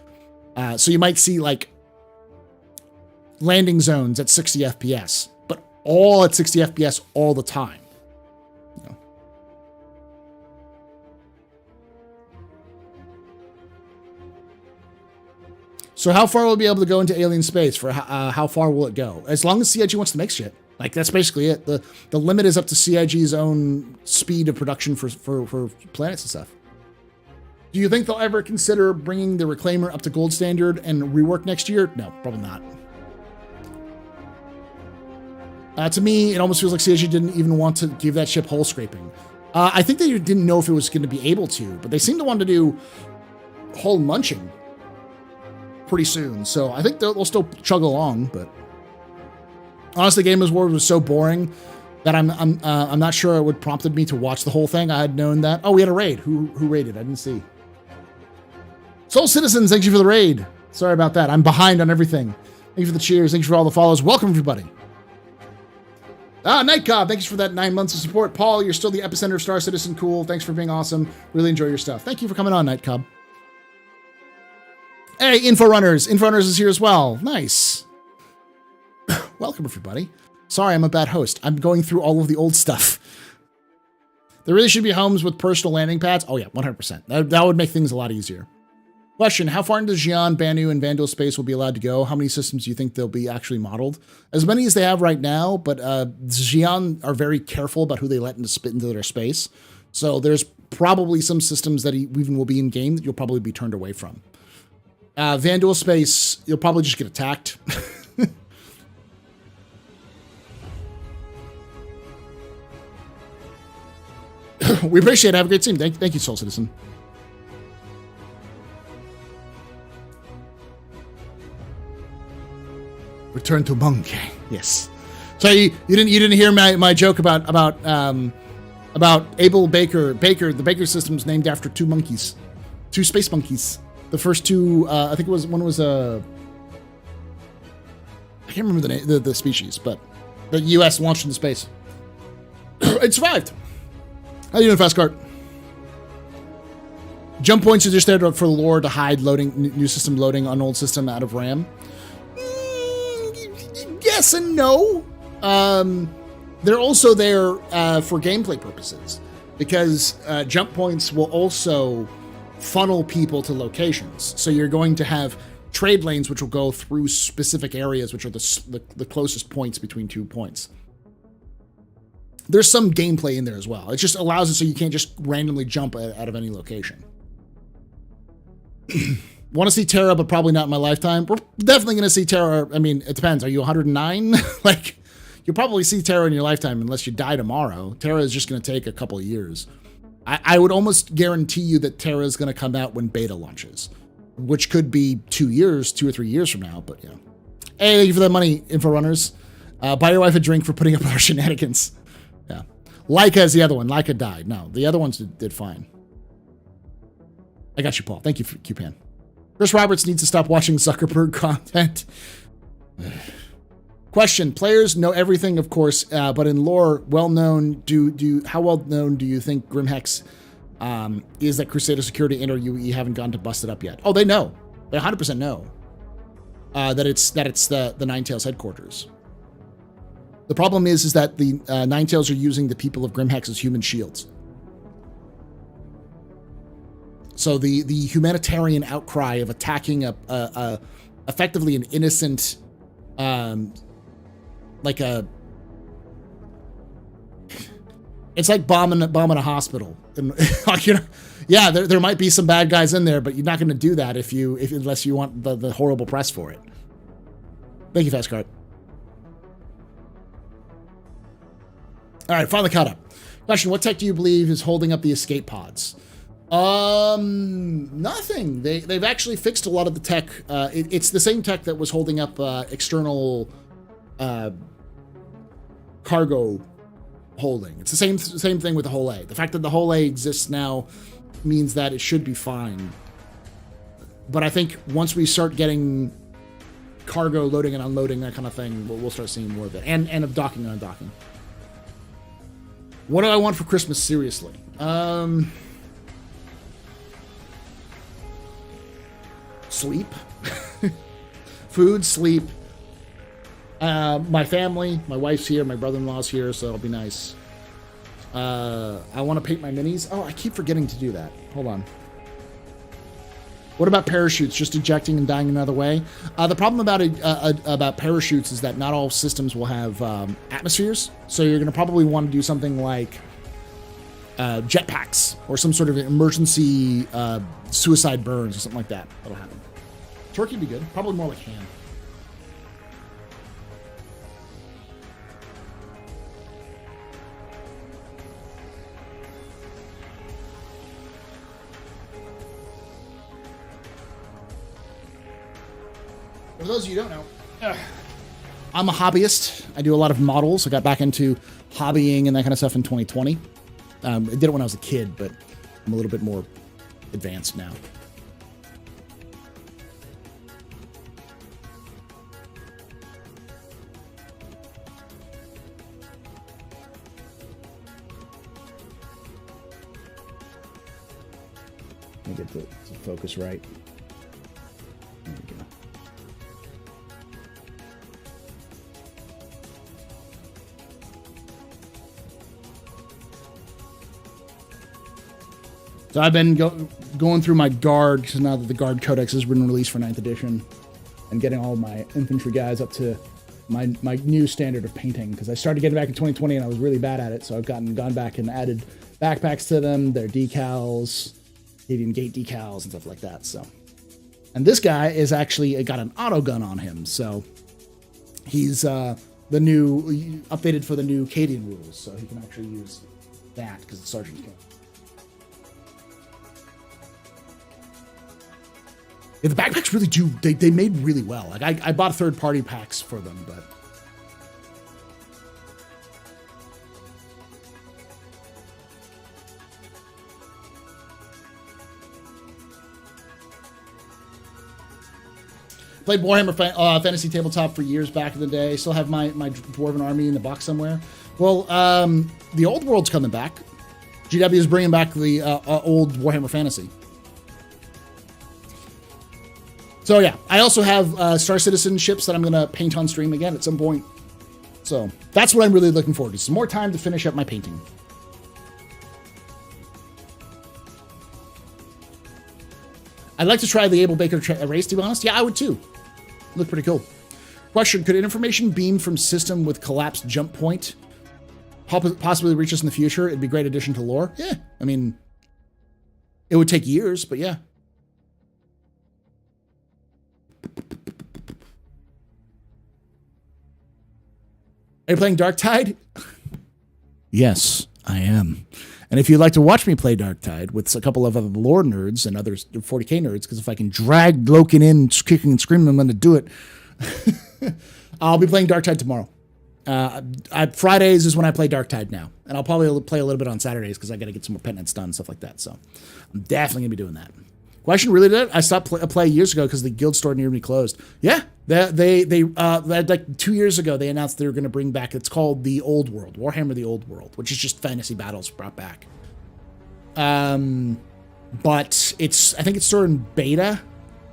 So you might see like landing zones at 60 FPS, but all at 60 FPS all the time. You know. So how far will it be able to go into alien space? For how far will it go? As long as CIG wants to make shit. Like, that's basically it. The limit is up to CIG's own speed of production for planets and stuff. Do you think they'll ever consider bringing the Reclaimer up to gold standard and rework next year? No, probably not. To me, it almost feels like CIG didn't even want to give that ship hull scraping. I think they didn't know if it was going to be able to, but they seem to want to do hull munching pretty soon. So I think they'll still chug along, but... Honestly, Gamers War was so boring that I'm not sure it would prompted me to watch the whole thing. I had known that. Oh, we had a raid. Who raided? I didn't see. Soul Citizens, thank you for the raid. Sorry about that. I'm behind on everything. Thank you for the cheers. Thank you for all the follows. Welcome, everybody. Night Cobb, thank you for that 9 months of support. Paul, you're still the epicenter of Star Citizen. Cool. Thanks for being awesome. Really enjoy your stuff. Thank you for coming on, Night Cobb. Hey, Inforunners. Inforunners is here as well. Nice. Welcome, everybody. Sorry, I'm a bad host. I'm going through all of the old stuff. There really should be homes with personal landing pads. Oh, yeah, 100%. That would make things a lot easier. Question, how far into Xi'an, Banu, and Vandal space will be allowed to go? How many systems do you think they'll be actually modeled? As many as they have right now, but Xi'an are very careful about who they let spit into their space. So there's probably some systems that even will be in game that you'll probably be turned away from. Vandal space, you'll probably just get attacked. We appreciate it. Have a great team. Thank you, Soul Citizen. Return to Monkey. Yes. So you didn't hear my joke about Abel Baker. The Baker system's named after two monkeys, two space monkeys. The first two, I think one was I can't remember the name, the species, but the U.S. launched into space. It survived. How you doing, Fast Cart? Jump points are just there for the lore to hide new system loading on old system out of RAM. Yes and no. They're also there for gameplay purposes because jump points will also funnel people to locations. So you're going to have trade lanes which will go through specific areas, which are the closest points between 2 points. There's some gameplay in there as well. It just allows it so you can't just randomly jump out of any location. Want to see Terra, but probably not in my lifetime. We're definitely going to see Terra. I mean, it depends. Are you 109? Like, you'll probably see Terra in your lifetime unless you die tomorrow. Terra is just going to take a couple of years. I would almost guarantee you that Terra is going to come out when beta launches, which could be 2 years, 2 or 3 years from now. But yeah. Hey, thank you for that money, Inforunners. Buy your wife a drink for putting up with our shenanigans. Yeah. Leica is the other one. Leica died. No, the other ones did fine. I got you, Paul. Thank you for QPan. Chris Roberts needs to stop watching Zuckerberg content. Question: players know everything, of course, but in lore, how well known do you think Grimhex is that Crusader Security and or UE haven't gone to bust it up yet? Oh, they know. They 100% know that it's the Ninetales headquarters. The problem is that the Ninetales are using the people of Grimhex as human shields. So the humanitarian outcry of attacking effectively an innocent, it's like bombing a hospital. And, you know, yeah, there might be some bad guys in there, but you're not going to do that unless you want the horrible press for it. Thank you, Fast Cart. All right, finally caught up. Question: what tech do you believe is holding up the escape pods? Nothing. They've actually fixed a lot of the tech. It's the same tech that was holding up external cargo holding. It's the same thing with the whole A. The fact that the whole A exists now means that it should be fine. But I think once we start getting cargo loading and unloading, that kind of thing, we'll start seeing more of it. And of docking and undocking. What do I want for Christmas? Seriously. Sleep. Food, sleep. My family, my wife's here, my brother-in-law's here, so it'll be nice. I want to paint my minis. Oh, I keep forgetting to do that. Hold on. What about parachutes? Just ejecting and dying another way? The problem about parachutes is that not all systems will have atmospheres, so you're going to probably want to do something like jetpacks or some sort of emergency suicide burns or something like that. That'll happen. Turkey would be good. Probably more like ham. For those of you who don't know, I'm a hobbyist. I do a lot of models. I got back into hobbying and that kind of stuff in 2020. I did it when I was a kid, but I'm a little bit more advanced now. Let me get the focus right. There we go. So I've been going through my guard, because now that the guard codex has been released for 9th edition, and getting all my infantry guys up to my new standard of painting, because I started getting back in 2020 and I was really bad at it, so I've gone back and added backpacks to them, their decals, Canadian gate decals and stuff like that. So, and this guy is actually got an auto gun on him, so he's the new updated for the new Cadian rules, so he can actually use that because the sergeant can't. Yeah, the backpacks really do, they made really well. Like I bought third-party packs for them, but played Warhammer Fantasy Tabletop for years back in the day. Still have my Dwarven army in the box somewhere. Well, the old world's coming back. GW is bringing back the old Warhammer Fantasy. So yeah, I also have Star Citizen ships that I'm going to paint on stream again at some point. So that's what I'm really looking forward to. Some more time to finish up my painting. I'd like to try the Able Baker race, to be honest. Yeah, I would too. Look pretty cool. Question, could information beam from system with collapsed jump point possibly reach us in the future? It'd be a great addition to lore. Yeah, I mean, it would take years, but yeah. Are you playing Darktide? Yes, I am. And if you'd like to watch me play Darktide with a couple of other lore nerds and other 40k nerds, because if I can drag Loken in kicking and screaming, I'm going to do it. I'll be playing Darktide tomorrow. Fridays is when I play Darktide now. And I'll probably play a little bit on Saturdays because I got to get some more penance done, stuff like that. So I'm definitely going to be doing that. Question, really did? I stopped play years ago because the guild store near me closed. Yeah, they like 2 years ago, they announced they were going to bring back, it's called the Old World, Warhammer the Old World, which is just fantasy battles brought back. But I think it's still in beta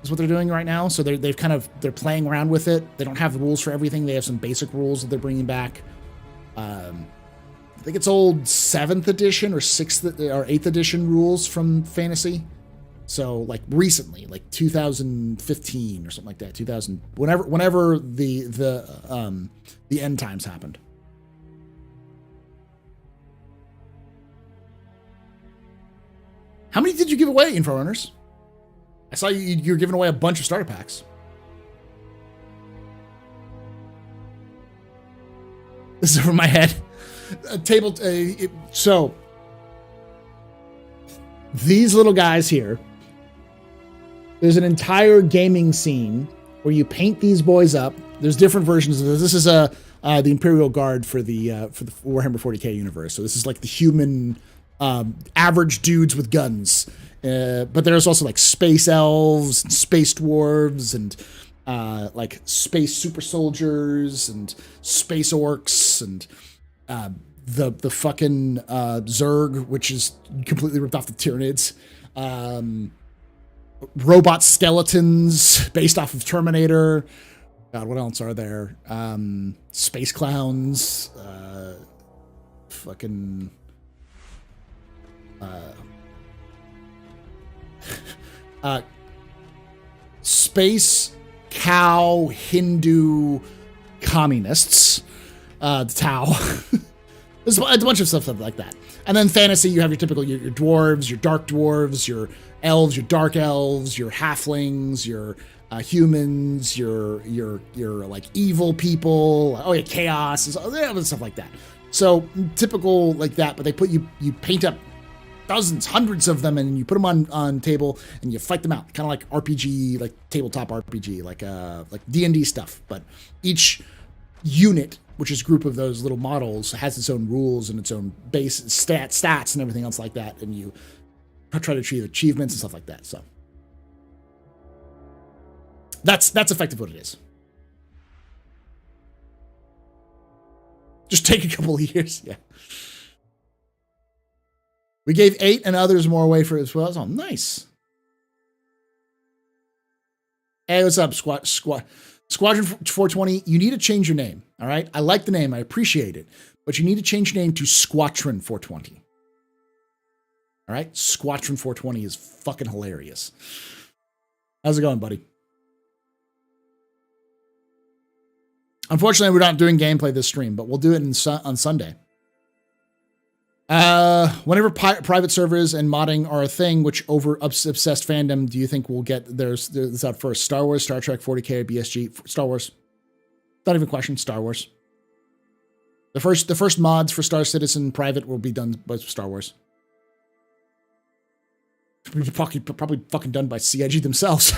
is what they're doing right now. So they're playing around with it. They don't have the rules for everything. They have some basic rules that they're bringing back. I think it's old 7th edition or 6th or 8th edition rules from fantasy. So like recently, like 2015 or something like that, 2000, whenever the end times happened. How many did you give away, Info Runners? I saw you're giving away a bunch of starter packs. This is from my head. So these little guys here. There's an entire gaming scene where you paint these boys up. There's different versions of this. This is the Imperial Guard for the Warhammer 40k universe. So this is like the human average dudes with guns. But there's also like space elves and space dwarves and like space super soldiers and space orcs and the fucking Zerg, which is completely ripped off the Tyranids. Robot skeletons based off of Terminator. God, what else are there? Space clowns. Fucking. Space cow Hindu communists. The Tau. There's a bunch of stuff like that. And then fantasy, you have your typical your dwarves, your dark dwarves, your elves, your dark elves, your halflings, your humans, your like evil people. Oh yeah, chaos, and stuff like that. So typical like that, but they put you paint up dozens, hundreds of them, and you put them on table and you fight them out, kind of like RPG, like tabletop RPG, like D&D stuff. But each unit, which is a group of those little models, has its own rules and its own base stats and everything else like that, and you try to achieve achievements and stuff like that. So that's effectively what it is. Just take a couple of years, yeah. We gave 8 and others more away for it as well. Oh, nice. Hey, what's up, Squadron 420? You need to change your name, all right? I like the name. I appreciate it. But you need to change your name to Squadron 420. All right? Squadron 420 is fucking hilarious. How's it going, buddy? Unfortunately, we're not doing gameplay this stream, but we'll do it on Sunday. Whenever private servers and modding are a thing, which over obsessed fandom do you think we'll get this out first? Star Wars, Star Trek, 40k, BSG, Star Wars. Not even a question. Star Wars. The first mods for Star Citizen private will be done by Star Wars. Probably fucking done by CIG themselves.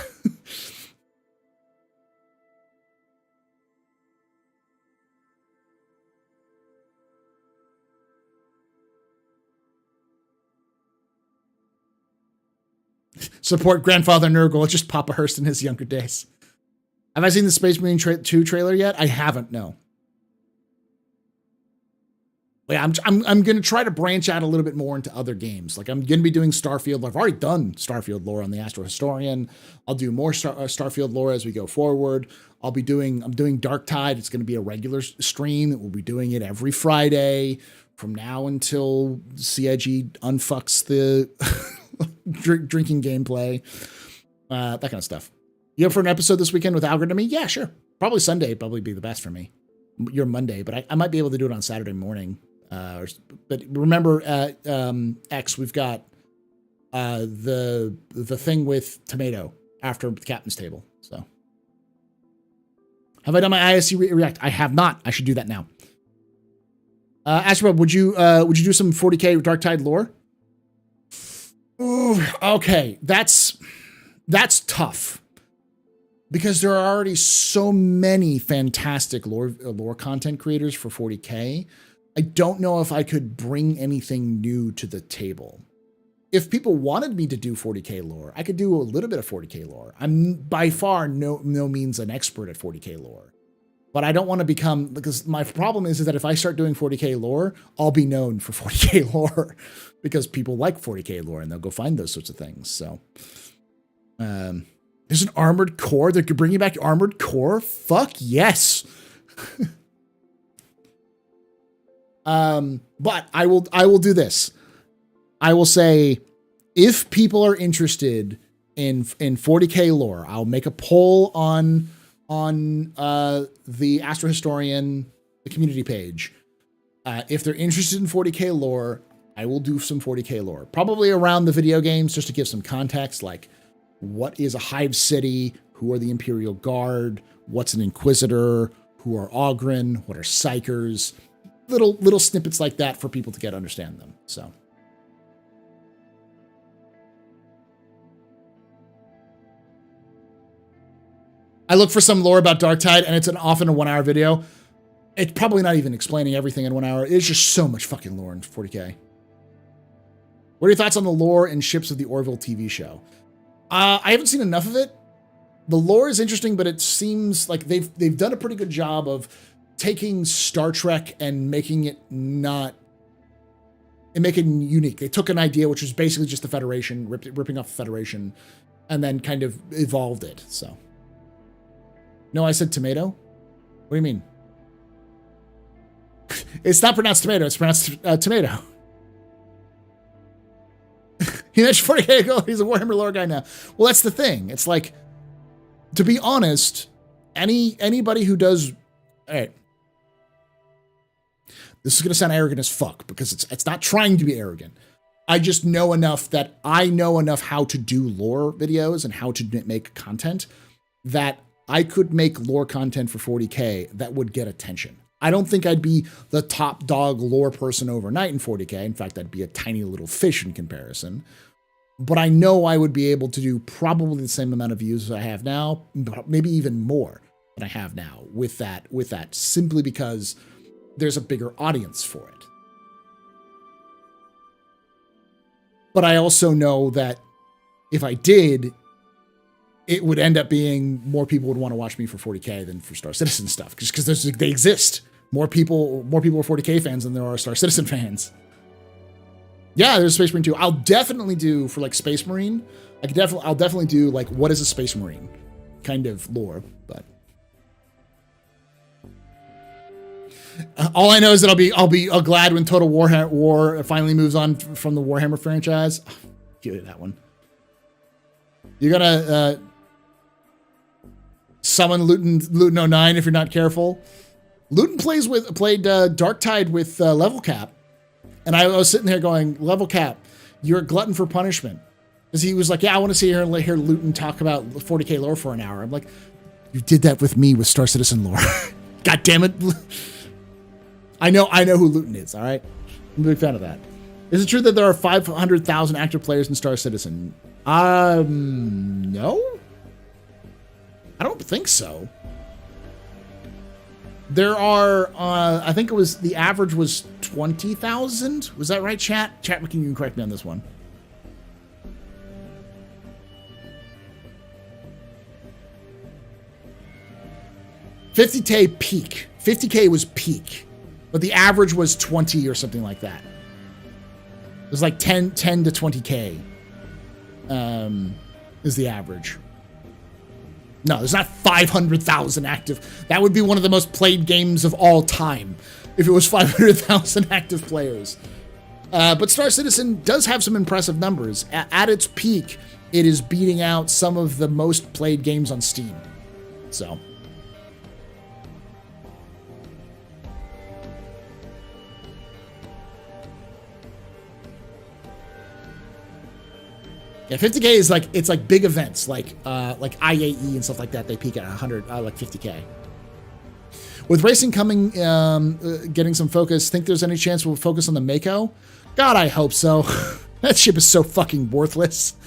Support grandfather Nurgle. It's just Papa Hearst in his younger days. Have I seen the Space Marine 2 trailer yet? I haven't, no. Yeah, I'm going to try to branch out a little bit more into other games. Like I'm going to be doing Starfield. I've already done Starfield lore on the Astro Historian. I'll do more Starfield lore as we go forward. I'm doing Dark Tide. It's going to be a regular stream. We'll be doing it every Friday from now until CIG unfucks the drinking gameplay, that kind of stuff. You up for an episode this weekend with Algorithm? Yeah, sure. Probably Sunday. Probably be the best for me. You're Monday, but I might be able to do it on Saturday morning. But remember, X, we've got the thing with Tomato after the captain's table. So, have I done my ISC React? I have not. I should do that now. AstroPub, would you do some 40k Dark Tide lore? Ooh, okay, that's tough because there are already so many fantastic lore content creators for 40k. I don't know if I could bring anything new to the table. If people wanted me to do 40k lore, I could do a little bit of 40k lore. I'm by far no means an expert at 40k lore, but I don't want to become, because my problem is that if I start doing 40k lore, I'll be known for 40k lore because people like 40k lore and they'll go find those sorts of things. So, there's an armored core. They're bringing back armored core. Fuck yes. But I will do this. I will say, if people are interested in 40k lore, I'll make a poll on the Astro Historian, the community page. If they're interested in 40k lore, I will do some 40k lore, probably around the video games, just to give some context, like what is a Hive City, who are the Imperial Guard, what's an Inquisitor, who are Ogryn, what are Psychers, little snippets like that for people to understand them. So I look for some lore about Darktide, and it's often a 1 hour video. It's probably not even explaining everything in 1 hour. It's just so much fucking lore in 40K. What are your thoughts on the lore and ships of the Orville TV show? I haven't seen enough of it. The lore is interesting, but it seems like they've done a pretty good job of taking Star Trek and making it unique. They took an idea which was basically just the Federation, ripping off the Federation, and then kind of evolved it. So, no, I said tomato. What do you mean? It's not pronounced tomato. It's pronounced tomato. He mentioned 40K ago. He's a Warhammer lore guy now. Well, that's the thing. It's like, to be honest, anybody who does, all right, this is going to sound arrogant as fuck because it's not trying to be arrogant. I just know enough that I know enough how to do lore videos and how to make content that I could make lore content for 40K that would get attention. I don't think I'd be the top dog lore person overnight in 40K. In fact, I'd be a tiny little fish in comparison. But I know I would be able to do probably the same amount of views as I have now, but maybe even more than I have now with that simply because there's a bigger audience for it. But I also know that if I did, it would end up being more people would want to watch me for 40K than for Star Citizen stuff, just because they exist. More people are 40K fans than there are Star Citizen fans. Yeah, there's Space Marine too. I'll definitely do for like Space Marine. I'll definitely do like what is a Space Marine kind of lore. But all I know is that I'll be glad when Total War finally moves on from the Warhammer franchise. Oh, give it that one. You're gonna summon Luton 09 if you're not careful. Luton played Darktide with level cap. And I was sitting there going, level cap, you're a glutton for punishment. Because he was like, yeah, I want to sit here and hear Luton talk about 40K lore for an hour. I'm like, you did that with me with Star Citizen lore. God damn it. I know who Luton is, all right? I'm a big fan of that. Is it true that there are 500,000 active players in Star Citizen? No. I don't think so. There are, I think it was, the average was 20,000. Was that right, chat? Chat, you can correct me on this one. $50K peak. 50K was peak. But the average was 20 or something like that. It was like 10 to 20K is the average. No, there's not 500,000 active. That would be one of the most played games of all time if it was 500,000 active players. But Star Citizen does have some impressive numbers. At its peak, it is beating out some of the most played games on Steam. So. Yeah, 50K is like, it's like big events like IAE and stuff like that. They peak at 100, like 50K. With racing coming, getting some focus, think there's any chance we'll focus on the Mako? God, I hope so. That ship is so fucking worthless.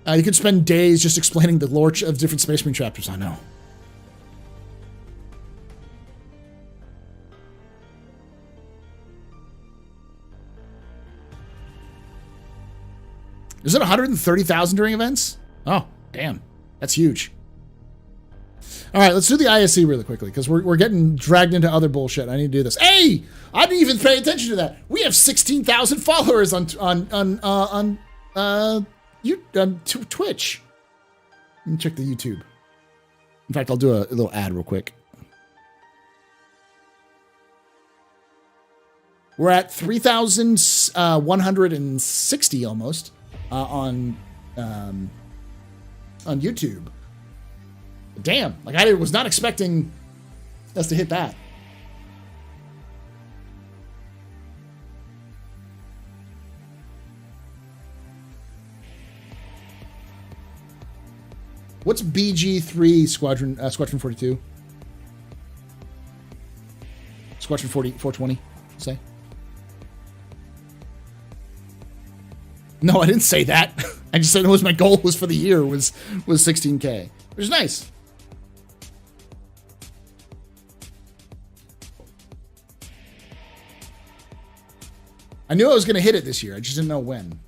You could spend days just explaining the lore of different Space Marine chapters. I know. Is it 130,000 during events? Oh, damn. That's huge. All right, let's do the ISC really quickly because we're getting dragged into other bullshit. I need to do this. Hey, I didn't even pay attention to that. We have 16,000 followers on Twitch. Let me check the YouTube. In fact, I'll do a little ad real quick. We're at 3,160 almost. On YouTube. Damn, like I was not expecting us to hit that. What's BG3 Squadron 42? Squadron 420, say? No, I didn't say that. I just said it was my goal was for the year was 16K, which is nice. I knew I was going to hit it this year. I just didn't know when.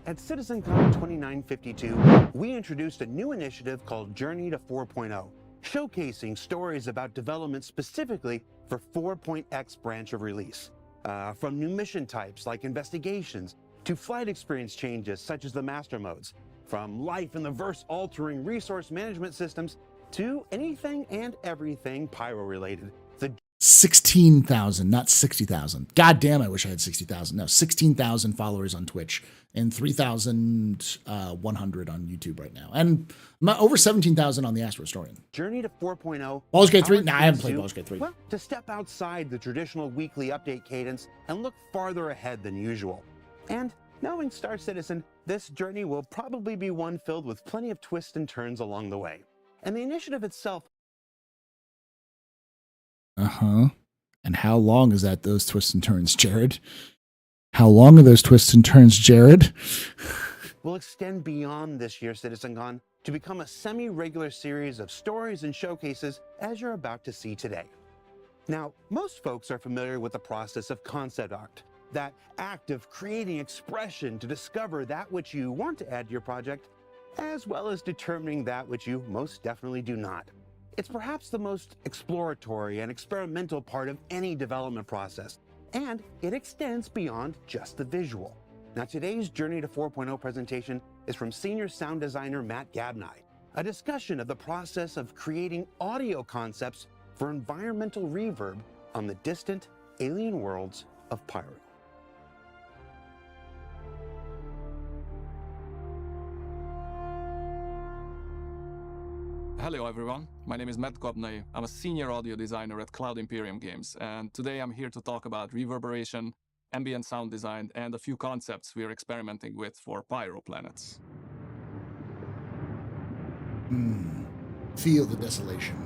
At CitizenCon 2952, we introduced a new initiative called Journey to 4.0, showcasing stories about development specifically for 4.x branch of release. From new mission types like investigations, to flight experience changes such as the master modes, from life in the verse-altering resource management systems, to anything and everything pyro-related. 16,000, not 60,000. God damn, I wish I had 60,000. No, 16,000 followers on Twitch and 3,100 on YouTube right now. And over 17,000 on the Astro Historian. Journey to 4.0. Baldur's Gate 3? Nah, I haven't played Baldur's Gate 3. Well, to step outside the traditional weekly update cadence and look farther ahead than usual. And knowing Star Citizen, this journey will probably be one filled with plenty of twists and turns along the way. And the initiative itself. Uh-huh. And how long is that, those twists and turns, Jared? How long are those twists and turns, Jared? Will extend beyond this year's CitizenCon to become a semi-regular series of stories and showcases as you're about to see today. Now, most folks are familiar with the process of concept art, that act of creating expression to discover that which you want to add to your project, as well as determining that which you most definitely do not. It's perhaps the most exploratory and experimental part of any development process, and it extends beyond just the visual. Now, today's Journey to 4.0 presentation is from senior sound designer Matt Gabney, a discussion of the process of creating audio concepts for environmental reverb on the distant alien worlds of Pyro. Hello everyone, my name is Matt Gabney. I'm a senior audio designer at Cloud Imperium Games, and today I'm here to talk about reverberation, ambient sound design, and a few concepts we are experimenting with for Pyro planets. Feel the desolation.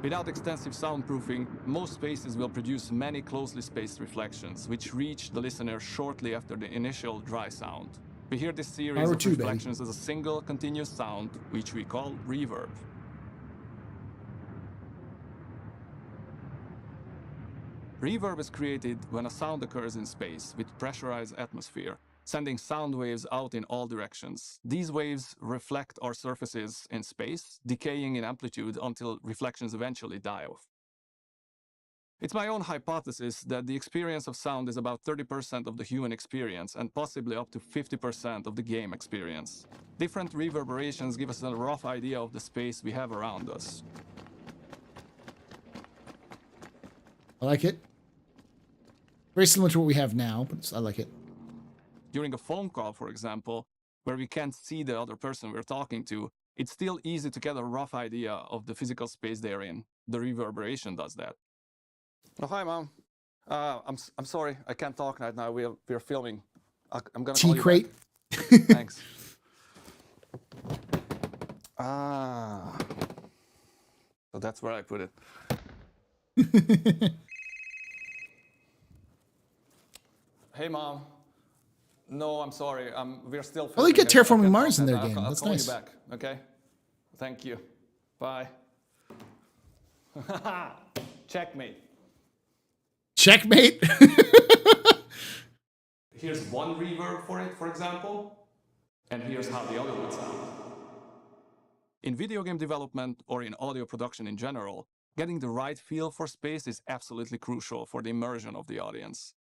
Without extensive soundproofing, most spaces will produce many closely spaced reflections, which reach the listener shortly after the initial dry sound. We hear this series of reflections as a single continuous sound, which we call reverb. Reverb is created when a sound occurs in space with pressurized atmosphere, sending sound waves out in all directions. These waves reflect our surfaces in space, decaying in amplitude until reflections eventually die off. It's my own hypothesis that the experience of sound is about 30% of the human experience and possibly up to 50% of the game experience. Different reverberations give us a rough idea of the space we have around us. I like it. Very similar to what we have now, but I like it. During a phone call, for example, where we can't see the other person we're talking to, it's still easy to get a rough idea of the physical space they're in. The reverberation does that. Oh, hi, Mom. I'm sorry, I can't talk right now. We're filming. I'm gonna call you Tea crate. Thanks. So that's where I put it. Hey, Mom. No, I'm sorry. We're still filming. Oh, they get Terraforming Mars in their game. That's nice. I'll call you back, okay? Thank you. Bye. Checkmate. Checkmate? Here's one reverb for it, for example, and here's how the other would sound. In video game development or in audio production in general, getting the right feel for space is absolutely crucial for the immersion of the audience.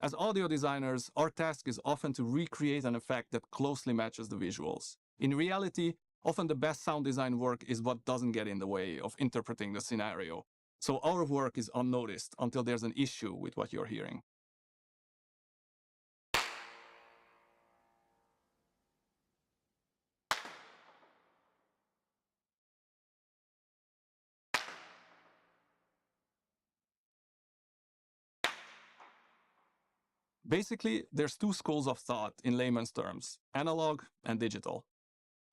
As audio designers, our task is often to recreate an effect that closely matches the visuals. In reality, often the best sound design work is what doesn't get in the way of interpreting the scenario. So our work is unnoticed until there's an issue with what you're hearing. Basically, there's two schools of thought in layman's terms, analog and digital.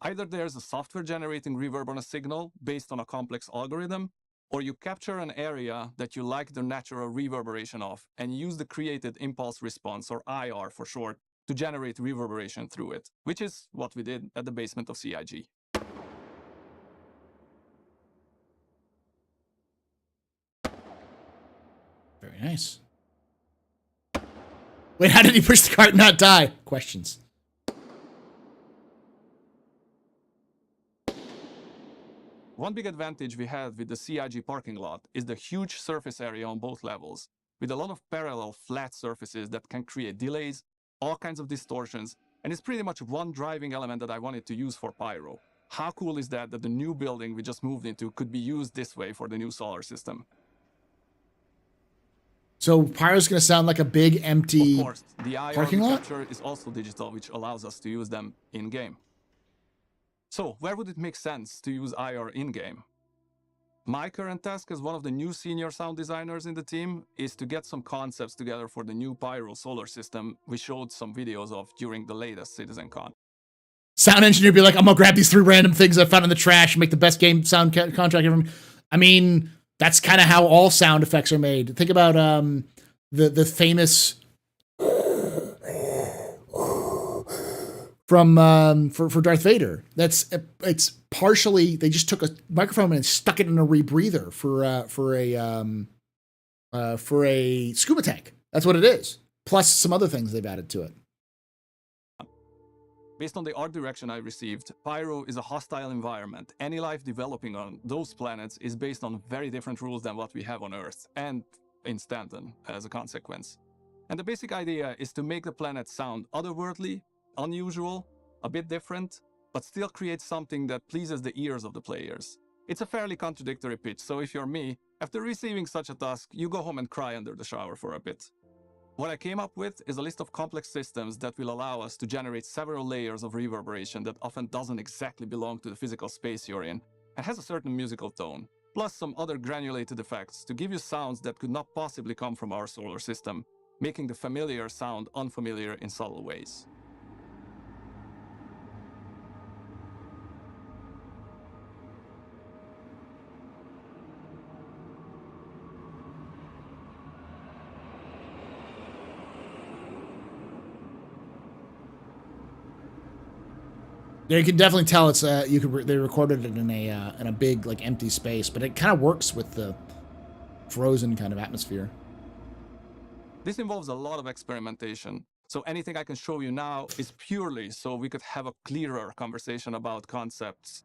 Either there's a software generating reverb on a signal based on a complex algorithm, or you capture an area that you like the natural reverberation of and use the created impulse response, or IR for short, to generate reverberation through it, which is what we did at the basement of CIG. Very nice. Wait, how did he push the cart and not die? Questions. One big advantage we had with the CIG parking lot is the huge surface area on both levels, with a lot of parallel flat surfaces that can create delays, all kinds of distortions, and it's pretty much one driving element that I wanted to use for Pyro. How cool is that the new building we just moved into could be used this way for the new solar system? So Pyro's going to sound like a big empty Of course, the IR parking lot? capture is also digital, which allows us to use them in-game. So, where would it make sense to use IR in-game? My current task as one of the new senior sound designers in the team is to get some concepts together for the new Pyro solar system we showed some videos of during the latest CitizenCon. Sound engineer be like, I'm going to grab these 3 random things I found in the trash and make the best game sound contract ever. I mean, that's kind of how all sound effects are made. Think about the famous from for Darth Vader. It's partially they just took a microphone and stuck it in a rebreather for a scuba tank. That's what it is. Plus some other things they've added to it. Based on the art direction I received, Pyro is a hostile environment. Any life developing on those planets is based on very different rules than what we have on Earth, and in Stanton as a consequence. And the basic idea is to make the planet sound otherworldly, unusual, a bit different, but still create something that pleases the ears of the players. It's a fairly contradictory pitch, so if you're me, after receiving such a task, you go home and cry under the shower for a bit. What I came up with is a list of complex systems that will allow us to generate several layers of reverberation that often doesn't exactly belong to the physical space you're in, and has a certain musical tone, plus some other granulated effects to give you sounds that could not possibly come from our solar system, making the familiar sound unfamiliar in subtle ways. Yeah, you can definitely tell it's they recorded it in a big like empty space, but it kind of works with the frozen kind of atmosphere. This involves a lot of experimentation, so anything I can show you now is purely so we could have a clearer conversation about concepts.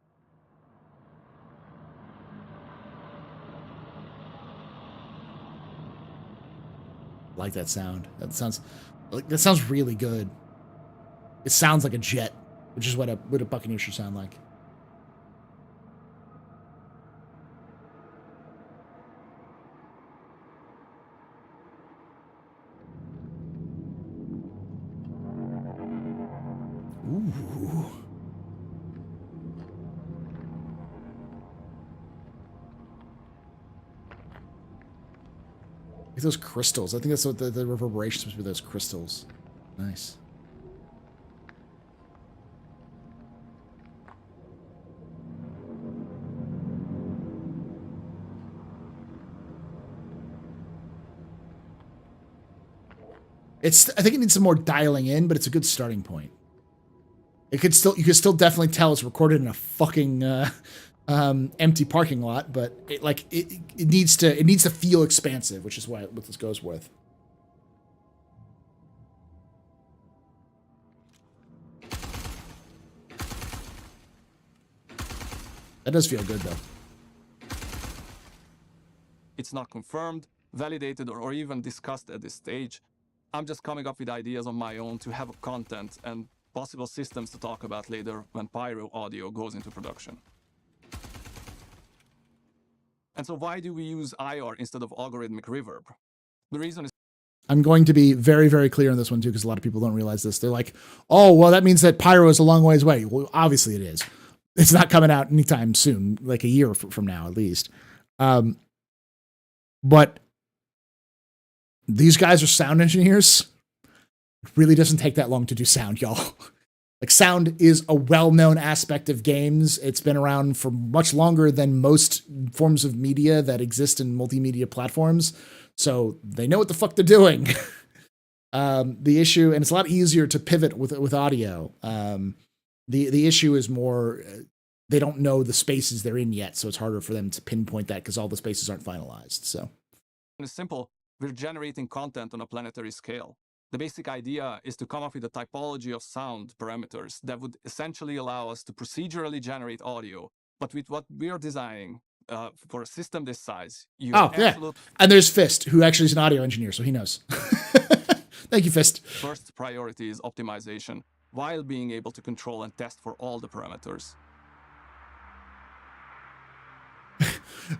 I like that sound. That sounds really good. It sounds like a jet, which is what a Buccaneer should sound like. Ooh. Look at those crystals. I think that's what the reverberations must be, those crystals. Nice. I think it needs some more dialing in, but it's a good starting point. You could still definitely tell it's recorded in a fucking empty parking lot, but it needs to feel expansive, which is what this goes with. That does feel good though. It's not confirmed, validated, or even discussed at this stage. I'm just coming up with ideas on my own to have a content and possible systems to talk about later when Pyro audio goes into production. And so why do we use IR instead of algorithmic reverb? The reason is I'm going to be very, very clear on this one too, because a lot of people don't realize this. They're like, oh, well, that means that Pyro is a long ways away. Well, obviously it is. It's not coming out anytime soon, like a year from now at least. But these guys are sound engineers. It really doesn't take that long to do sound, y'all. Like, sound is a well-known aspect of games. It's been around for much longer than most forms of media that exist in multimedia platforms. So they know what the fuck they're doing. The issue, and it's a lot easier to pivot with audio. The issue is more, they don't know the spaces they're in yet, so it's harder for them to pinpoint that because all the spaces aren't finalized. So it's simple. we're generating content on a planetary scale. The basic idea is to come up with a typology of sound parameters that would essentially allow us to procedurally generate audio. But with what we are designing for a system this size, you Oh, yeah. And there's Fist, who actually is an audio engineer, so he knows. Thank you, Fist. First priority is optimization, while being able to control and test for all the parameters.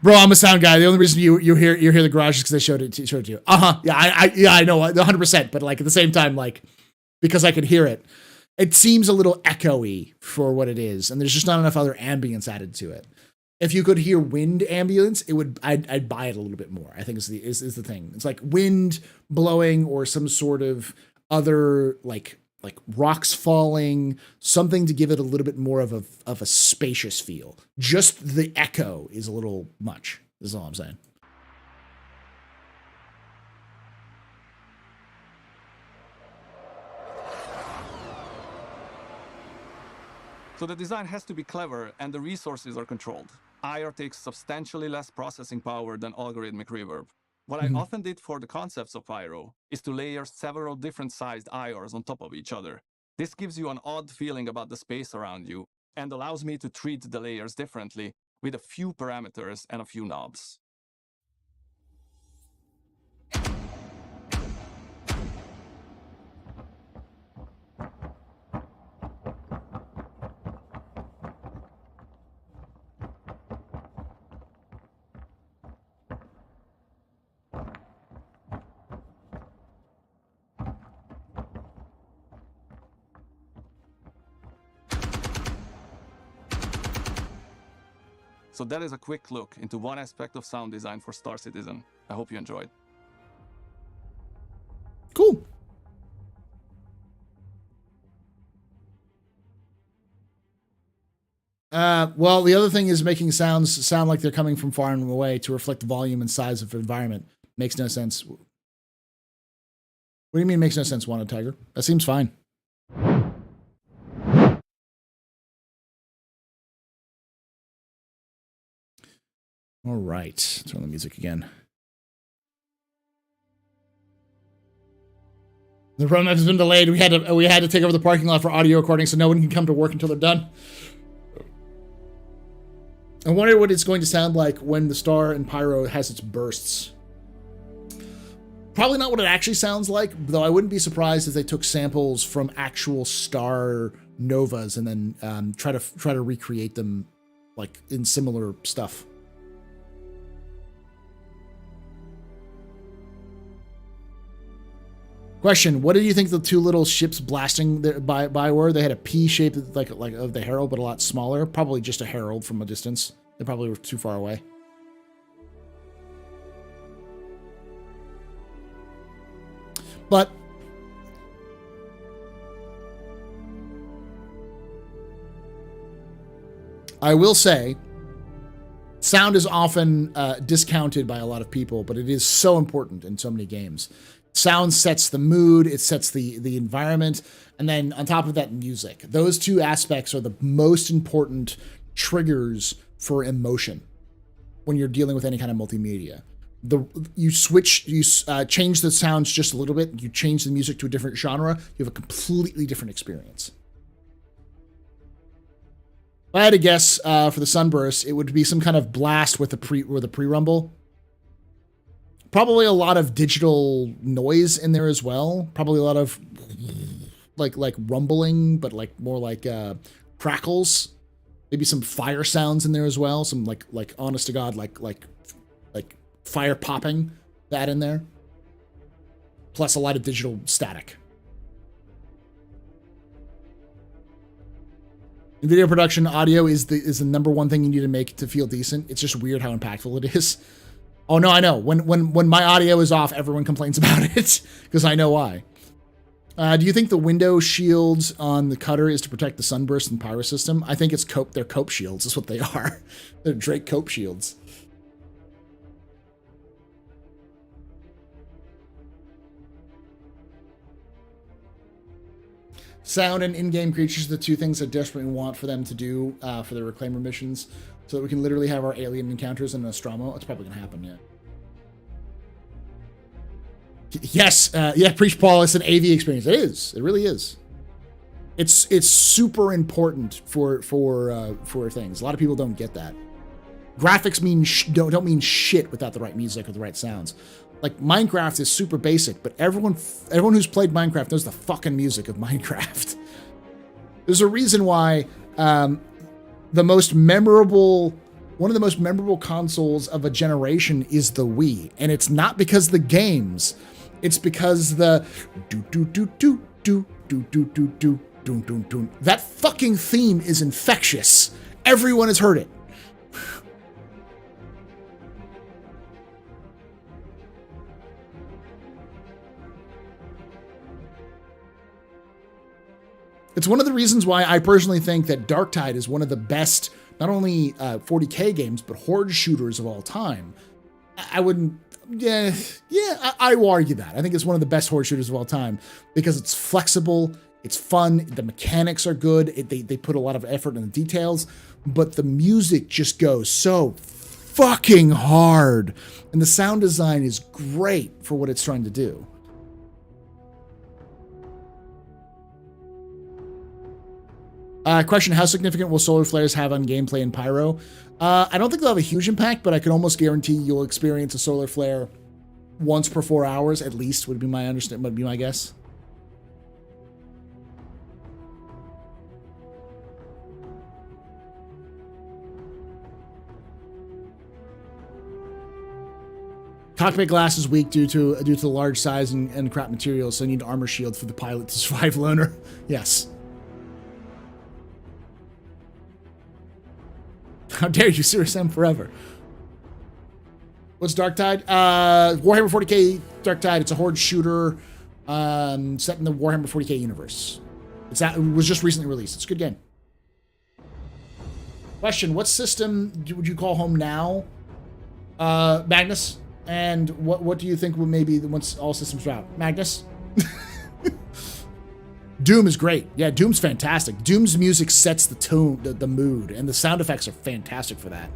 Bro, I'm a sound guy. The only reason you hear the garage is because they showed it to you. Yeah, I know 100%. But like at the same time, like because I could hear it, it seems a little echoey for what it is, and there's just not enough other ambience added to it. If you could hear wind ambience, it would. I'd buy it a little bit more. I think is the thing. It's like wind blowing or some sort of other like rocks falling, something to give it a little bit more of a spacious feel. Just the echo is a little much, is all I'm saying. So the design has to be clever and the resources are controlled. IR takes substantially less processing power than algorithmic reverb. What I often did for the concepts of pyro is to layer several different sized IRs on top of each other. This gives you an odd feeling about the space around you and allows me to treat the layers differently with a few parameters and a few knobs. So that is a quick look into one aspect of sound design for Star Citizen. I hope you enjoyed. Cool. Well, the other thing is making sounds sound like they're coming from far and away to reflect the volume and size of the environment. Makes no sense. What do you mean makes no sense, Wanted Tiger? That seems fine. All right, turn on the music again. The roadmap has been delayed. We had to take over the parking lot for audio recording, so no one can come to work until they're done. I wonder what it's going to sound like when the star in Pyro has its bursts. Probably not what it actually sounds like, though I wouldn't be surprised if they took samples from actual star novas and then try to recreate them like in similar stuff. Question: what do you think the two little ships blasting by were? They had a P shape like of the Herald, but a lot smaller. Probably just a Herald from a distance. They probably were too far away. But I will say, sound is often discounted by a lot of people, but it is so important in so many games. Sound sets the mood, it sets the environment, and then on top of that, music. Those two aspects are the most important triggers for emotion when you're dealing with any kind of multimedia. You change the sounds just a little bit, you change the music to a different genre, you have a completely different experience. If I had to guess for the Sunburst, it would be some kind of blast with the pre-rumble. Probably a lot of digital noise in there as well. Probably a lot of like rumbling, but like more like crackles. Maybe some fire sounds in there as well. Some like honest to God like fire popping, that in there. Plus a lot of digital static. In video production, audio is the number one thing you need to make to feel decent. It's just weird how impactful it is. Oh no, I know. When my audio is off, everyone complains about it because I know why. Do you think the window shields on the cutter is to protect the sunburst and pyro system? I think it's cope. They're cope shields. That's what they are. They're Drake cope shields. Sound and in-game creatures are the two things I desperately want for them to do for their Reclaimer missions, so that we can literally have our alien encounters in Nostromo. It's probably going to happen, yeah. Yes, yeah, Preach Paul, it's an AV experience. It is. It really is. It's super important for things. A lot of people don't get that. Graphics don't mean shit without the right music or the right sounds. Like Minecraft is super basic, but everyone who's played Minecraft knows the fucking music of Minecraft. There's a reason why one of the most memorable consoles of a generation is the Wii, and it's not because of the games, it's because the do do do do do do do do do do do do. That fucking theme is infectious. Everyone has heard it. It's one of the reasons why I personally think that Darktide is one of the best, not only 40K games, but horde shooters of all time. I wouldn't, I will argue that. I think it's one of the best horde shooters of all time because it's flexible, it's fun, the mechanics are good, they put a lot of effort in the details, but the music just goes so fucking hard, and the sound design is great for what it's trying to do. Question, how significant will solar flares have on gameplay in Pyro? I don't think they'll have a huge impact, but I can almost guarantee you'll experience a solar flare once per 4 hours, at least, would be my guess. Cockpit glass is weak due to the large size and crap materials, so you need armor shield for the pilot to survive loner. Yes. How dare you, Sirius M forever. What's Darktide? Warhammer 40K Darktide. It's a horde shooter set in the Warhammer 40K universe. It was just recently released. It's a good game. Question, what system would you call home now? Magnus. And what do you think will maybe once all systems are out? Magnus? Doom is great. Yeah, Doom's fantastic. Doom's music sets the tone, the mood, and the sound effects are fantastic for that.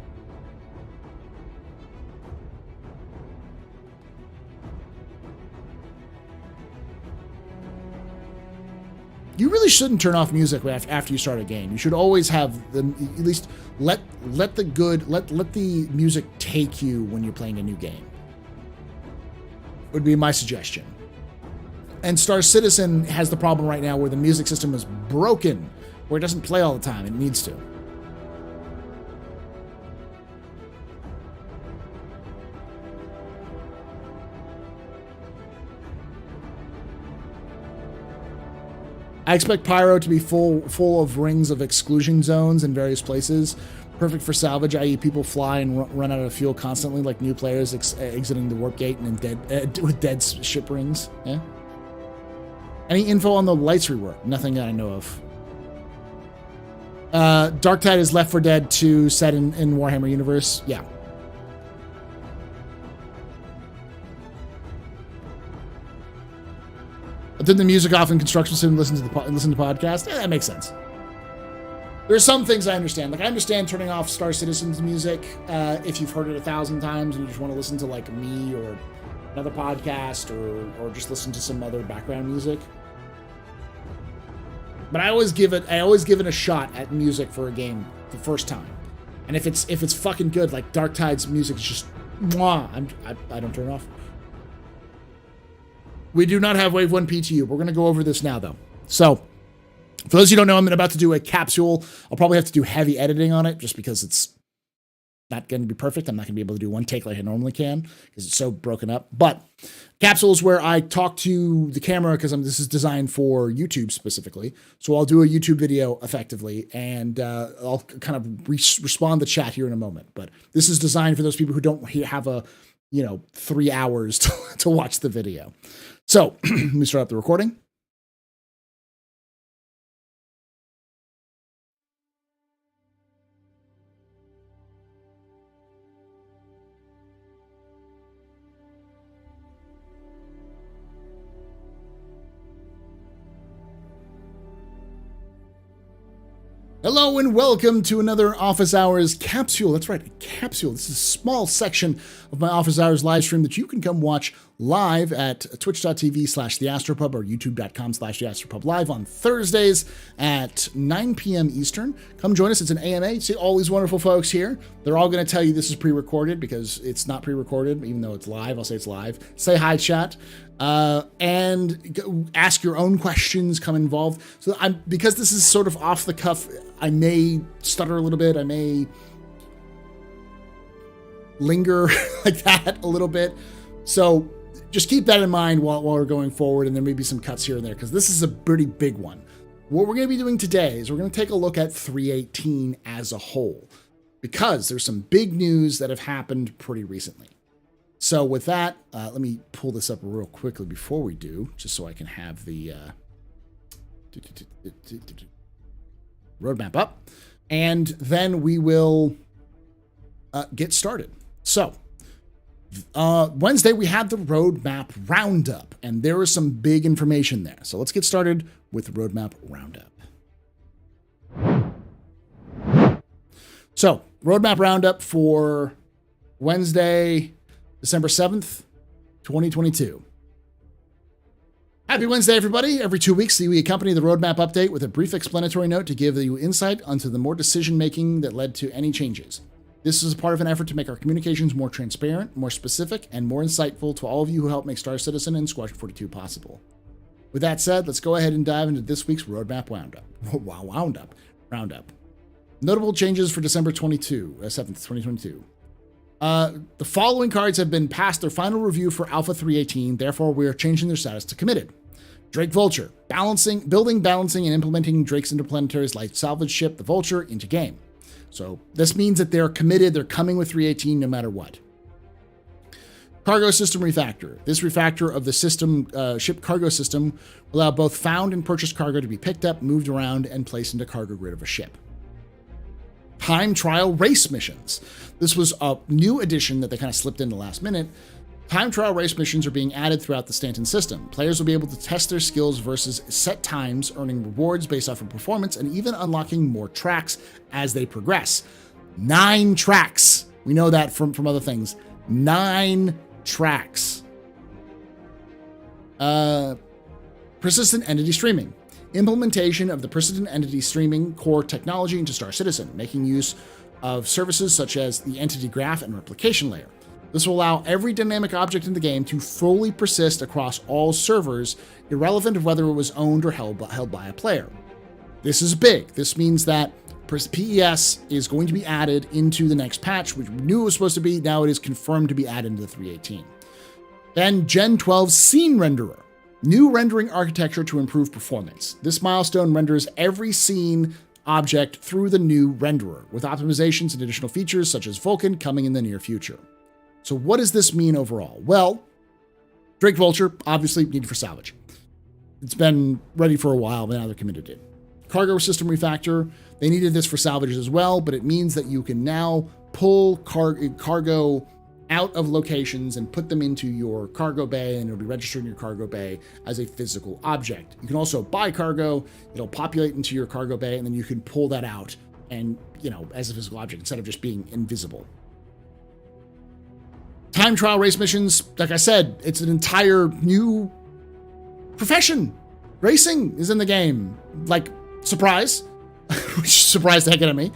You really shouldn't turn off music after you start a game. You should always have at least let the music take you when you're playing a new game. Would be my suggestion. And Star Citizen has the problem right now where the music system is broken, where it doesn't play all the time. It needs to. I expect Pyro to be full of rings of exclusion zones in various places. Perfect for salvage, i.e. people fly and run out of fuel constantly, like new players exiting the warp gate and with dead ship rings. Yeah. Any info on the lights rework? Nothing that I know of. Darktide is Left 4 Dead 2 set in Warhammer universe. Yeah. Turn the music off in construction sim. Listen to podcast. Yeah, that makes sense. There's some things I understand. Like I understand turning off Star Citizen's music if you've heard it 1,000 times and you just want to listen to like me or another podcast or just listen to some other background music. But I always give it a shot at music for a game the first time. And if it's fucking good, like Darktide's music is just mwah, I don't turn it off. We do not have Wave 1 PTU. We're going to go over this now though. So, for those of you who don't know, I'm about to do a capsule. I'll probably have to do heavy editing on it just because it's not going to be perfect. I'm not going to be able to do one take like I normally can because it's so broken up. But capsules where I talk to the camera because this is designed for YouTube specifically. So I'll do a YouTube video effectively and I'll kind of respond to chat here in a moment. But this is designed for those people who don't have 3 hours to watch the video. So let me start up the recording. Hello and welcome to another Office Hours capsule. That's right, a capsule. This is a small section of my Office Hours live stream that you can come watch live at twitch.tv/TheAstroPub or youtube.com/TheAstroPubLive on Thursdays at 9 p.m. Eastern. Come join us. It's an AMA. See all these wonderful folks here. They're all going to tell you this is pre-recorded because it's not pre-recorded, even though it's live. I'll say it's live. Say hi, chat. And ask your own questions, come involved. So because this is sort of off the cuff, I may stutter a little bit. I may linger like that a little bit. So just keep that in mind while we're going forward, and there may be some cuts here and there because this is a pretty big one. What we're going to be doing today is we're going to take a look at 3.18 as a whole because there's some big news that have happened pretty recently. So with that, let me pull this up real quickly before we do, just so I can have the roadmap up, and then we will get started. So Wednesday, we had the roadmap roundup, and there was some big information there. So let's get started with the roadmap roundup. So roadmap roundup for Wednesday, December 7th, 2022. Happy Wednesday, everybody. Every 2 weeks, we accompany the roadmap update with a brief explanatory note to give you insight onto the more decision-making that led to any changes. This is a part of an effort to make our communications more transparent, more specific, and more insightful to all of you who help make Star Citizen and Squadron 42 possible. With that said, let's go ahead and dive into this week's roadmap roundup. Notable changes for December 7th, 2022. The following cards have been passed their final review for Alpha 3.18, therefore we are changing their status to committed. Drake Vulture, building, balancing, and implementing Drake's Interplanetary's light salvage ship, the Vulture, into game. So this means that they're committed, they're coming with 3.18 no matter what. Cargo System Refactor. This refactor of the system, ship cargo system will allow both found and purchased cargo to be picked up, moved around, and placed into cargo grid of a ship. Time trial race missions. This was a new addition that they kind of slipped in the last minute. Time trial race missions are being added throughout the Stanton system. Players will be able to test their skills versus set times, earning rewards based off of performance, and even unlocking more tracks as they progress. 9 tracks. We know that from other things. 9 tracks. Persistent entity streaming. Implementation of the persistent entity streaming core technology into Star Citizen, making use of services such as the entity graph and replication layer. This will allow every dynamic object in the game to fully persist across all servers, irrelevant of whether it was owned or held by a player. This is big. This means that PES is going to be added into the next patch, which we knew it was supposed to be. Now it is confirmed to be added into the 3.18. Then Gen 12 Scene Renderer. New rendering architecture to improve performance. This milestone renders every scene object through the new renderer, with optimizations and additional features such as Vulcan coming in the near future. So what does this mean overall? Well, Drake Vulture, obviously needed for salvage. It's been ready for a while, but now they're committed to it. Cargo System Refactor, they needed this for salvage as well, but it means that you can now pull cargo out of locations and put them into your cargo bay, and it'll be registered in your cargo bay as a physical object. You can also buy cargo, it'll populate into your cargo bay, and then you can pull that out and, as a physical object instead of just being invisible. Time trial race missions, like I said, it's an entire new profession. Racing is in the game. Like, surprise, which surprised the heck out of me.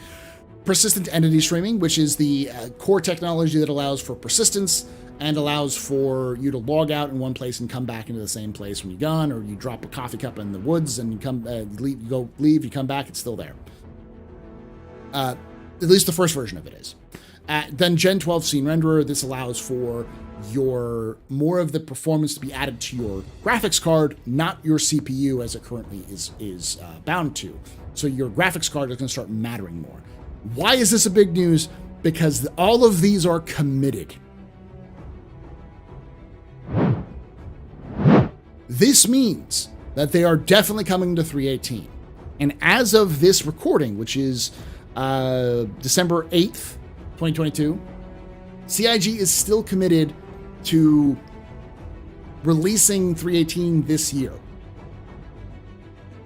Persistent entity streaming, which is the core technology that allows for persistence and allows for you to log out in one place and come back into the same place when you're gone, or you drop a coffee cup in the woods and you come leave, you come back, it's still there. At least the first version of it is. Then Gen 12 Scene Renderer, this allows for more of the performance to be added to your graphics card, not your CPU as it currently is bound to. So your graphics card is going to start mattering more. Why is this a big news? Because all of these are committed. This means that they are definitely coming to 3.18. And as of this recording, which is December 8th, 2022, CIG is still committed to releasing 3.18 this year.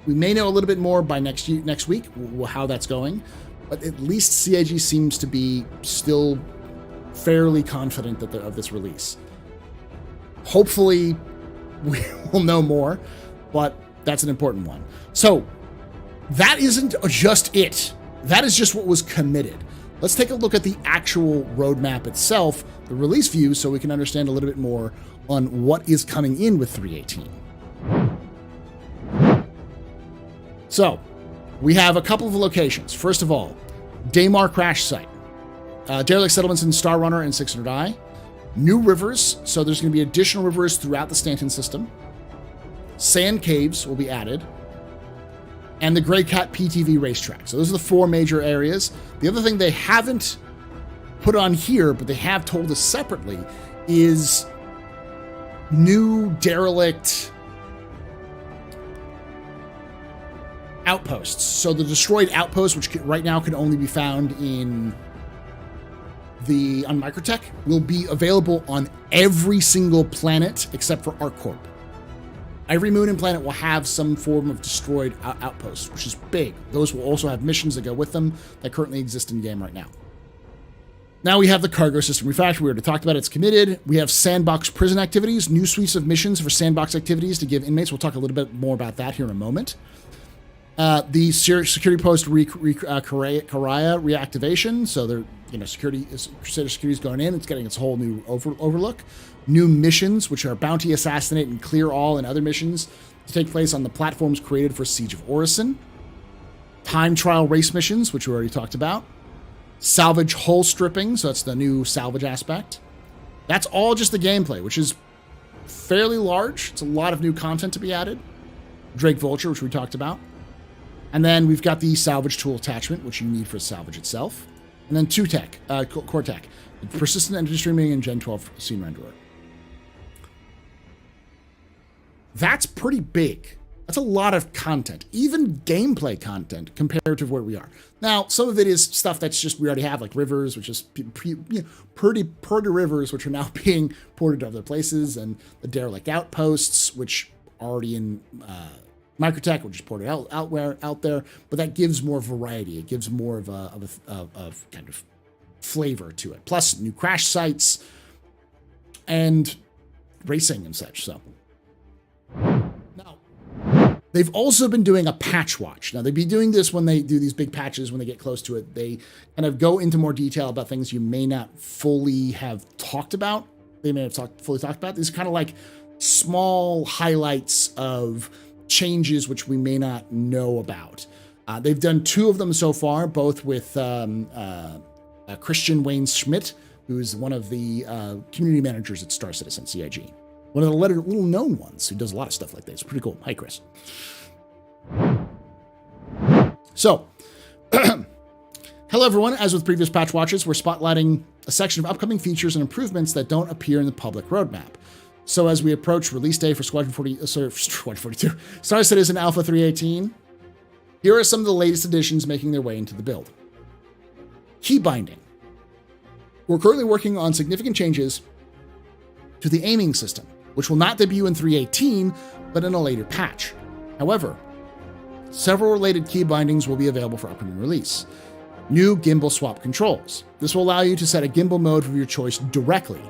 We may know a little bit more by next week how that's going, but at least CIG seems to be still fairly confident of this release. Hopefully, we will know more, but that's an important one. So that isn't just it. That is just what was committed. Let's take a look at the actual roadmap itself, the release view, so we can understand a little bit more on what is coming in with 3.18. So we have a couple of locations. First of all, Daymar Crash Site, derelict settlements in Star Runner and 600i, new rivers, so there's going to be additional rivers throughout the Stanton system, sand caves will be added, and the Grey Cat PTV racetrack. So those are the 4 major areas. The other thing they haven't put on here, but they have told us separately, is new derelict outposts. So the destroyed outposts, which right now can only be found on Microtech, will be available on every single planet except for ArcCorp. Every moon and planet will have some form of destroyed outpost, which is big. Those will also have missions that go with them that currently exist in game right now. Now we have the cargo system refactor. We already talked about it. It's committed. We have sandbox prison activities, new suites of missions for sandbox activities to give inmates. We'll talk a little bit more about that here in a moment. The security post Coraya reactivation. So they're, Crusader security is going in. It's getting its whole new overlook. New missions, which are bounty, assassinate, and clear all, and other missions to take place on the platforms created for Siege of Orison. Time trial race missions, which we already talked about. Salvage hull stripping, so that's the new salvage aspect. That's all just the gameplay, which is fairly large. It's a lot of new content to be added. Drake Vulture, which we talked about. And then we've got the salvage tool attachment, which you need for salvage itself. And then core tech, persistent entity streaming and Gen 12 scene renderer. That's pretty big. That's a lot of content, even gameplay content compared to where we are. Now, some of it is stuff that's just, we already have, like rivers, which is pretty rivers, which are now being ported to other places, and the derelict outposts, which are already in Microtech, which is ported out there, but that gives more variety. It gives more of a kind of flavor to it. Plus new crash sites and racing and such. So now they've also been doing a patch watch. Now they'd be doing this when they do these big patches, when they get close to it. They kind of go into more detail about things you may not fully have talked about. They may have fully talked about. These are kind of like small highlights of changes which we may not know about. They've done 2 of them so far, both with Christian Wayne Schmidt, who's one of the community managers at Star Citizen CIG. One of the little known ones who does a lot of stuff like this. Pretty cool. Hi, Chris. So, hello everyone. As with previous patch watches, we're spotlighting a section of upcoming features and improvements that don't appear in the public roadmap. So as we approach release day for Squadron 42, Star Citizen Alpha 3.18, here are some of the latest additions making their way into the build. Key binding. We're currently working on significant changes to the aiming system, which will not debut in 3.18, but in a later patch. However, several related key bindings will be available for upcoming release. New gimbal swap controls. This will allow you to set a gimbal mode of your choice directly.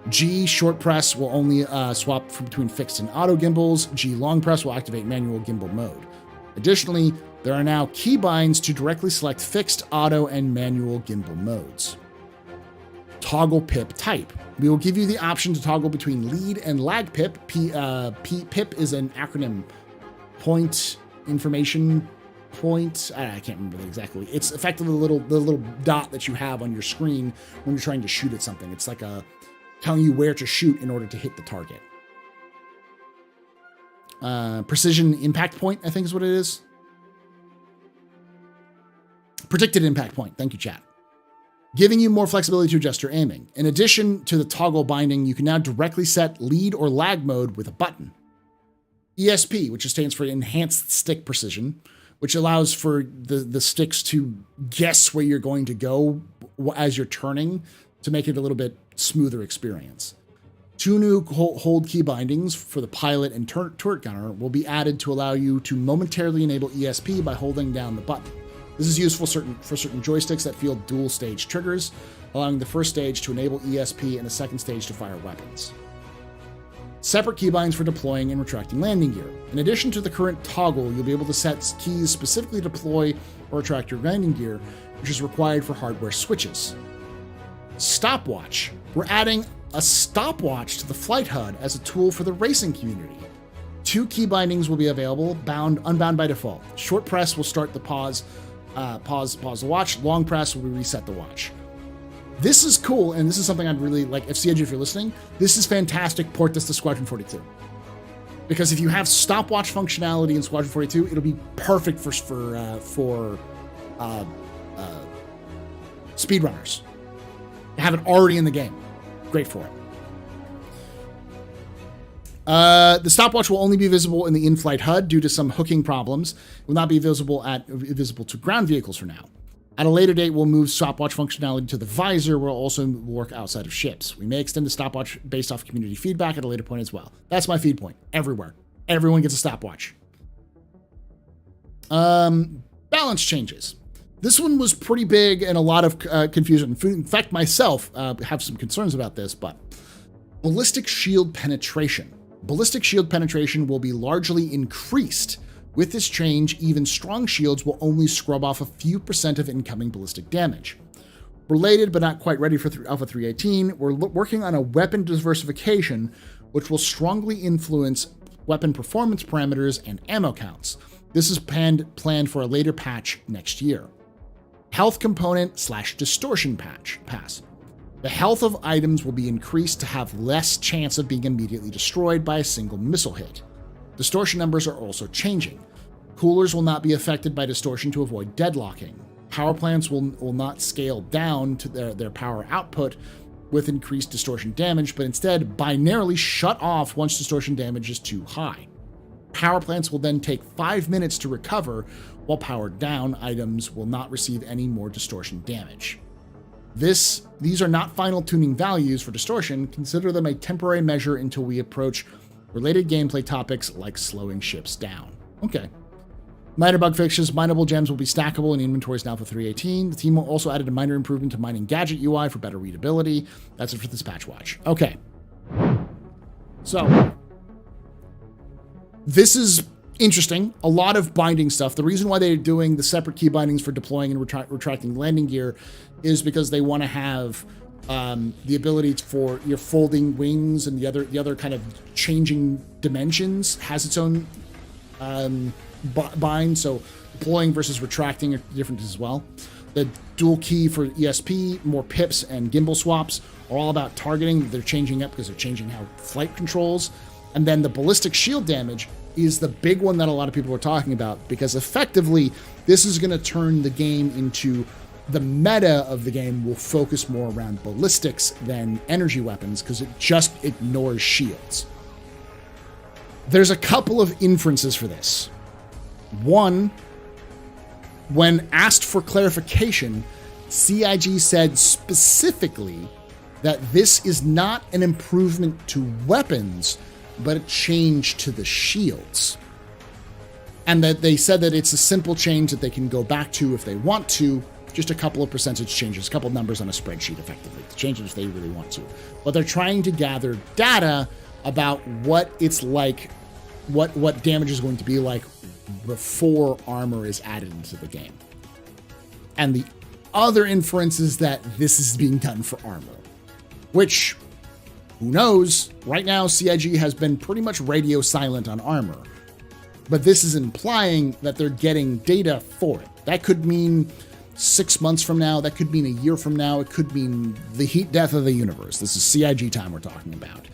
G short press will only swap between fixed and auto gimbals. G long press will activate manual gimbal mode. Additionally, there are now keybinds to directly select fixed, auto, and manual gimbal modes. Toggle pip type. We will give you the option to toggle between lead and lag pip. PIP is an acronym. Point information point. I can't remember exactly. It's effectively the little dot that you have on your screen when you're trying to shoot at something. It's like telling you where to shoot in order to hit the target. Precision impact point, I think is what it is. Predicted impact point. Thank you, chat. Giving you more flexibility to adjust your aiming. In addition to the toggle binding, you can now directly set lead or lag mode with a button. ESP, which stands for Enhanced Stick Precision, which allows for the sticks to guess where you're going to go as you're turning to make it a little bit smoother experience. 2 new hold key bindings for the pilot and turret gunner will be added to allow you to momentarily enable ESP by holding down the button. This is useful for certain joysticks that field dual stage triggers, allowing the first stage to enable ESP and the second stage to fire weapons. Separate keybinds for deploying and retracting landing gear. In addition to the current toggle, you'll be able to set keys specifically to deploy or retract your landing gear, which is required for hardware switches. Stopwatch. We're adding a stopwatch to the flight HUD as a tool for the racing community. 2 key bindings will be available, unbound by default. Short press will start the pause the watch. Long press will reset the watch. This is cool, and this is something I'd really like. CIG, if you're listening, this is fantastic. Port this to Squadron 42. Because if you have stopwatch functionality in Squadron 42, it'll be perfect for speedrunners. Have it already in the game. Great for it. The stopwatch will only be visible in the in-flight HUD due to some hooking problems. It will not be visible to ground vehicles for now. At a later date, we'll move stopwatch functionality to the visor, where it'll also work outside of ships. We may extend the stopwatch based off community feedback at a later point as well. That's my feed point. Everywhere. Everyone gets a stopwatch. Balance changes. This one was pretty big and a lot of confusion. In fact, myself have some concerns about this, but ballistic shield penetration. Ballistic shield penetration will be largely increased. With this change, even strong shields will only scrub off a few % of incoming ballistic damage. Related, but not quite ready for Alpha 3.18, we're working on a weapon diversification, which will strongly influence weapon performance parameters and ammo counts. This is planned for a later patch next year. Health component / distortion pass. The health of items will be increased to have less chance of being immediately destroyed by a single missile hit. Distortion numbers are also changing. Coolers will not be affected by distortion to avoid deadlocking. Power plants will not scale down to their power output with increased distortion damage, but instead binarily shut off once distortion damage is too high. Power plants will then take 5 minutes to recover, while powered down items will not receive any more distortion damage. These are not final tuning values for distortion. Consider them a temporary measure until we approach related gameplay topics like slowing ships down. Okay. Minor bug fixes. Mineable gems will be stackable in inventories now for 3.18. The team will also added a minor improvement to mining gadget UI for better readability. That's it for this patch watch. Okay. So, this is interesting. A lot of binding stuff. The reason why they're doing the separate key bindings for deploying and retracting landing gear is because they want to have the ability for your folding wings and the other kind of changing dimensions has its own bind. So deploying versus retracting are different as well. The dual key for ESP, more pips, and gimbal swaps are all about targeting. They're changing up because they're changing how flight controls. And then the ballistic shield damage is the big one that a lot of people are talking about, because effectively this is going to turn the game into the meta of the game will focus more around ballistics than energy weapons because it just ignores shields. There's a couple of inferences for this. One, when asked for clarification, CIG said specifically that this is not an improvement to weapons, but a change to the shields. And that they said that it's a simple change that they can go back to if they want to, just a couple of percentage changes, a couple of numbers on a spreadsheet effectively, to change it if they really want to. But they're trying to gather data about what it's like, what damage is going to be like before armor is added into the game. And the other inference is that this is being done for armor, which, who knows? Right now, CIG has been pretty much radio silent on armor. But this is implying that they're getting data for it. That could mean 6 months from now. That could mean a year from now. It could mean the heat death of the universe. This is CIG time we're talking about.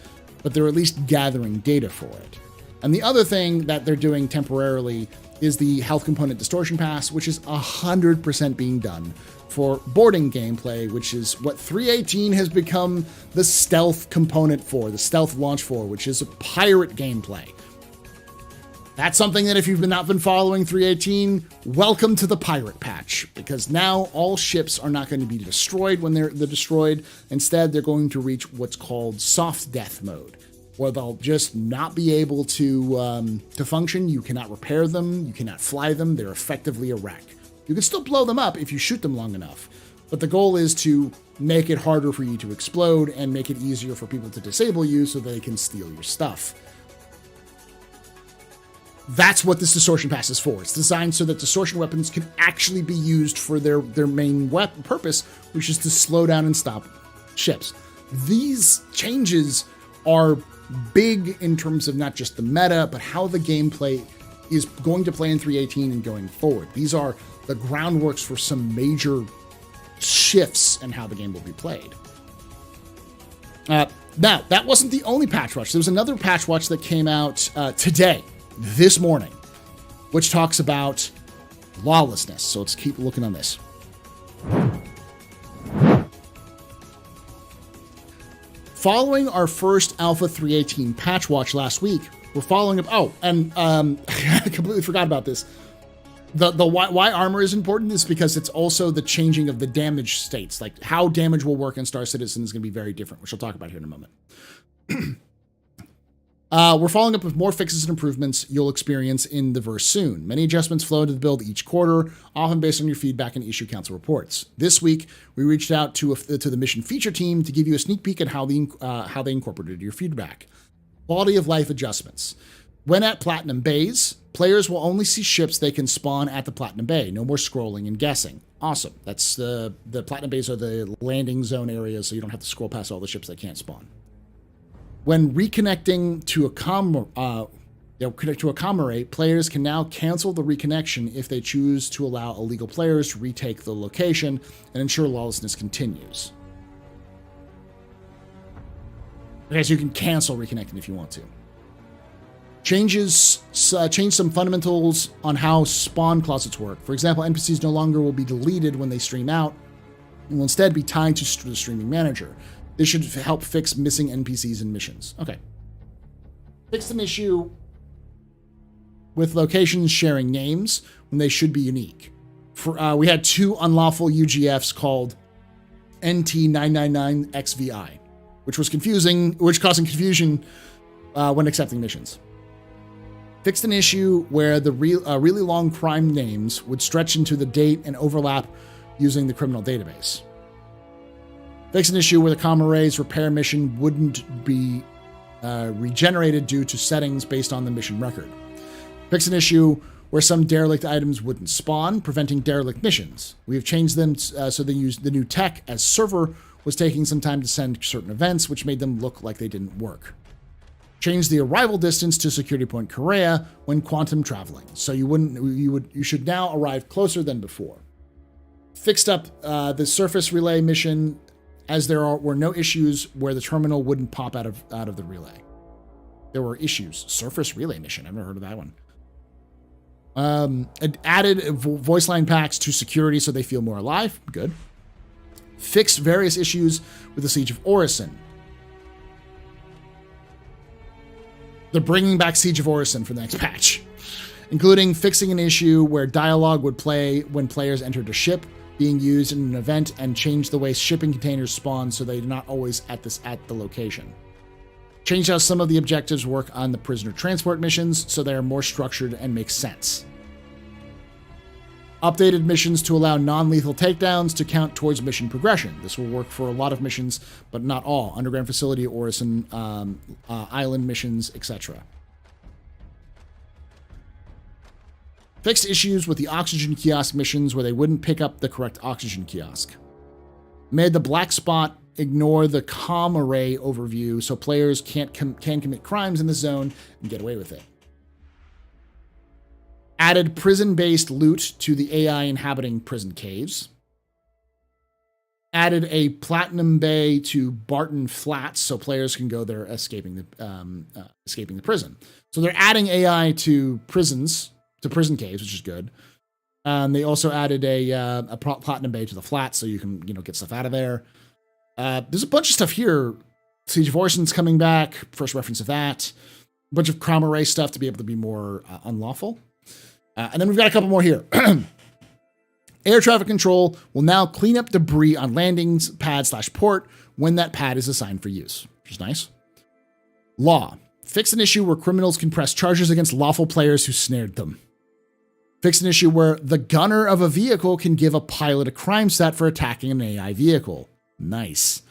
But they're at least gathering data for it. And the other thing that they're doing temporarily is the health component distortion pass, which is 100% being done for boarding gameplay, which is what 3.18 has become the stealth component for, the stealth launch for, which is a pirate gameplay. That's something that if you've not been following 3.18, welcome to the pirate patch, because now all ships are not going to be destroyed when they're destroyed. Instead, they're going to reach what's called soft death mode, where they'll just not be able to function. You cannot repair them. You cannot fly them. They're effectively a wreck. You can still blow them up if you shoot them long enough, but the goal is to make it harder for you to explode and make it easier for people to disable you so they can steal your stuff. That's what this distortion pass is for. It's designed so that distortion weapons can actually be used for their main purpose, which is to slow down and stop ships. These changes are big in terms of not just the meta, but how the gameplay is going to play in 3.18 and going forward. These are the groundworks for some major shifts in how the game will be played. Now, that wasn't the only patch watch. There was another patch watch that came out today, this morning, which talks about lawlessness. So let's keep looking on this. Following our first Alpha 3.18 patch watch last week, we're following up. Oh, and I completely forgot about this. Why armor is important is because it's also the changing of the damage states. Like how damage will work in Star Citizen is going to be very different, which I'll talk about here in a moment. We're following up with more fixes and improvements you'll experience in the verse soon. Many adjustments flow into the build each quarter, often based on your feedback and issue council reports. This week, we reached out to the mission feature team to give you a sneak peek at how they incorporated your feedback. Quality of life adjustments. When at Platinum Bays, players will only see ships they can spawn at the Platinum Bay. No more scrolling and guessing. Awesome. That's the Platinum Bays are the landing zone areas, so you don't have to scroll past all the ships that can't spawn. When reconnecting to a comm array, players can now cancel the reconnection if they choose to allow illegal players to retake the location and ensure lawlessness continues. Okay, so you can cancel reconnecting if you want to. Change some fundamentals on how spawn closets work. For example, NPCs no longer will be deleted when they stream out and will instead be tied to the streaming manager. This should help fix missing NPCs in missions. Okay. Fixed an issue with locations sharing names when they should be unique. We had two unlawful UGFs called NT999XVI, which causing confusion when accepting missions. Fixed an issue where the really long crime names would stretch into the date and overlap using the criminal database. Fix an issue where the comm array's repair mission wouldn't be regenerated due to settings based on the mission record. Fix an issue where some derelict items wouldn't spawn, preventing derelict missions. We have changed them so they use the new tech as server was taking some time to send certain events, which made them look like they didn't work. Change the arrival distance to Security Point Corsair when quantum traveling, so you should now arrive closer than before. Fixed up the surface relay mission, as there were no issues where the terminal wouldn't pop out of the relay. There were issues. Surface relay mission. I've never heard of that one. Added voice line packs to security so they feel more alive. Good. Fixed various issues with the Siege of Orison. They're bringing back Siege of Orison for the next patch, including fixing an issue where dialogue would play when players entered a ship being used in an event, and change the way shipping containers spawn so they're not always at the location. Change how some of the objectives work on the prisoner transport missions so they are more structured and make sense. Updated missions to allow non-lethal takedowns to count towards mission progression. This will work for a lot of missions, but not all. Underground Facility, Orison, Island missions, etc. Fixed issues with the oxygen kiosk missions where they wouldn't pick up the correct oxygen kiosk. Made the black spot ignore the comm array overview so players can commit crimes in the zone and get away with it. Added prison-based loot to the AI inhabiting prison caves. Added a Platinum Bay to Barton Flats so players can go there escaping the prison. So they're adding AI to prisons, to prison caves, which is good. They also added a Platinum Bay to the flats so you can get stuff out of there. There's a bunch of stuff here. Siege of Orison's coming back. First reference of that. bunch of crime array stuff to be able to be more unlawful. And then we've got a couple more here. Air traffic control will now clean up debris on landings pad / port when that pad is assigned for use, which is nice. Law. Fix an issue where criminals can press charges against lawful players who snared them. Fix an issue where the gunner of a vehicle can give a pilot a crime stat for attacking an AI vehicle. Nice.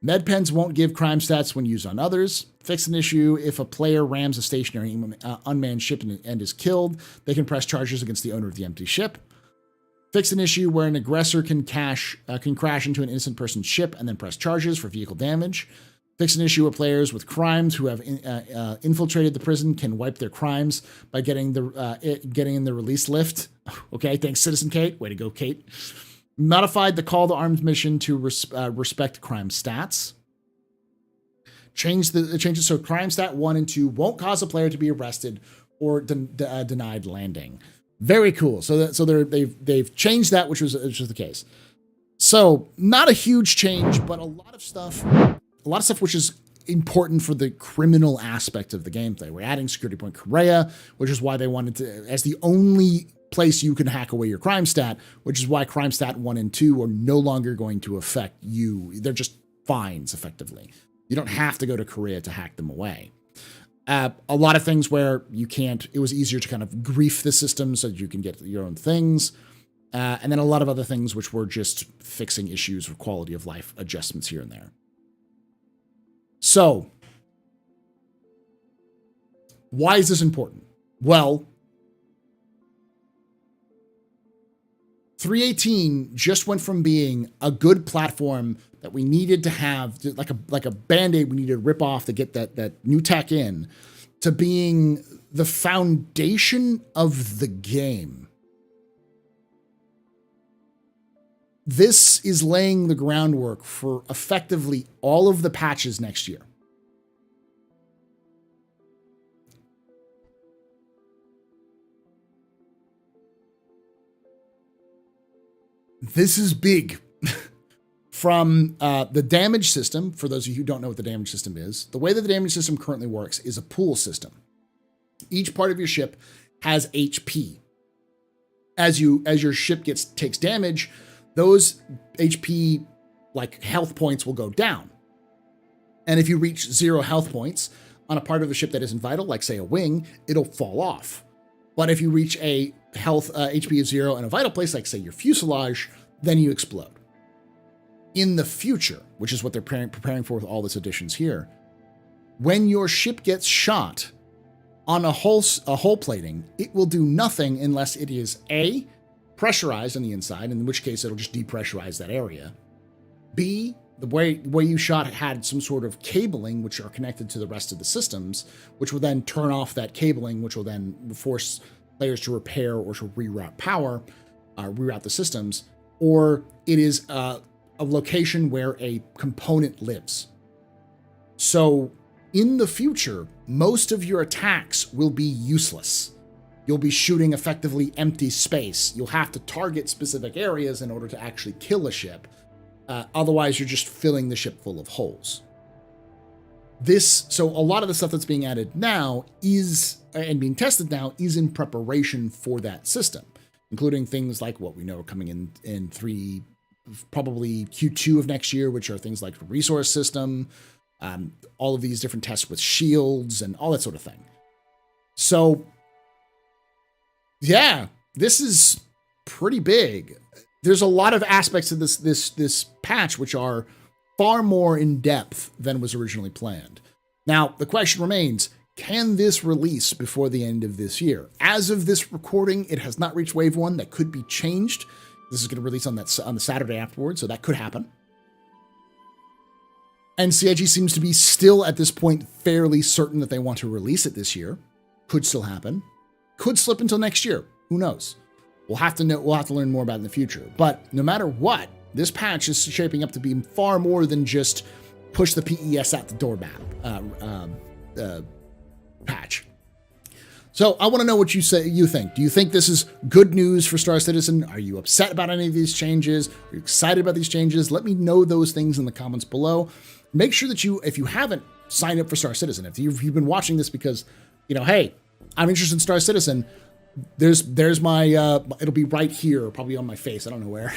Med pens won't give crime stats when used on others. Fix an issue if a player rams a stationary unmanned ship and is killed, they can press charges against the owner of the empty ship. Fix an issue where an aggressor can crash into an innocent person's ship and then press charges for vehicle damage. Fix an issue where players with crimes who have infiltrated the prison can wipe their crimes by getting in the release lift. Okay, thanks, Citizen Kate. Way to go, Kate. Modified the call to arms mission to respect crime stats. Change it so crime stat 1 and 2 won't cause a player to be arrested or denied landing. Very cool. So they've changed that, which was the case. So not a huge change, but a lot of stuff which is important for the criminal aspect of the gameplay. We're adding security point Correa, which is why they wanted to, as the only place you can hack away your crime stat, which is why crime stat 1 and 2 are no longer going to affect you. They're just fines, effectively. You don't have to go to Korea to hack them away. A lot of things where you can't, it was easier to kind of grief the system so that you can get your own things. And then a lot of other things which were just fixing issues with quality of life adjustments here and there. So, why is this important? Well, 3.18 just went from being a good platform that we needed to have, like a Band-Aid we needed to rip off to get that new tech in, to being the foundation of the game. This is laying the groundwork for effectively all of the patches next year. This is big. From the damage system, for those of you who don't know what the damage system is, the way that the damage system currently works is a pool system. Each part of your ship has HP. As your ship takes damage, those HP, like health points, will go down. And if you reach 0 health points on a part of the ship that isn't vital, like say a wing, it'll fall off. But if you reach a health HP of 0 in a vital place, like say your fuselage, then you explode. In the future, which is what they're preparing for with all these additions here, when your ship gets shot on a hull plating, it will do nothing unless it is A, pressurized on the inside, in which case it'll just depressurize that area. B, the way you shot had some sort of cabling which are connected to the rest of the systems, which will then turn off that cabling, which will then force players to repair or to reroute power, reroute the systems, or it is a location where a component lives. So in the future, most of your attacks will be useless. You'll be shooting effectively empty space. You'll have to target specific areas in order to actually kill a ship. Otherwise, you're just filling the ship full of holes. So a lot of the stuff that's being added now and being tested now is in preparation for that system, including things like what we know are coming in probably Q2 of next year, which are things like the resource system, all of these different tests with shields and all that sort of thing. So yeah, this is pretty big. There's a lot of aspects of this patch which are far more in depth than was originally planned. Now, the question remains, can this release before the end of this year? As of this recording, it has not reached Wave 1. That could be changed. This is going to release on the Saturday afterwards, so that could happen. And CIG seems to be still, at this point, fairly certain that they want to release it this year. Could still happen. Could slip until next year. Who knows? We'll have to learn more about it in the future. But no matter what, this patch is shaping up to be far more than just push the PES out the door patch. So I want to know what you think. Do you think this is good news for Star Citizen? Are you upset about any of these changes? Are you excited about these changes? Let me know those things in the comments below. Make sure that if you haven't signed up for Star Citizen, if you've been watching this because, hey, I'm interested in Star Citizen, there's my, it'll be right here, probably on my face. I don't know where.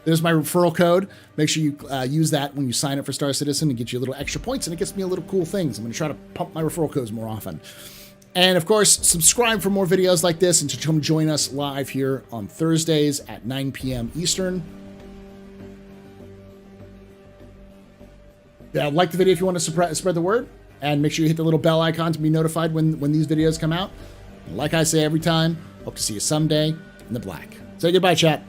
There's my referral code. Make sure you use that when you sign up for Star Citizen and get you a little extra points, and it gets me a little cool things. I'm going to try to pump my referral codes more often. And of course, subscribe for more videos like this and to come join us live here on Thursdays at 9 p.m. Eastern. Like the video if you want to spread the word, and make sure you hit the little bell icon to be notified when these videos come out. And like I say every time, hope to see you someday in the black. Say goodbye, chat.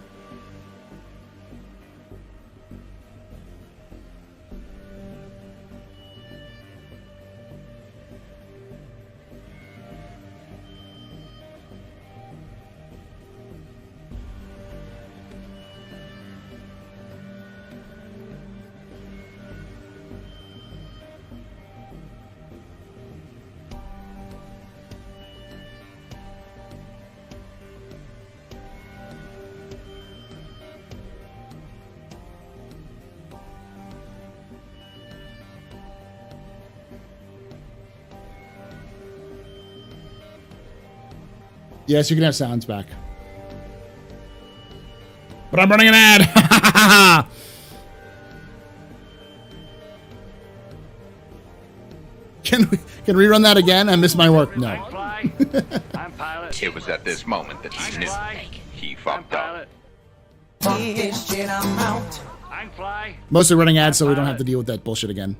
Yes, you can have sounds back. But I'm running an ad. Can we run that again? I missed my work. No. I'm pilot. It was at this moment that he knew he fucked up. I'm fly. Mostly running ads so we don't have to deal with that bullshit again.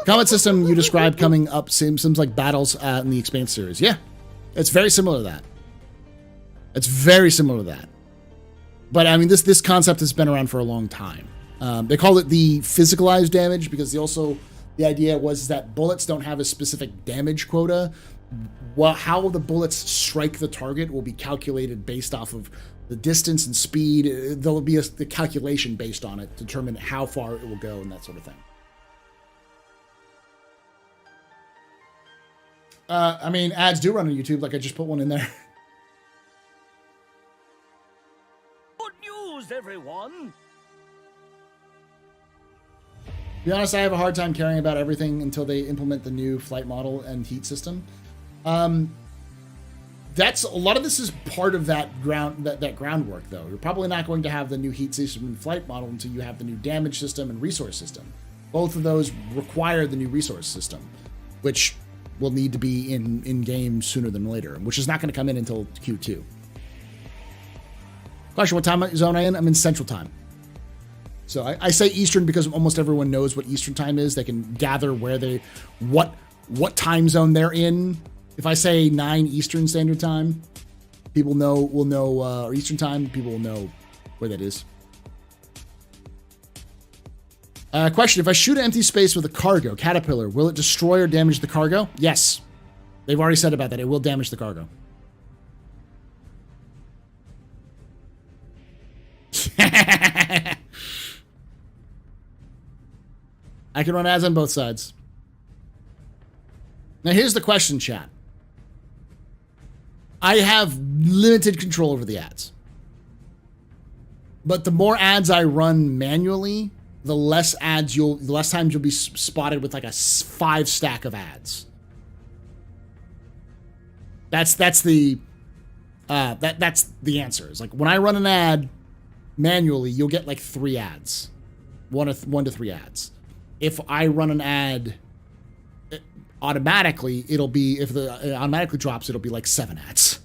Combat system you described coming up seems like battles in the Expanse series. Yeah. It's very similar to that. It's very similar to that. But I mean, this concept has been around for a long time. They call it the physicalized damage because the idea was that bullets don't have a specific damage quota. Well, how the bullets strike the target will be calculated based off of the distance and speed. There'll be the calculation based on it to determine how far it will go and that sort of thing. I mean, ads do run on YouTube, like I just put one in there. Good news, everyone. To be honest, I have a hard time caring about everything until they implement the new flight model and heat system. That's a lot of this is part of that groundwork, though. You're probably not going to have the new heat system and flight model until you have the new damage system and resource system. Both of those require the new resource system, which will need to be in game sooner than later, which is not going to come in until Q2. Question: what time zone am I in? I'm in Central Time. So I say Eastern because almost everyone knows what Eastern Time is. They can gather what time zone they're in. If I say 9 Eastern Standard Time, people will know, or Eastern Time, people will know where that is. Question: if I shoot an empty space with a cargo caterpillar, will it destroy or damage the cargo? Yes. They've already said about that. It will damage the cargo. I can run ads on both sides. Now here's the question, chat. I have limited control over the ads. But the more ads I run manually, the less times you'll be spotted with like a 5 stack of ads. That's the answer. It's like when I run an ad manually, you'll get like 3 ads, 1 to 3 ads. If I run an ad automatically, it automatically drops, it'll be like 7 ads.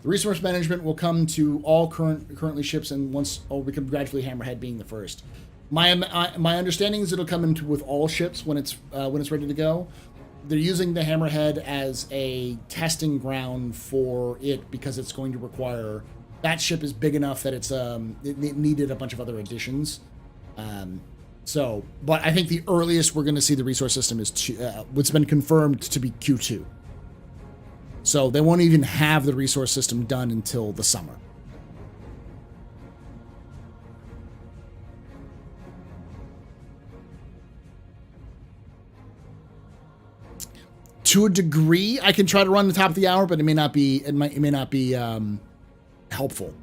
The resource management will come to all currently ships, and once become gradually Hammerhead being the first. My understanding is it'll come into with all ships when it's ready to go. They're using the Hammerhead as a testing ground for it because it's going to require that ship is big enough that it needed a bunch of other additions. But I think the earliest we're going to see the resource system is what's been confirmed to be Q2. So they won't even have the resource system done until the summer. To a degree, I can try to run the top of the hour, but it may not be helpful.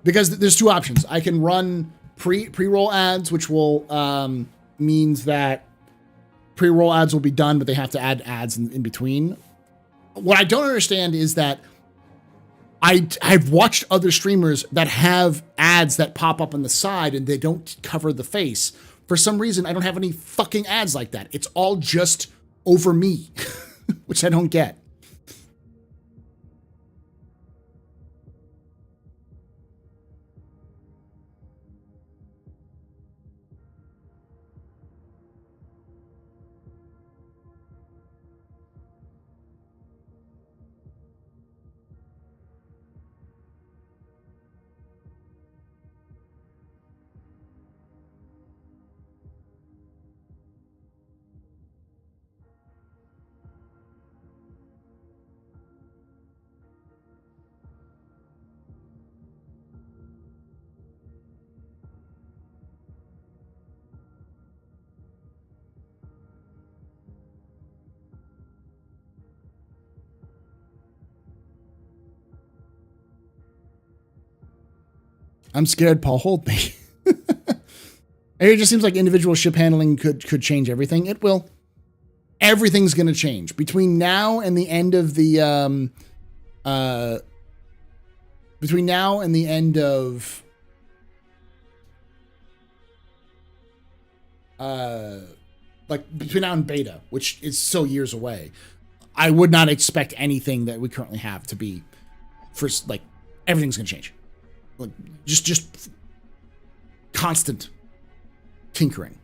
Because there's two options. I can run pre-roll ads, which will means that pre-roll ads will be done, but they have to add ads in between. What I don't understand is that I've watched other streamers that have ads that pop up on the side and they don't cover the face. For some reason, I don't have any fucking ads like that. It's all just over me, which I don't get. I'm scared, Paul. Hold me. It just seems like individual ship handling could change everything. It will. Everything's going to change between now and the end of the between now and the end of like between now and beta, which is so years away. I would not expect anything that we currently have to be first. Like everything's going to change. Like just constant tinkering.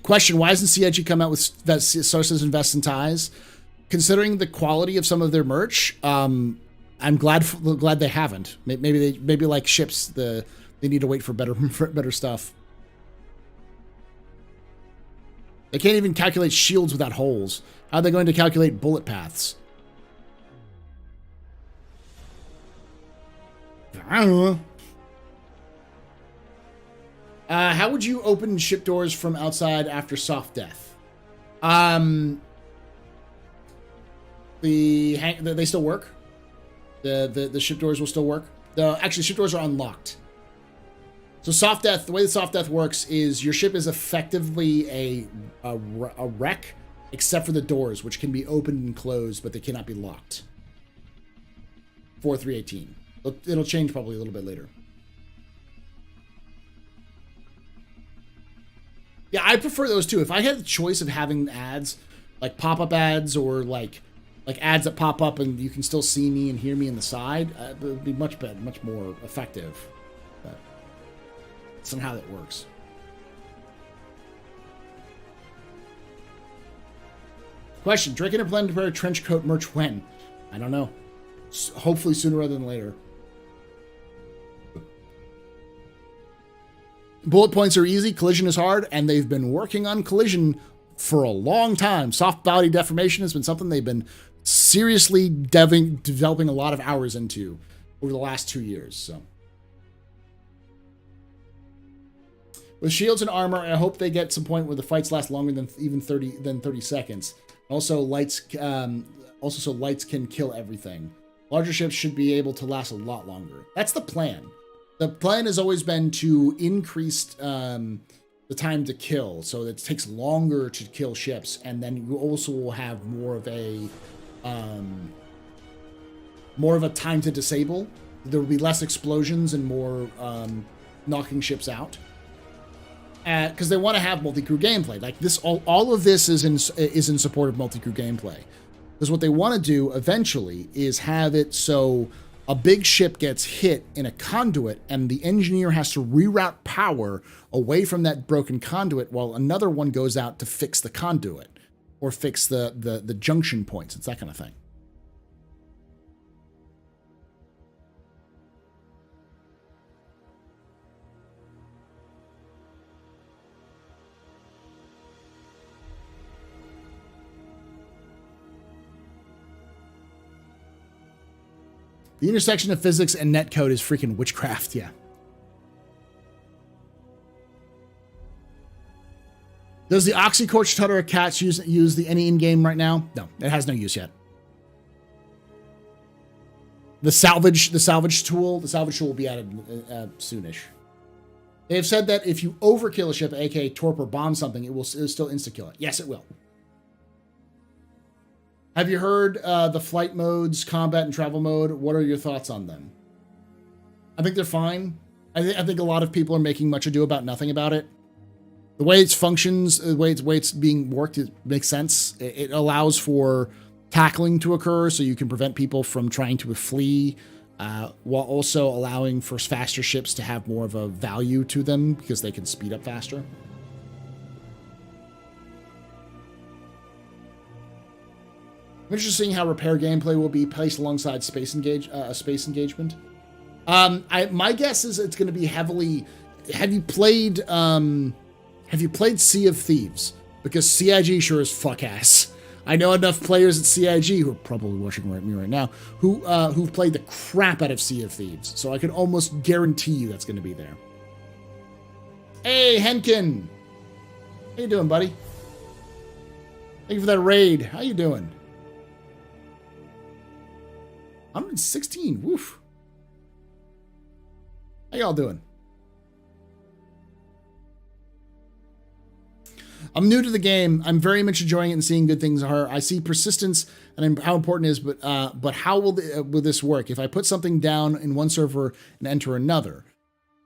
Question: why hasn't CIG come out with Starcitizen vests and ties? Considering the quality of some of their merch, I'm glad they haven't. Maybe like ships, they need to wait for better stuff. They can't even calculate shields without holes. How are they going to calculate bullet paths? I don't know. How would you open ship doors from outside after soft death? They still work. The ship doors will still work. Actually, ship doors are unlocked. So soft death, the way the soft death works is your ship is effectively a wreck, except for the doors, which can be opened and closed, but they cannot be locked. 4318. It'll change probably a little bit later. Yeah, I prefer those too. If I had the choice of having ads, like pop-up ads or like ads that pop up and you can still see me and hear me in the side, it would be much better, much more effective. But somehow that works. Question: Drake and plan to wear a trench coat merch when? I don't know. Hopefully sooner rather than later. Bullet points are easy, collision is hard, and they've been working on collision for a long time. Soft body deformation has been something they've been seriously developing a lot of hours into over the last 2 years. So, with shields and armor, I hope they get some point where the fights last longer than even 30 seconds. Also, lights so lights can kill everything. Larger ships should be able to last a lot longer. That's the plan. The plan has always been to increase the time to kill, so that it takes longer to kill ships, and then you also will have more of a time to disable. There will be less explosions and more knocking ships out, because they want to have multi-crew gameplay. Like this, all of this is in support of multi-crew gameplay. Because what they want to do eventually is have it so a big ship gets hit in a conduit and the engineer has to reroute power away from that broken conduit while another one goes out to fix the conduit or fix the junction points. It's that kind of thing. The intersection of physics and netcode is freaking witchcraft, yeah. Does the Oxycorch Tutter Cats use the any in-game right now? No, it has no use yet. The salvage tool will be added soonish. They have said that if you overkill a ship, aka torp or bomb something, it'll still insta-kill it. Yes, it will. Have you heard the flight modes, combat and travel mode? What are your thoughts on them? I think they're fine. I think a lot of people are making much ado about nothing about it. The way it functions, the way it's being worked, it makes sense. It allows for tackling to occur, so you can prevent people from trying to flee, while also allowing for faster ships to have more of a value to them because they can speed up faster. I'm interested in seeing how repair gameplay will be placed alongside space engagement. My guess is it's going to be heavily. Have you played Sea of Thieves? Because CIG sure is fuck ass. I know enough players at CIG who are probably watching me right now who've played the crap out of Sea of Thieves, so I can almost guarantee you that's going to be there. Hey, Henkin, how you doing, buddy? Thank you for that raid. How you doing? 116. Woof. How y'all doing? I'm new to the game. I'm very much enjoying it and seeing good things. I see persistence and how important it is, but how will this work? If I put something down in one server and enter another,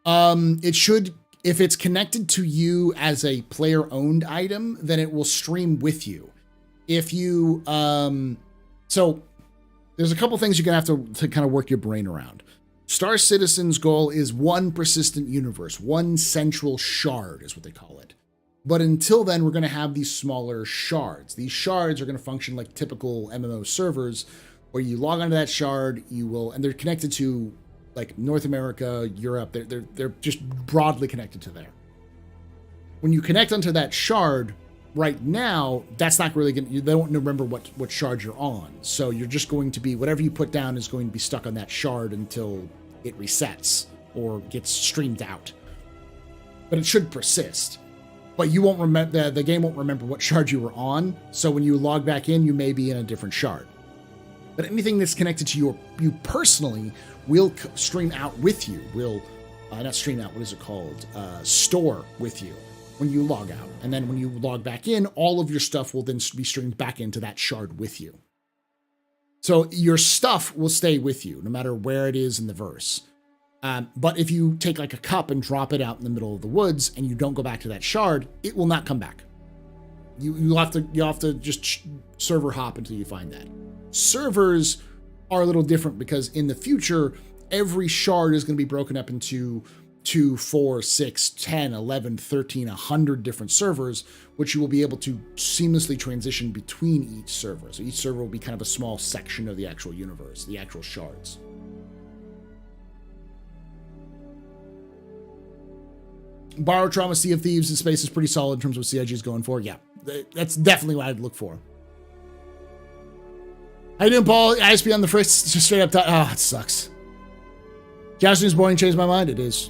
it should, if it's connected to you as a player-owned item, then it will stream with you. If you, so there's a couple things you're gonna have to kind of work your brain around. Star Citizen's goal is one persistent universe, one central shard is what they call it. But until then, we're going to have these smaller shards. These shards are going to function like typical MMO servers, where you log onto that shard, and they're connected to like North America, Europe. They're just broadly connected to there. When you connect onto that shard, right now, that's not really going to, they don't remember what shard you're on. So you're just going to be, whatever you put down is going to be stuck on that shard until it resets or gets streamed out. But it should persist. But you won't remember, the game won't remember what shard you were on. So when you log back in, you may be in a different shard. But anything that's connected to you personally will stream out with you. Will, not stream out, what is it called? Store with you when you log out. And then when you log back in, all of your stuff will then be streamed back into that shard with you. So your stuff will stay with you no matter where it is in the verse. But if you take like a cup and drop it out in the middle of the woods and you don't go back to that shard, it will not come back. You'll have to just server hop until you find that. Servers are a little different because in the future, every shard is going to be broken up into 2, 4, 6, 10, 11, 13, 100 different servers, which you will be able to seamlessly transition between each server. So each server will be kind of a small section of the actual universe, the actual shards. Borrowed Trauma, Sea of Thieves in space is pretty solid in terms of what CIG is going for. Yeah, that's definitely what I'd look for. How you doing, Paul? ISP on the fritz, just straight up. It sucks. Jousting is boring, changed my mind. It is.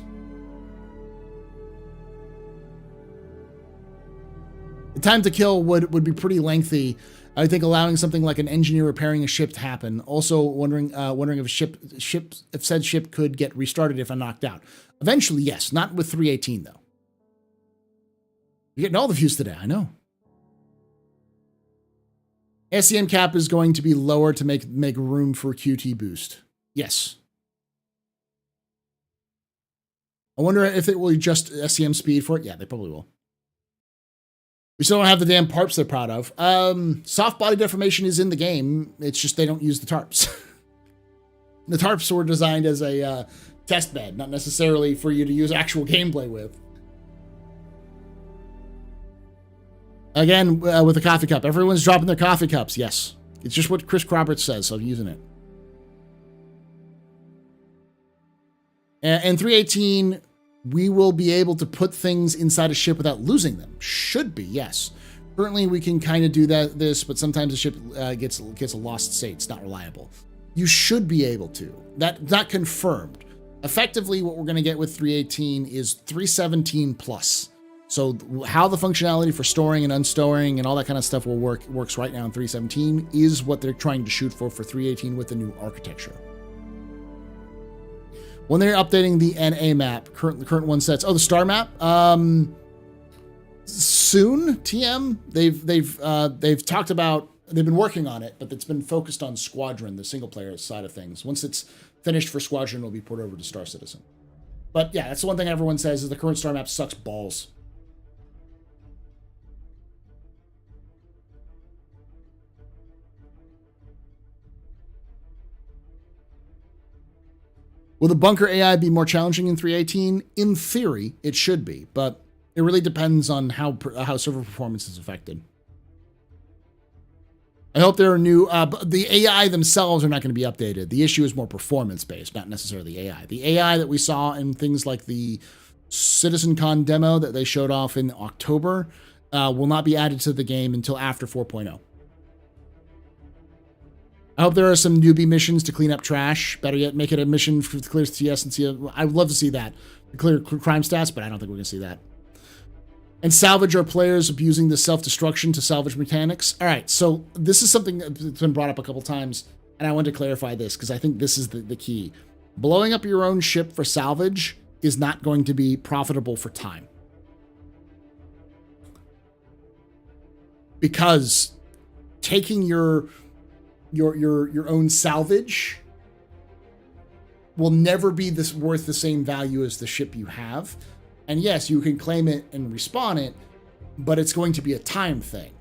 The time to kill would be pretty lengthy. I think allowing something like an engineer repairing a ship to happen. Also wondering if said ship could get restarted if I'm knocked out. Eventually, yes. Not with 318 though. You're getting all the views today. I know. SCM cap is going to be lower to make room for QT boost. Yes. I wonder if it will adjust SCM speed for it. Yeah, they probably will. We still don't have the damn tarps they're proud of. Soft body deformation is in the game. It's just they don't use the tarps. The tarps were designed as a test bed, not necessarily for you to use actual gameplay with. Again, with the coffee cup. Everyone's dropping their coffee cups. Yes. It's just what Chris Roberts says, so I'm using it. And 318, we will be able to put things inside a ship without losing them. Should be, yes. Currently, we can kind of do this, but sometimes the ship gets a lost state. It's not reliable. you should be able to. That's not confirmed. Effectively, what we're going to get with 3.18 is 3.17 plus. So how the functionality for storing and unstoring and all that kind of stuff works right now in 3.17 is what they're trying to shoot for 3.18 with the new architecture. When they're updating the NA map, the current one sets. Oh, the star map. Soon, TM. They've talked about. They've been working on it, but it's been focused on Squadron, the single player side of things. Once it's finished for Squadron, it'll be ported over to Star Citizen. But yeah, that's the one thing everyone says is the current star map sucks balls. Will the bunker AI be more challenging in 3.18? In theory, it should be, but it really depends on how server performance is affected. I hope there are new... the AI themselves are not going to be updated. The issue is more performance-based, not necessarily AI. The AI that we saw in things like the CitizenCon demo that they showed off in October will not be added to the game until after 4.0. I hope there are some newbie missions to clean up trash. Better yet, make it a mission for the clear CS and see... I would love to see that. Clear crime stats, but I don't think we're going to see that. And salvage our players abusing the self-destruction to salvage mechanics. All right, so this is something that's been brought up a couple times, and I want to clarify this because I think this is the key. Blowing up your own ship for salvage is not going to be profitable for time. Because taking your own salvage will never be worth the same value as the ship you have. And yes, you can claim it and respawn it, but it's going to be a time thing.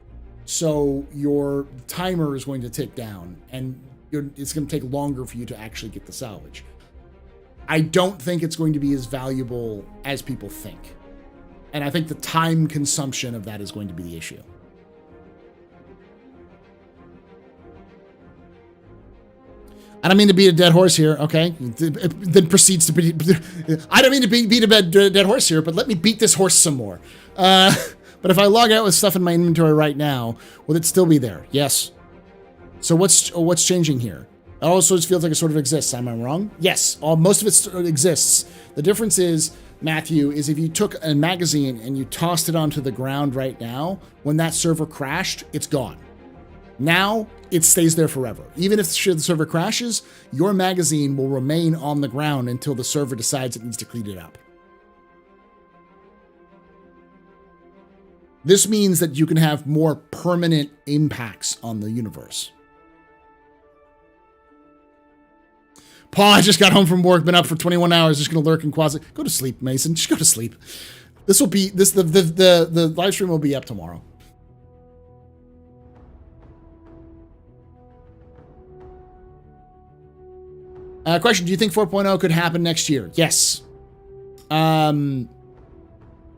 So your timer is going to tick down, and it's going to take longer for you to actually get the salvage. I don't think it's going to be as valuable as people think. And I think the time consumption of that is going to be the issue. I don't mean to beat a dead horse here, okay? Then proceeds to beat... I don't mean to beat a dead horse here, but let me beat this horse some more. But if I log out with stuff in my inventory right now, will it still be there? Yes. So what's changing here? It also just feels like it sort of exists. Am I wrong? Yes. Most of it exists. The difference is, Matthew, is if you took a magazine and you tossed it onto the ground right now, when that server crashed, it's gone. Now, it stays there forever. Even if the server crashes, your magazine will remain on the ground until the server decides it needs to clean it up. This means that you can have more permanent impacts on the universe. Paul, I just got home from work, been up for 21 hours, just gonna lurk in quasi. Go to sleep, Mason. Just go to sleep. The live stream will be up tomorrow. Question, do you think 4.0 could happen next year? Yes. Or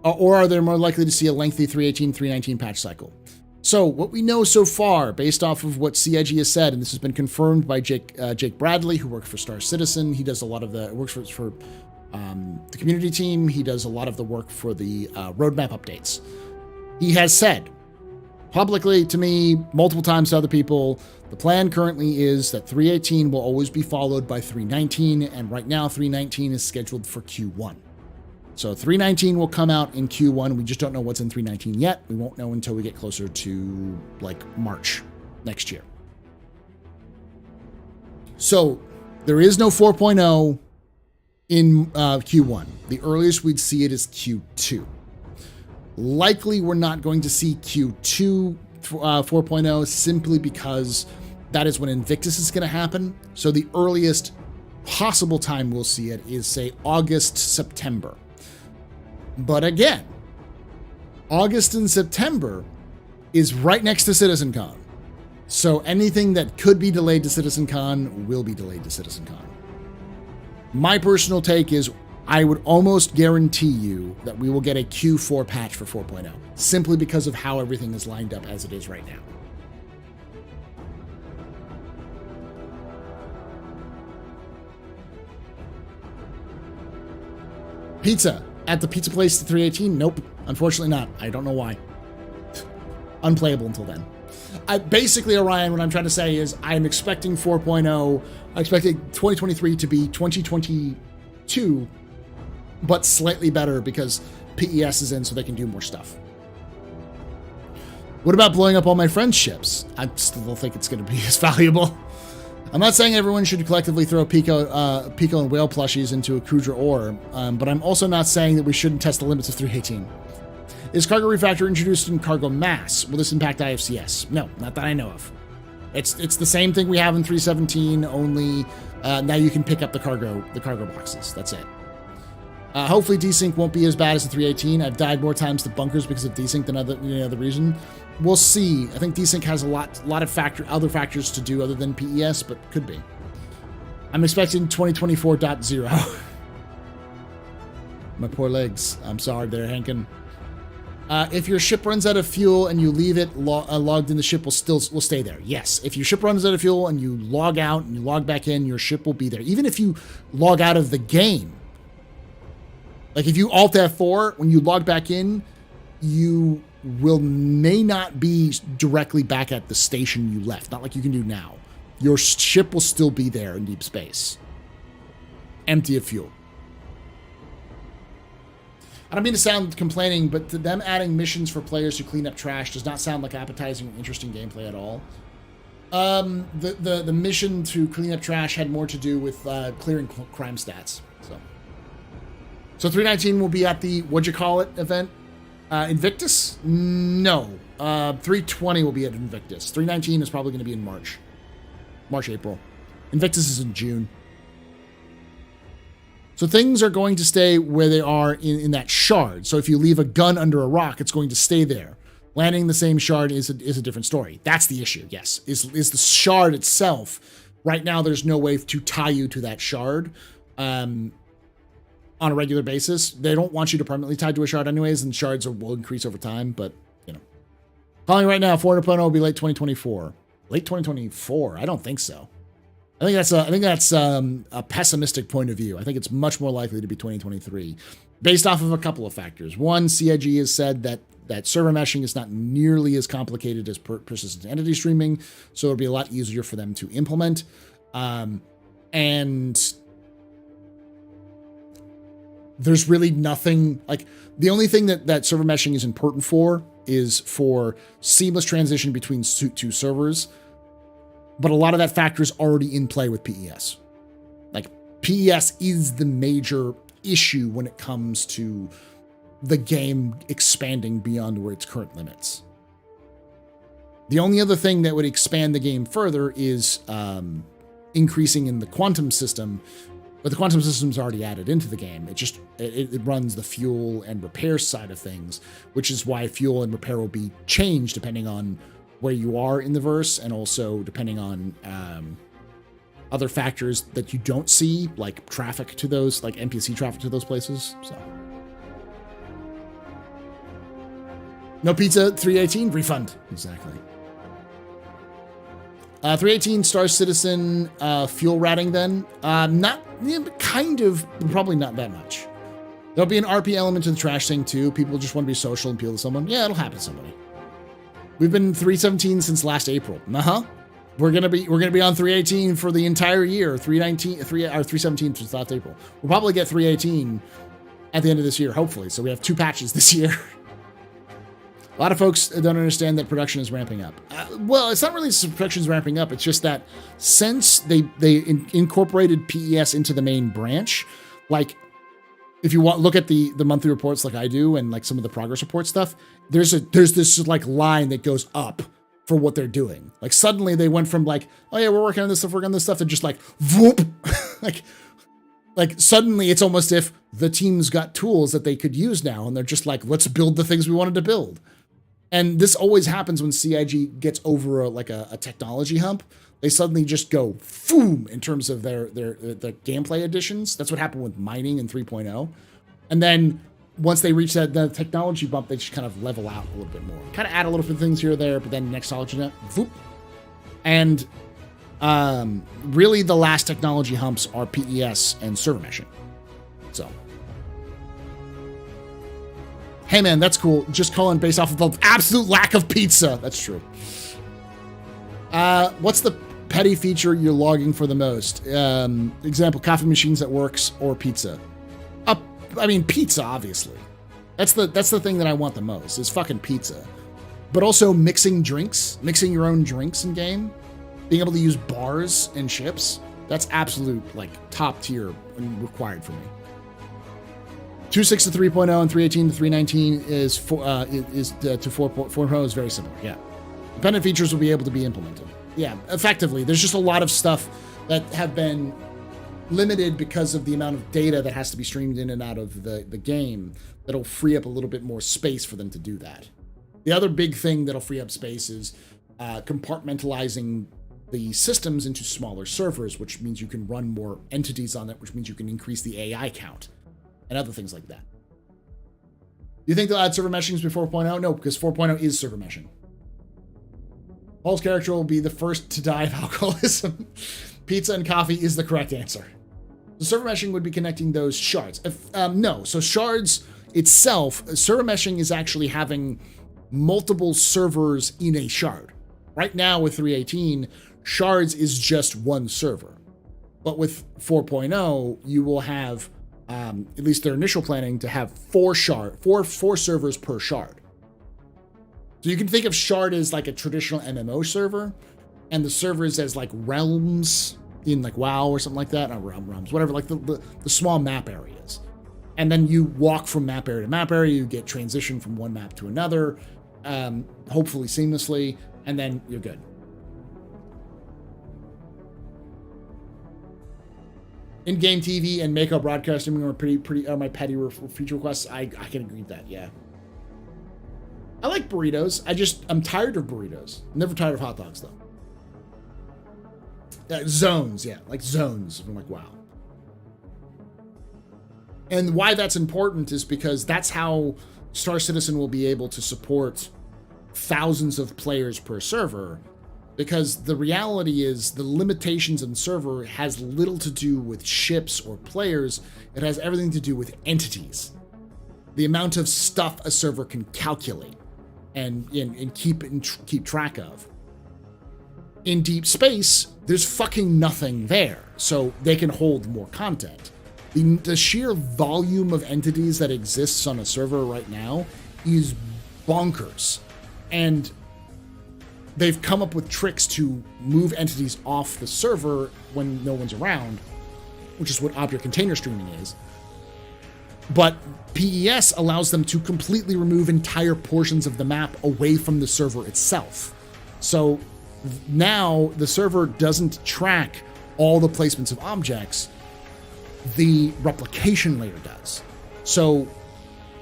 are they more likely to see a lengthy 3.18, 3.19 patch cycle? So what we know so far, based off of what CIG has said, and this has been confirmed by Jake Bradley, who works for Star Citizen. He does a lot of works for the community team. He does a lot of the work for the roadmap updates. He has said publicly to me, multiple times to other people, the plan currently is that 3.18 will always be followed by 3.19, and right now 3.19 is scheduled for Q1. So 3.19 will come out in Q1. We just don't know what's in 3.19 yet. We won't know until we get closer to like March next year. So there is no 4.0 in Q1. The earliest we'd see it is Q2. Likely we're not going to see Q2 4.0 simply because that is when Invictus is going to happen. So the earliest possible time we'll see it is, say, August, September. But again, August and September is right next to CitizenCon. So anything that could be delayed to CitizenCon will be delayed to CitizenCon. My personal take is I would almost guarantee you that we will get a Q4 patch for 4.0, simply because of how everything is lined up as it is right now. Pizza. At the pizza place to 3.18? Nope. Unfortunately not. I don't know why. Unplayable until then. Basically, Orion, what I'm trying to say is I'm expecting 4.0. I'm expecting 2023 to be 2022, but slightly better because PES is in so they can do more stuff. What about blowing up all my friends' ships? I still don't think it's going to be as valuable. I'm not saying everyone should collectively throw Pico and whale plushies into a Kudra ore, but I'm also not saying that we shouldn't test the limits of 318. Is cargo refactor introduced in cargo mass? Will this impact IFCS? No, not that I know of. It's the same thing we have in 317, only now you can pick up the cargo boxes. That's it. Hopefully desync won't be as bad as the 318. I've died more times to bunkers because of desync than any other reason. We'll see. I think desync has a lot of other factors to do other than PES, but could be. I'm expecting 2024.0. My poor legs. I'm sorry there, Hankin. If your ship runs out of fuel and you leave it logged in, the ship will stay there. Yes, if your ship runs out of fuel and you log out and you log back in, your ship will be there. Even if you log out of the game, like if you Alt F4 when you log back in, you may not be directly back at the station you left. Not like you can do now. Your ship will still be there in deep space, empty of fuel. I don't mean to sound complaining, but to them adding missions for players to clean up trash does not sound like appetizing or interesting gameplay at all. The mission to clean up trash had more to do with clearing crime stats. So 319 will be at the event. Invictus? No. 320 will be at Invictus. 319 is probably going to be in March, April. Invictus is in June. So things are going to stay where they are in that shard. So if you leave a gun under a rock, it's going to stay there. Landing the same shard is a different story. That's the issue, yes. Is the shard itself. Right now, there's no way to tie you to that shard on a regular basis. They don't want you to permanently tie to a shard anyways, and shards will increase over time, but, you know. Calling right now, 4.0 will be late 2024. Late 2024? I don't think so. I think that's a pessimistic point of view. I think it's much more likely to be 2023, based off of a couple of factors. One, CIG has said that server meshing is not nearly as complicated as persistent entity streaming, so it'll be a lot easier for them to implement. And there's really nothing, like, the only thing that server meshing is important for is for seamless transition between two servers. But a lot of that factor is already in play with PES. Like, PES is the major issue when it comes to the game expanding beyond where its current limits. The only other thing that would expand the game further is increasing in the quantum system, but the quantum system's already added into the game. It runs the fuel and repair side of things, which is why fuel and repair will be changed depending on where you are in the verse, and also depending on other factors that you don't see, like traffic to those, like NPC traffic to those places. So, no pizza, 318 refund. Exactly. 318 Star Citizen fuel ratting then. Kind of, probably not that much. There'll be an RP element to the trash thing too. People just want to be social and appeal to someone. Yeah, it'll happen to somebody. We've been 317 since last April. We're gonna be on 318 for the entire year. 317 since last April. We'll probably get 318 at the end of this year, hopefully. So we have 2 patches this year. A lot of folks don't understand that production is ramping up. Well, it's not really production is ramping up. It's just that since they incorporated PES into the main branch, like, if you look at the monthly reports like I do and like some of the progress report stuff, there's this like line that goes up for what they're doing. Like, suddenly they went from like, oh yeah, we're working on this stuff, to just like, whoop. like suddenly it's almost if the team's got tools that they could use now, and they're just like, let's build the things we wanted to build. And this always happens when CIG gets over a technology hump. They suddenly just go boom in terms of their gameplay additions. That's what happened with mining in 3.0. And then once they reach the technology bump, they just kind of level out a little bit more. Kind of add a little bit of things here or there, but then next technology, whoop. And really the last technology humps are PES and server meshing. So, hey man, that's cool. Just calling based off of the absolute lack of pizza. That's true. What's the petty feature you're logging for the most? Example, coffee machines that works or pizza. I mean, pizza, obviously. That's the thing that I want the most, is fucking pizza. But also mixing your own drinks in game, being able to use bars and chips, that's absolute, like, top tier and required for me. 2.6 to 3.0 and 3.18 to 3.19 is to 4.0 is very similar, yeah. Dependent features will be able to be implemented. Yeah, effectively, there's just a lot of stuff that have been limited because of the amount of data that has to be streamed in and out of the game that'll free up a little bit more space for them to do that. The other big thing that'll free up space is compartmentalizing the systems into smaller servers, which means you can run more entities on it, which means you can increase the AI count and other things like that. Do you think they'll add server meshing before 4.0? No, because 4.0 is server meshing. Paul's character will be the first to die of alcoholism. Pizza and coffee is the correct answer. So server meshing would be connecting those shards. No, so shards itself, server meshing is actually having multiple servers in a shard. Right now with 3.18, shards is just one server. But with 4.0, you will have, at least their initial planning, to have four servers per shard. So you can think of shard as like a traditional MMO server, and the servers as like realms in like WoW or something like that. Not realms, whatever, like the small map areas. And then you walk from map area to map area, you get transition from one map to another, hopefully seamlessly, and then you're good. In-game TV and makeup broadcasting are pretty my petty feature requests. I can agree with that, yeah. I like burritos. I'm tired of burritos. Never tired of hot dogs, though. Zones, yeah. Like zones. I'm like, wow. And why that's important is because that's how Star Citizen will be able to support thousands of players per server. Because the reality is the limitations in the server has little to do with ships or players. It has everything to do with entities. The amount of stuff a server can calculate and keep track of. In deep space, there's fucking nothing there, so they can hold more content. The sheer volume of entities that exists on a server right now is bonkers. And they've come up with tricks to move entities off the server when no one's around, which is what object container streaming is. But PES allows them to completely remove entire portions of the map away from the server itself. So now the server doesn't track all the placements of objects, the replication layer does. So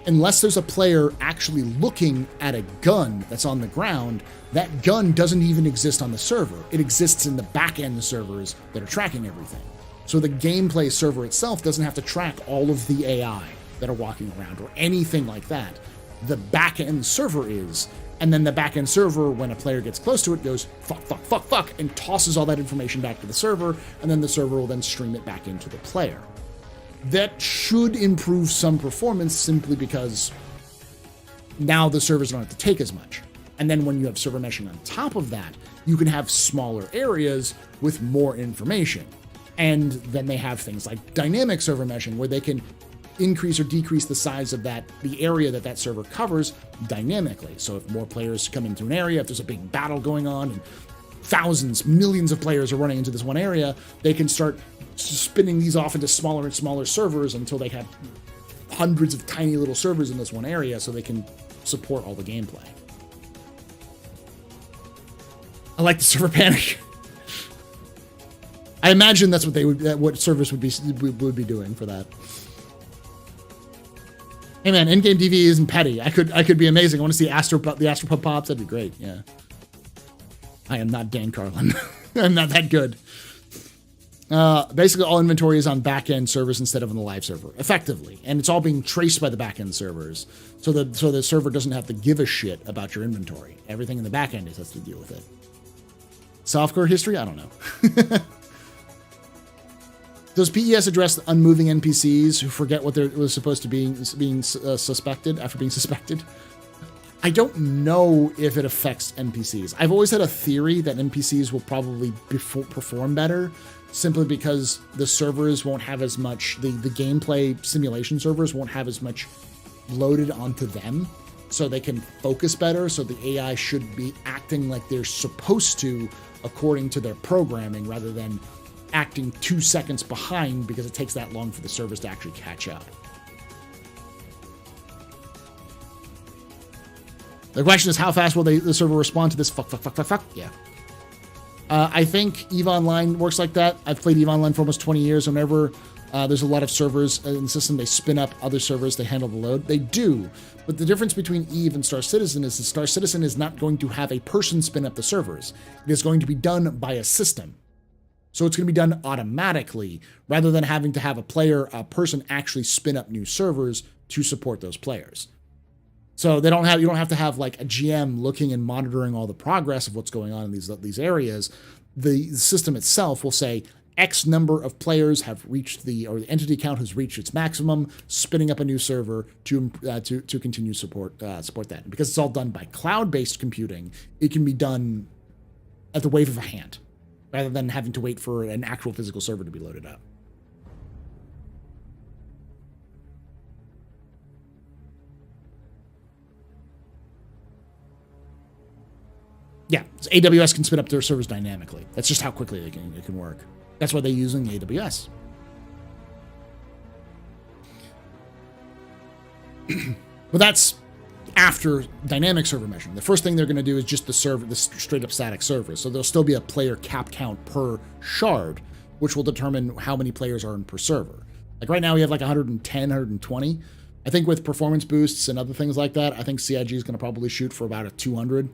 unless there's a player actually looking at a gun that's on the ground, that gun doesn't even exist on the server. It exists in the back-end servers that are tracking everything. So the gameplay server itself doesn't have to track all of the AI that are walking around or anything like that. The back-end server is, and then the back-end server, when a player gets close to it, goes fuck, and tosses all that information back to the server, and then the server will then stream it back into the player. That should improve some performance simply because now the servers don't have to take as much. And then when you have server meshing on top of that, you can have smaller areas with more information. And then they have things like dynamic server meshing, where they can increase or decrease the size of the area that server covers dynamically. So if more players come into an area, if there's a big battle going on and thousands, millions of players are running into this one area, they can start spinning these off into smaller and smaller servers until they have hundreds of tiny little servers in this one area so they can support all the gameplay. I like the server panic. I imagine that's what servers would be doing for that. Hey man, in-game DV isn't petty. I could be amazing. I want to see the AstroPub pops. That'd be great. Yeah. I am not Dan Carlin. I'm not that good. Basically, all inventory is on back-end servers instead of on the live server, effectively, and it's all being traced by the back-end servers. So the server doesn't have to give a shit about your inventory. Everything in the back-end has to deal with it. Software history? I don't know. Does PES address the unmoving NPCs who forget what they're supposed to be being suspected after being suspected? I don't know if it affects NPCs. I've always had a theory that NPCs will probably perform better simply because the servers won't have as much, the gameplay simulation servers won't have as much loaded onto them, so they can focus better, so the AI should be acting like they're supposed to according to their programming rather than acting 2 seconds behind because it takes that long for the servers to actually catch up. The question is, how fast will the server respond to this? Fuck. Yeah. I think EVE Online works like that. I've played EVE Online for almost 20 years. Whenever there's a lot of servers in the system, they spin up other servers, they handle the load. They do. But the difference between EVE and Star Citizen is that Star Citizen is not going to have a person spin up the servers. It is going to be done by a system. So it's going to be done automatically rather than having to have a person actually spin up new servers to support those players. So you don't have to have like a GM looking and monitoring all the progress of what's going on in these areas. The system itself will say X number of players have reached the entity count has reached its maximum, spinning up a new server to continue support that. And because it's all done by cloud-based computing, it can be done at the wave of a hand, rather than having to wait for an actual physical server to be loaded up. Yeah, so AWS can spin up their servers dynamically. That's just how quickly it can work. That's why they're using AWS. But that's after dynamic server measuring. The first thing they're going to do is just the straight up static server. So there'll still be a player cap count per shard, which will determine how many players are in per server. Like right now we have like 110, 120. I think with performance boosts and other things like that, I think CIG is going to probably shoot for about a 200.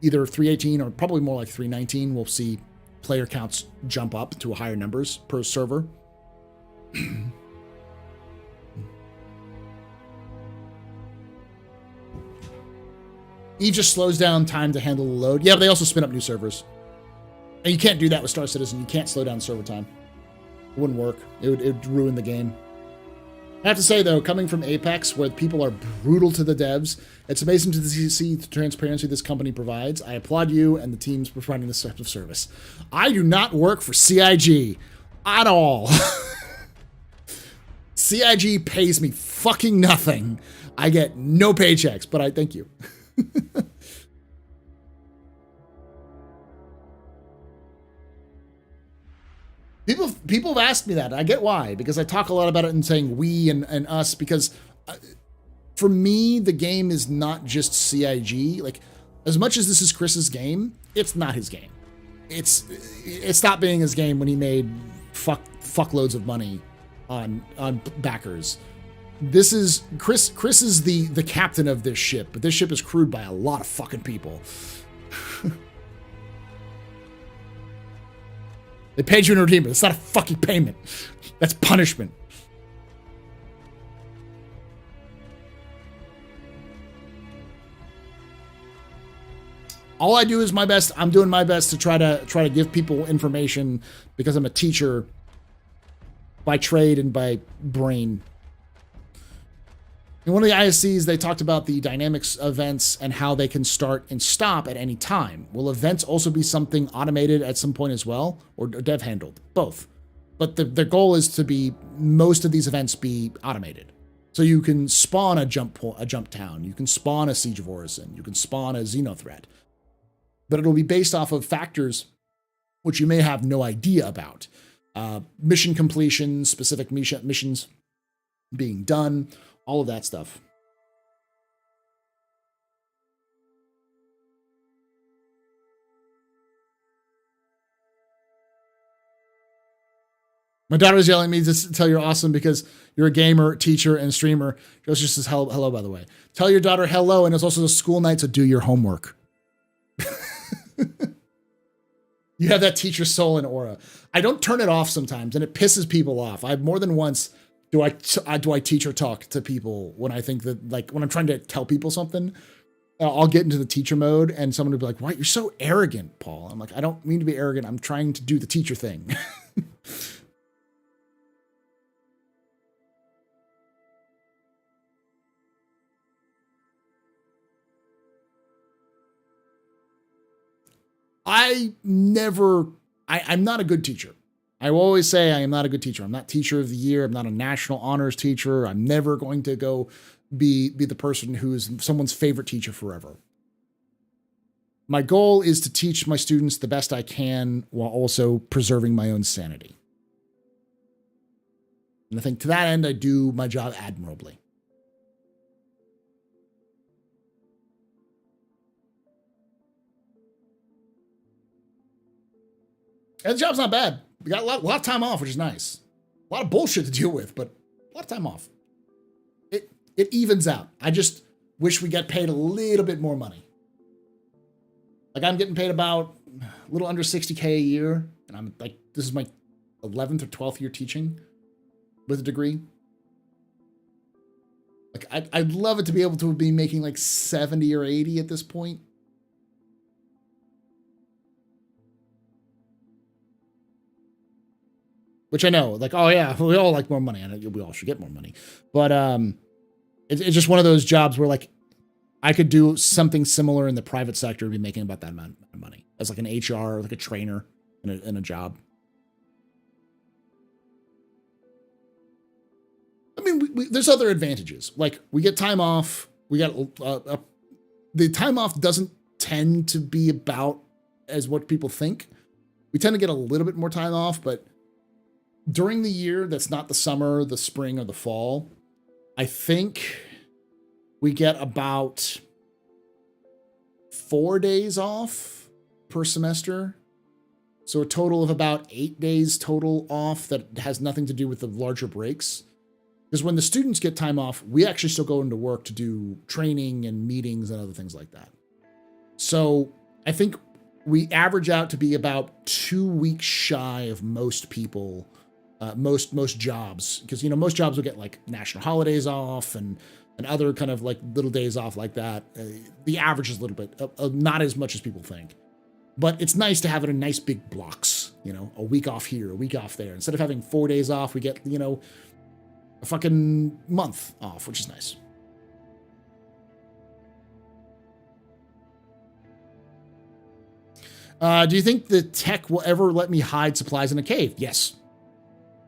Either 318 or probably more like 319. We'll see player counts jump up to higher numbers per server. EVE just slows down time to handle the load. Yeah, but they also spin up new servers. And you can't do that with Star Citizen. You can't slow down server time. It wouldn't work. It would ruin the game. I have to say, though, coming from Apex, where people are brutal to the devs, it's amazing to see the transparency this company provides. I applaud you and the teams for providing this type of service. I do not work for CIG at all. CIG pays me fucking nothing. I get no paychecks, but I thank you. People have asked me that. I get why, because I talk a lot about it and saying we and us, because for me, the game is not just CIG. Like, as much as this is Chris's game, it's not his game. It stopped being his game when he made fuckloads of money on backers. This is Chris is the captain of this ship, but this ship is crewed by a lot of fucking people. They paid you in a redeem, but it's not a fucking payment. That's punishment. All I do is my best. I'm doing my best to try to give people information because I'm a teacher by trade and by brain. In one of the ISCs, they talked about the dynamics events and how they can start and stop at any time. Will events also be something automated at some point as well, or dev handled? Both. But the goal is to be most of these events be automated. So you can spawn a jump town, you can spawn a siege of Orison, you can spawn a xenothreat. But it'll be based off of factors which you may have no idea about. Mission completion, specific missions being done, all of that stuff. My daughter's yelling at me to tell you're awesome because you're a gamer, teacher, and streamer. She just says hello, by the way. Tell your daughter hello, and it's also the school night, so do your homework. You have that teacher soul and aura. I don't turn it off sometimes, and it pisses people off. I've more than once do I teacher talk to people when I think that, like, when I'm trying to tell people something, I'll get into the teacher mode, and someone will be like, "Why, you're so arrogant, Paul?" I'm like, I don't mean to be arrogant. I'm trying to do the teacher thing. I'm not a good teacher. I will always say I am not a good teacher. I'm not teacher of the year. I'm not a national honors teacher. I'm never going to go be the person who is someone's favorite teacher forever. My goal is to teach my students the best I can while also preserving my own sanity. And I think to that end, I do my job admirably. And the job's not bad. We got a lot of time off, which is nice. A lot of bullshit to deal with, but a lot of time off. It evens out. I just wish we got paid a little bit more money. Like I'm getting paid about a little under $60K a year, and I'm like, this is my 11th or 12th year teaching with a degree. Like I'd love it to be able to be making like 70 or 80 at this point. Which I know, like, oh yeah, we all like more money. I know we all should get more money. But it's just one of those jobs where like I could do something similar in the private sector and be making about that amount of money as like an HR, like a trainer in a job. I mean, there's other advantages. Like we get time off. We got the time off doesn't tend to be about as what people think. We tend to get a little bit more time off, but during the year, that's not the summer, the spring, or the fall, I think we get about 4 days off per semester. So a total of about 8 days total off that has nothing to do with the larger breaks. Because when the students get time off, we actually still go into work to do training and meetings and other things like that. So I think we average out to be about 2 weeks shy of most people. Most jobs, because most jobs will get like national holidays off and other kind of like little days off like that. The average is a little bit not as much as people think, but it's nice to have it in nice big blocks. A week off here, a week off there. Instead of having 4 days off, we get a fucking month off, which is nice. Do you think the tech will ever let me hide supplies in a cave? Yes.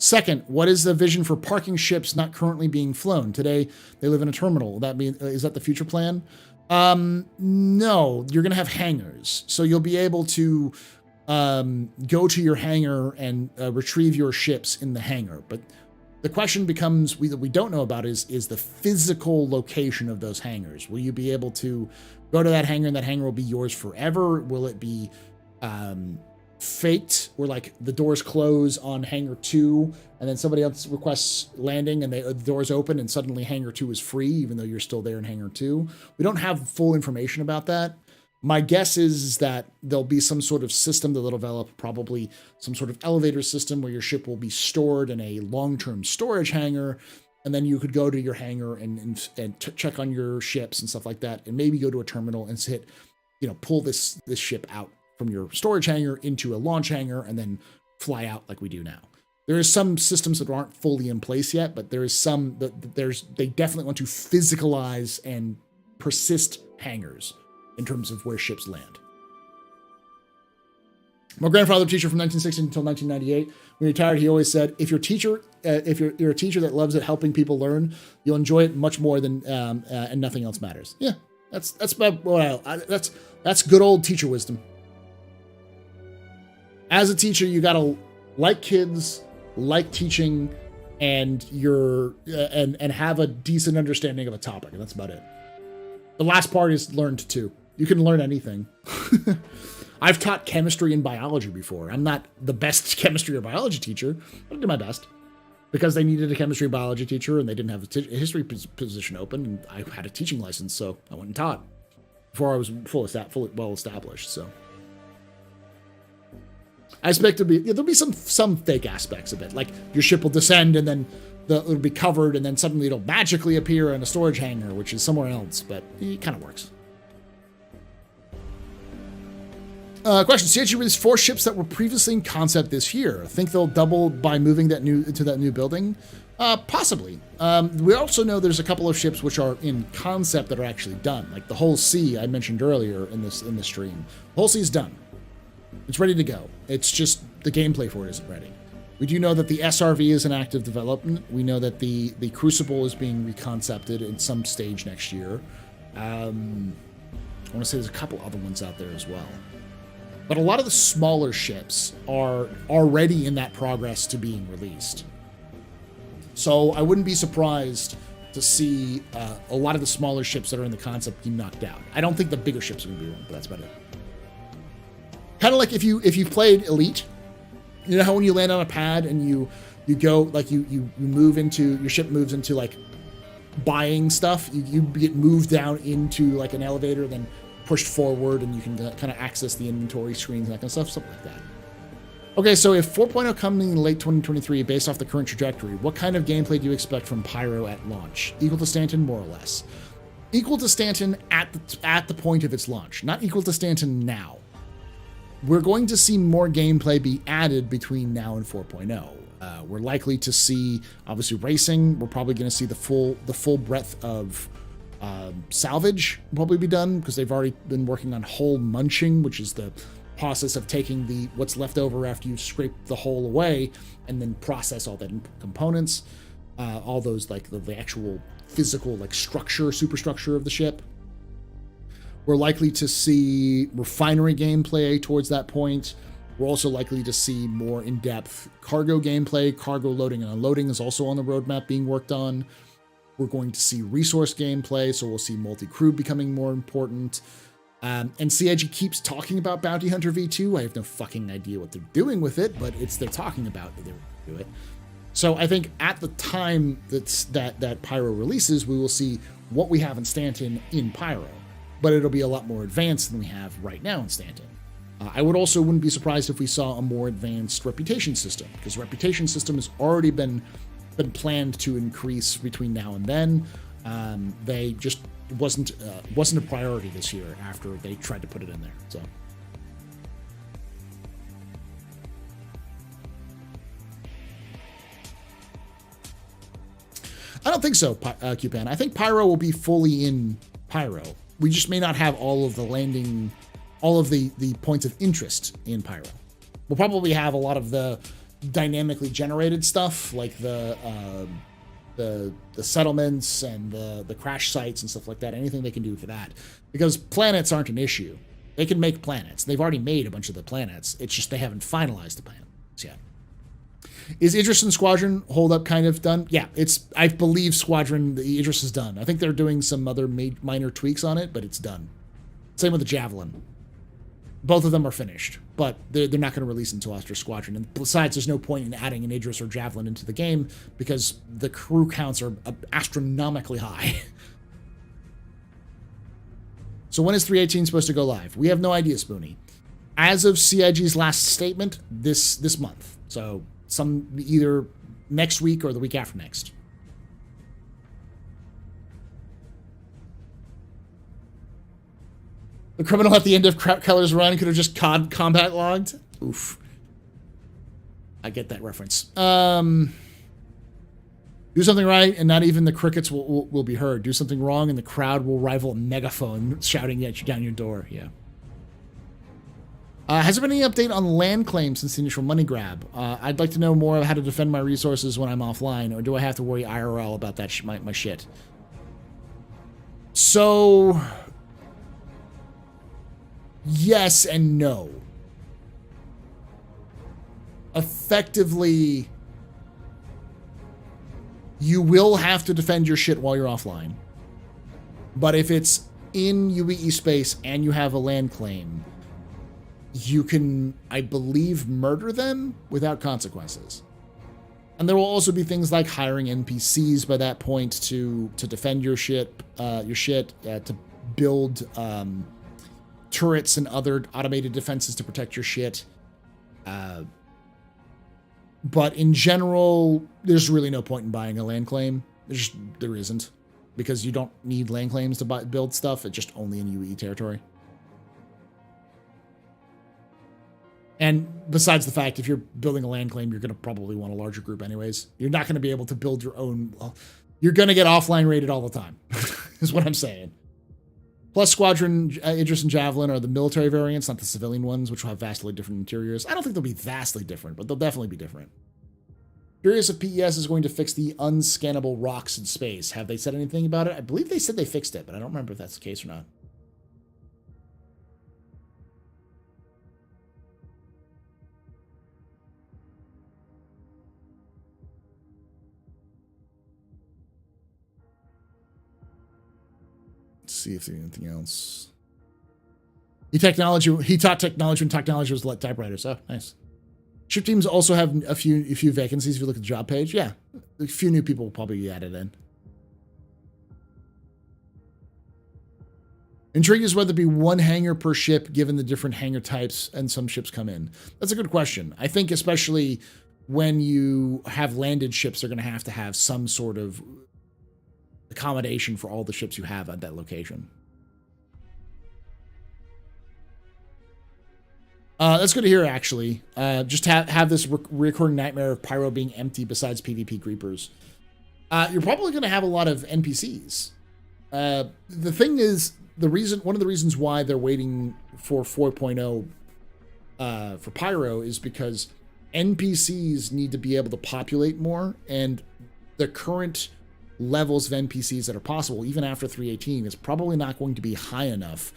Second, what is the vision for parking ships not currently being flown? Today, they live in a terminal. Is that the future plan? No, you're going to have hangars. So you'll be able to go to your hangar and retrieve your ships in the hangar. But the question becomes, that we don't know about is the physical location of those hangars. Will you be able to go to that hangar and that hangar will be yours forever? Will it be faked where like the doors close on hangar 2 and then somebody else requests landing and the doors open and suddenly hangar 2 is free even though you're still there in hangar 2? We don't have full information about that. My guess is that there'll be some sort of system that they'll develop, probably some sort of elevator system where your ship will be stored in a long-term storage hangar, and then you could go to your hangar and check on your ships and stuff like that, and maybe go to a terminal and hit, pull this ship out from your storage hangar into a launch hangar and then fly out like we do now. There is some systems that aren't fully in place yet, but there is some that they definitely want to physicalize and persist hangars in terms of where ships land. My grandfather, teacher from 1960 until 1998, when he retired, he always said, if you're a teacher that loves it, helping people learn, you'll enjoy it much more than and nothing else matters. Yeah, that's good old teacher wisdom. As a teacher, you gotta like kids, like teaching, and and have a decent understanding of a topic, and that's about it. The last part is learned too. You can learn anything. I've taught chemistry and biology before. I'm not the best chemistry or biology teacher, but I did my best because they needed a chemistry and biology teacher, and they didn't have a history position open, and I had a teaching license, so I went and taught before I was fully well established. So. I expect there'll be some fake aspects of it, like your ship will descend and then it'll be covered and then suddenly it'll magically appear in a storage hangar, which is somewhere else, but it kind of works. Question: CHU released 4 ships that were previously in concept this year. Think they'll double by moving that new building? Possibly. We also know there's a couple of ships which are in concept that are actually done, like the Whole Sea I mentioned earlier in this stream. The Whole Sea is done. It's ready to go. It's just the gameplay for it isn't ready. We do know that the SRV is in active development. We know that the Crucible is being reconcepted in some stage next year. I want to say there's a couple other ones out there as well. But a lot of the smaller ships are already in that progress to being released. So I wouldn't be surprised to see a lot of the smaller ships that are in the concept be knocked out. I don't think the bigger ships are going to be one, but that's about it. Kind of like if you've played Elite, you know how when you land on a pad and you go, like you move into, your ship moves into like buying stuff, you get moved down into like an elevator, then pushed forward, and you can kind of access the inventory screens and that kind of stuff, something like that. Okay, so if 4.0 coming in late 2023 based off the current trajectory, what kind of gameplay do you expect from Pyro at launch? Equal to Stanton, more or less. Equal to Stanton at the point of its launch, not equal to Stanton now. We're going to see more gameplay be added between now and 4.0. We're likely to see, obviously, racing. We're probably going to see the full breadth of salvage probably be done, because they've already been working on hull munching, which is the process of taking what's left over after you scrape the hull away and then process all that components, all those like the actual physical like structure, superstructure of the ship. We're likely to see refinery gameplay towards that point. We're also likely to see more in-depth cargo gameplay. Cargo loading and unloading is also on the roadmap being worked on. We're going to see resource gameplay, so we'll see multi-crew becoming more important. And CIG keeps talking about Bounty Hunter V2. I have no fucking idea what they're doing with it, but they're talking about that they're going to do it. So I think at the time that Pyro releases, we will see what we have in Stanton in Pyro, but it'll be a lot more advanced than we have right now in Stanton. I wouldn't be surprised if we saw a more advanced reputation system, because reputation system has already been planned to increase between now and then. They just wasn't a priority this year after they tried to put it in there. So I don't think so, QPan. I think Pyro will be fully in Pyro. We just may not have all of the points of interest in Pyro. We'll probably have a lot of the dynamically generated stuff, like the settlements and the crash sites and stuff like that. Anything they can do for that, because planets aren't an issue. They can make planets. They've already made a bunch of the planets. It's just they haven't finalized the planets yet. Is Idris and Squadron holdup kind of done? Yeah, I believe Squadron, the Idris is done. I think they're doing some other minor tweaks on it, but it's done. Same with the Javelin. Both of them are finished, but they're not going to release until after Squadron. And besides, there's no point in adding an Idris or Javelin into the game because the crew counts are astronomically high. So when is 318 supposed to go live? We have no idea, Spoonie. As of CIG's last statement, this month. So either next week or the week after next. The criminal at the end of Keller's run could have just combat logged. Oof. I get that reference. Do something right, and not even the crickets will be heard. Do something wrong, and the crowd will rival a megaphone shouting at you down your door. Yeah. Has there been any update on land claims since the initial money grab? I'd like to know more of how to defend my resources when I'm offline, or do I have to worry IRL about that my shit? So, yes and no. Effectively, you will have to defend your shit while you're offline. But if it's in UEE space and you have a land claim, you can, I believe, murder them without consequences. And there will also be things like hiring NPCs by that point to defend your shit, to build turrets and other automated defenses to protect your shit. But in general, there's really no point in buying a land claim. There isn't, because you don't need land claims to build stuff. It's just only in UEE territory. And besides the fact, if you're building a land claim, you're going to probably want a larger group anyways. You're not going to be able to build your own. Well, you're going to get offline rated all the time, is what I'm saying. Plus Squadron, Idris, and Javelin are the military variants, not the civilian ones, which will have vastly different interiors. I don't think they'll be vastly different, but they'll definitely be different. Curious if PES is going to fix the unscannable rocks in space. Have they said anything about it? I believe they said they fixed it, but I don't remember if that's the case or not. See if there's anything else. He taught technology when technology was typewriters. Oh, nice. Ship teams also have a few vacancies. If you look at the job page, yeah, a few new people will probably be added in. Intrigued is whether it be one hangar per ship, given the different hangar types and some ships come in. That's a good question. I think especially when you have landed ships, they're going to have some sort of accommodation for all the ships you have at that location. That's good to hear, actually. Just have this recurring nightmare of Pyro being empty besides PvP creepers. You're probably going to have a lot of NPCs. The thing is, one of the reasons why they're waiting for 4.0 for Pyro is because NPCs need to be able to populate more, and the current levels of NPCs that are possible, even after 3.18, is probably not going to be high enough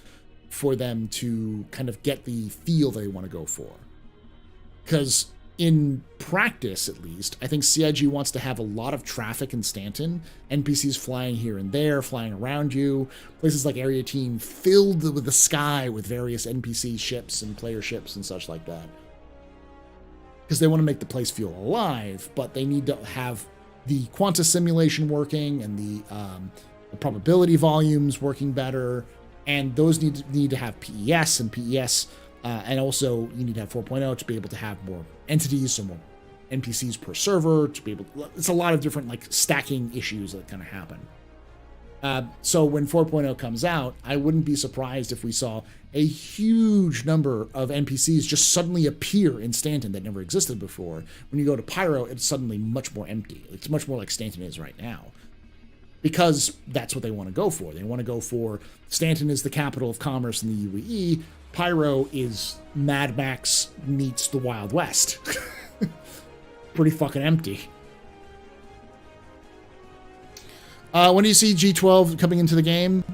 for them to kind of get the feel they want to go for. Because in practice, at least, I think CIG wants to have a lot of traffic in Stanton, NPCs flying here and there, flying around you, places like Area Team filled with the sky with various NPC ships and player ships and such like that. Because they want to make the place feel alive, but they need to have the quanta simulation working and the probability volumes working better, and those need to have PES and PES, and also you need to have 4.0 to be able to have more entities, so more NPCs per server to be able. It's a lot of different like stacking issues that kind of happen. So when 4.0 comes out, I wouldn't be surprised if we saw a huge number of NPCs just suddenly appear in Stanton that never existed before. When you go to Pyro, it's suddenly much more empty. It's much more like Stanton is right now. Because that's what they want to go for. They want to go for Stanton is the capital of commerce in the UAE. Pyro is Mad Max meets the Wild West. Pretty fucking empty. When do you see G12 coming into the game?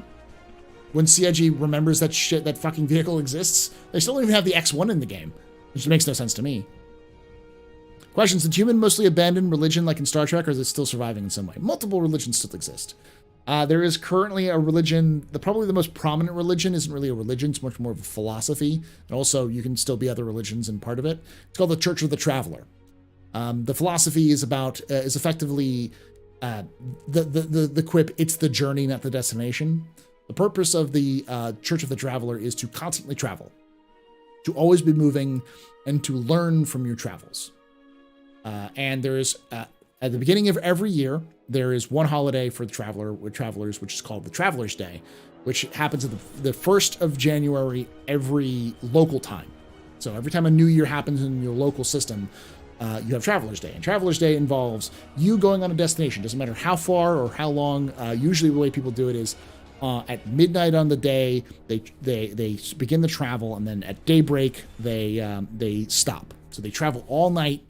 When CIG remembers that shit, that fucking vehicle exists? They still don't even have the X1 in the game, which makes no sense to me. Questions: did human mostly abandon religion like in Star Trek, or is it still surviving in some way? Multiple religions still exist. There is currently a religion, probably the most prominent religion isn't really a religion, it's much more of a philosophy. And also, you can still be other religions in part of it. It's called the Church of the Traveler. The philosophy is effectively the quip, it's the journey, not the destination. The purpose of the Church of the Traveler is to constantly travel, to always be moving, and to learn from your travels. And there is, at the beginning of every year, there is one holiday for the travelers, which is called the Traveler's Day, which happens at the 1st of January every local time. So every time a new year happens in your local system, you have Traveler's Day. And Traveler's Day involves you going on a destination. Doesn't matter how far or how long. Usually the way people do it is at midnight on the day, they begin the travel, and then at daybreak, they stop. So they travel all night,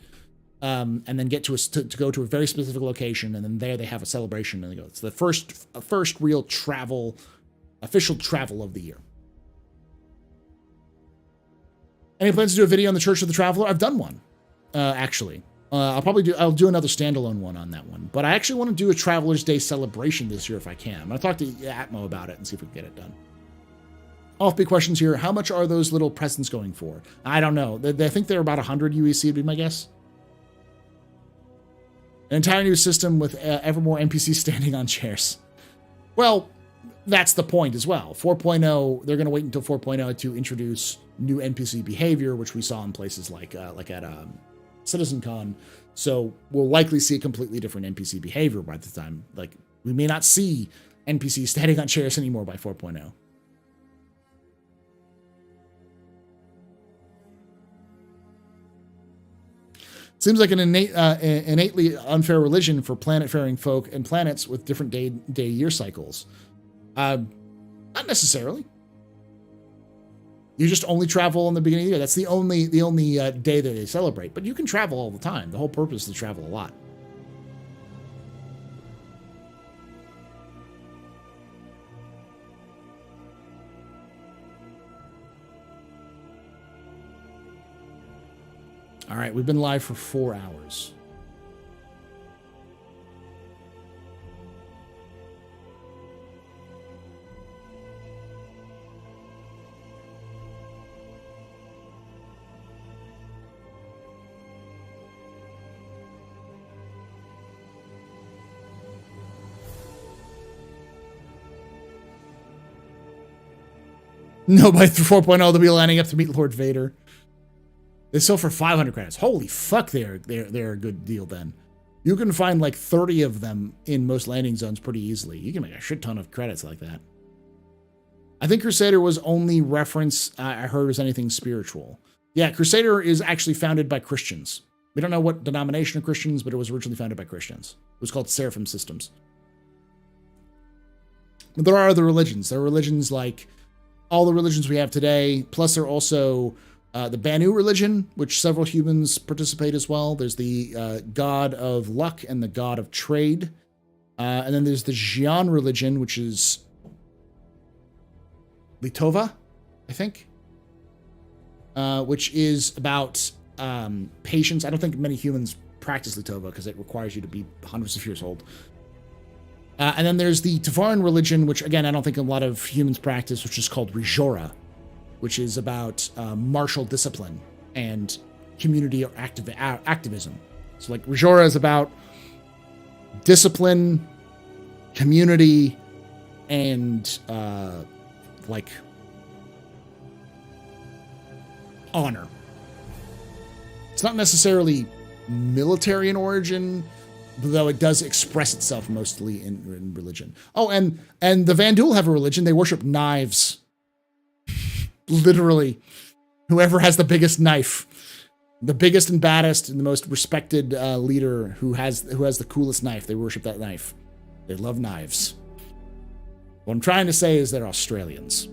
and then get to go to a very specific location, and then there they have a celebration, and they go. It's the first real official travel of the year. Any plans to do a video on the Church of the Traveler? I've done one, actually. I'll do another standalone one on that one. But I actually want to do a Traveler's Day celebration this year if I can. I'm going to talk to Atmo about it and see if we can get it done. Off-beat questions here. How much are those little presents going for? I don't know. I think they're about 100 UEC would be my guess. An entire new system with ever more NPCs standing on chairs. Well, that's the point as well. 4.0, they're going to wait until 4.0 to introduce new NPC behavior, which we saw in places like at CitizenCon. So we'll likely see a completely different NPC behavior by the time. Like, we may not see NPCs standing on chairs anymore by 4.0. Seems like an innately unfair religion for planet-faring folk and planets with different day-year cycles. Not necessarily. You just only travel in the beginning of the year. That's the only day that they celebrate. But you can travel all the time. The whole purpose is to travel a lot. All right, we've been live for 4 hours. No, by 4.0, they'll be lining up to meet Lord Vader. They sell for 500 credits. Holy fuck, they're a good deal then. You can find like 30 of them in most landing zones pretty easily. You can make a shit ton of credits like that. I think Crusader was only reference I heard as anything spiritual. Yeah, Crusader is actually founded by Christians. We don't know what denomination of Christians, but it was originally founded by Christians. It was called Seraphim Systems. But there are other religions. There are religions like all the religions we have today, plus there are also the Banu religion, which several humans participate as well. There's the god of luck and the god of trade. And then there's the Xian religion, which is Litova, I think, which is about patience. I don't think many humans practice Litova because it requires you to be hundreds of years old. And then there's the Tavaran religion, which, again, I don't think a lot of humans practice, which is called Rijora, which is about martial discipline and community or activism. So, like, Rijora is about discipline, community, and, like, honor. It's not necessarily military in origin, though it does express itself mostly in religion. Oh, and the Vanduul have a religion. They worship knives. Literally. Whoever has the biggest knife. The biggest and baddest and the most respected leader who has the coolest knife. They worship that knife. They love knives. What I'm trying to say is they're Australians.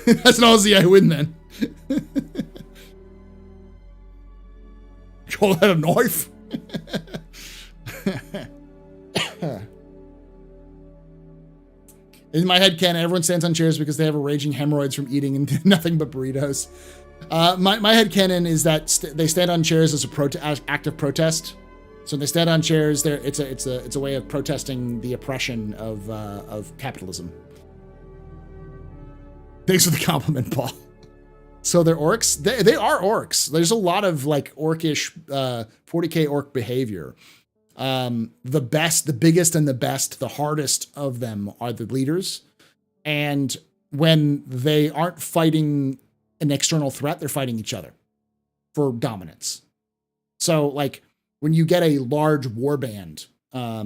That's an Aussie, I win then. Call that a knife? In my head canon, everyone stands on chairs because they have a raging hemorrhoids from eating nothing but burritos. My head canon is that they stand on chairs as a act of protest. So they stand on chairs. It's a way of protesting the oppression of capitalism. Thanks for the compliment, Paul. So they're orcs? They are orcs. There's a lot of like orcish 40k orc behavior. The biggest and the best, the hardest of them are the leaders. And when they aren't fighting an external threat, they're fighting each other for dominance. So like when you get a large warband, I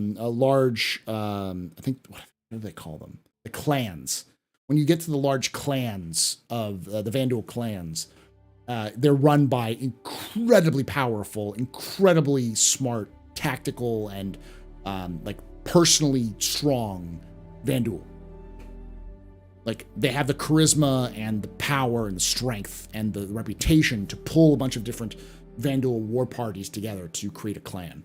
think, what do they call them? The clans. When you get to the large clans of the Vanduul clans, they're run by incredibly powerful, incredibly smart, tactical, and like personally strong Vanduul. Like they have the charisma and the power and the strength and the reputation to pull a bunch of different Vanduul war parties together to create a clan.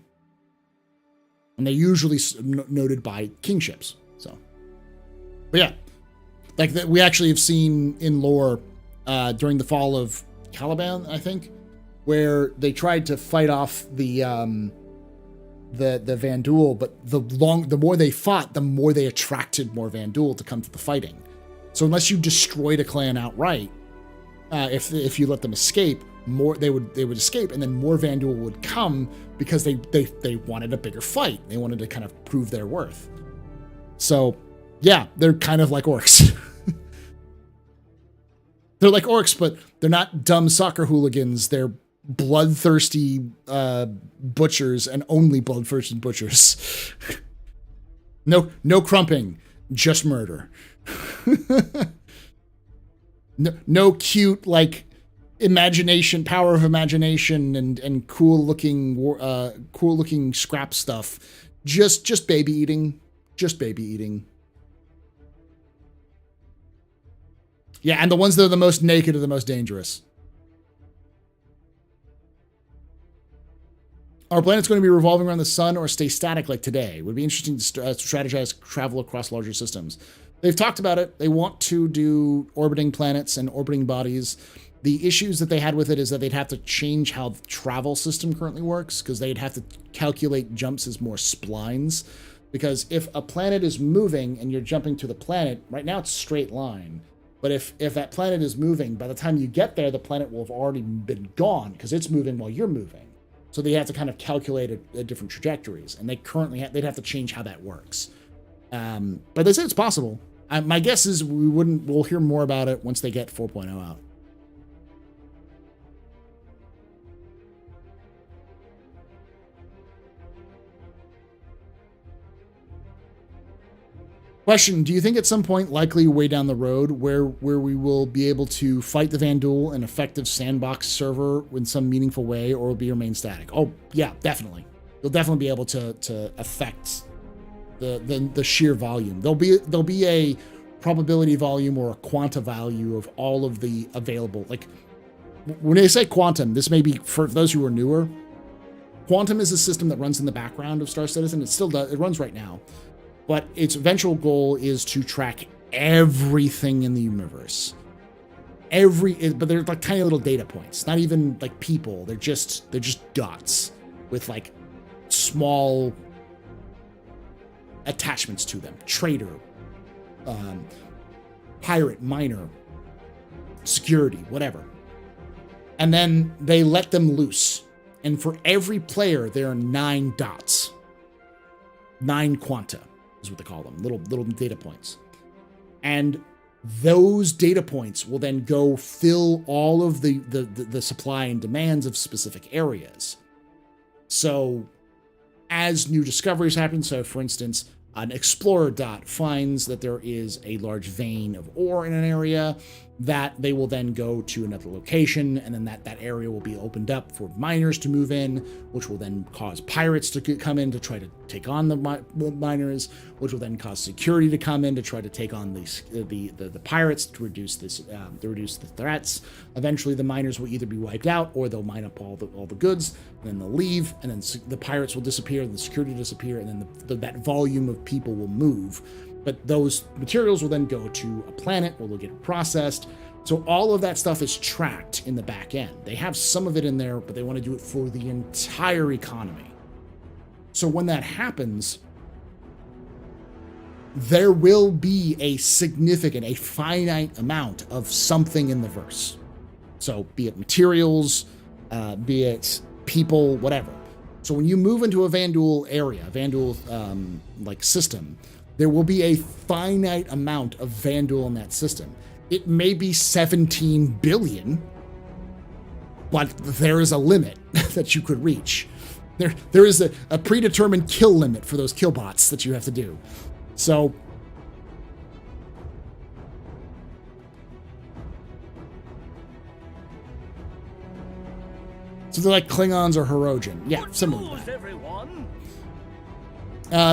And they're usually noted by kingships. So, but yeah. Like that, we actually have seen in lore during the fall of Caliban, I think, where they tried to fight off the Vanduul, but the more they fought, the more they attracted more Vanduul to come to the fighting. So unless you destroyed a clan outright, if you let them escape, they would escape, and then more Vanduul would come because they wanted a bigger fight. They wanted to kind of prove their worth. So yeah, they're kind of like orcs. They're like orcs, but they're not dumb soccer hooligans. They're bloodthirsty butchers, and only bloodthirsty butchers. No crumping, just murder. No cute like imagination, power of imagination, and cool looking scrap stuff. Just baby eating. Just baby eating. Yeah, and the ones that are the most naked are the most dangerous. Our planet's going to be revolving around the sun or stay static like today. It would be interesting to strategize travel across larger systems. They've talked about it. They want to do orbiting planets and orbiting bodies. The issues that they had with it is that they'd have to change how the travel system currently works, because they'd have to calculate jumps as more splines. Because if a planet is moving and you're jumping to the planet, right now it's a straight line. But if that planet is moving, by the time you get there, the planet will have already been gone because it's moving while you're moving. So they have to kind of calculate different trajectories, and they'd have to change how that works. But they say it's possible. My guess is we'll hear more about it once they get 4.0 out. Question, do you think at some point, likely way down the road, where we will be able to fight the Vanduul, an effective sandbox server in some meaningful way, or will be remain static? Oh, yeah, definitely. You'll definitely be able to affect the sheer volume. There'll be a probability volume or a quanta value of all of the available. Like, when they say quantum, this may be, for those who are newer, quantum is a system that runs in the background of Star Citizen. It still does, it runs right now. But its eventual goal is to track everything in the universe. But they're like tiny little data points, not even like people. They're just dots with like small attachments to them. Trader, pirate, miner, security, whatever. And then they let them loose. And for every player, there are 9 dots. 9 quanta is what they call them, little data points. And those data points will then go fill all of the supply and demands of specific areas. So as new discoveries happen, so for instance, an explorer dot finds that there is a large vein of ore in an area, that they will then go to another location, and then that area will be opened up for miners to move in, which will then cause pirates to come in to try to take on the miners, which will then cause security to come in to try to take on the pirates to reduce the threats. Eventually, the miners will either be wiped out, or they'll mine up all the goods, and then they'll leave, and then the pirates will disappear, and the security will disappear, and then that volume of people will move. But those materials will then go to a planet where they'll get processed. So all of that stuff is tracked in the back end. They have some of it in there, but they want to do it for the entire economy. So when that happens, there will be a finite amount of something in the verse. So be it materials, be it people, whatever. So when you move into a Vanduul area, like system, there will be a finite amount of Vanduul in that system. It may be 17 billion, but there is a limit that you could reach. There is a predetermined kill limit for those kill bots that you have to do. So they're like Klingons or Hirogen. Yeah, similar to that.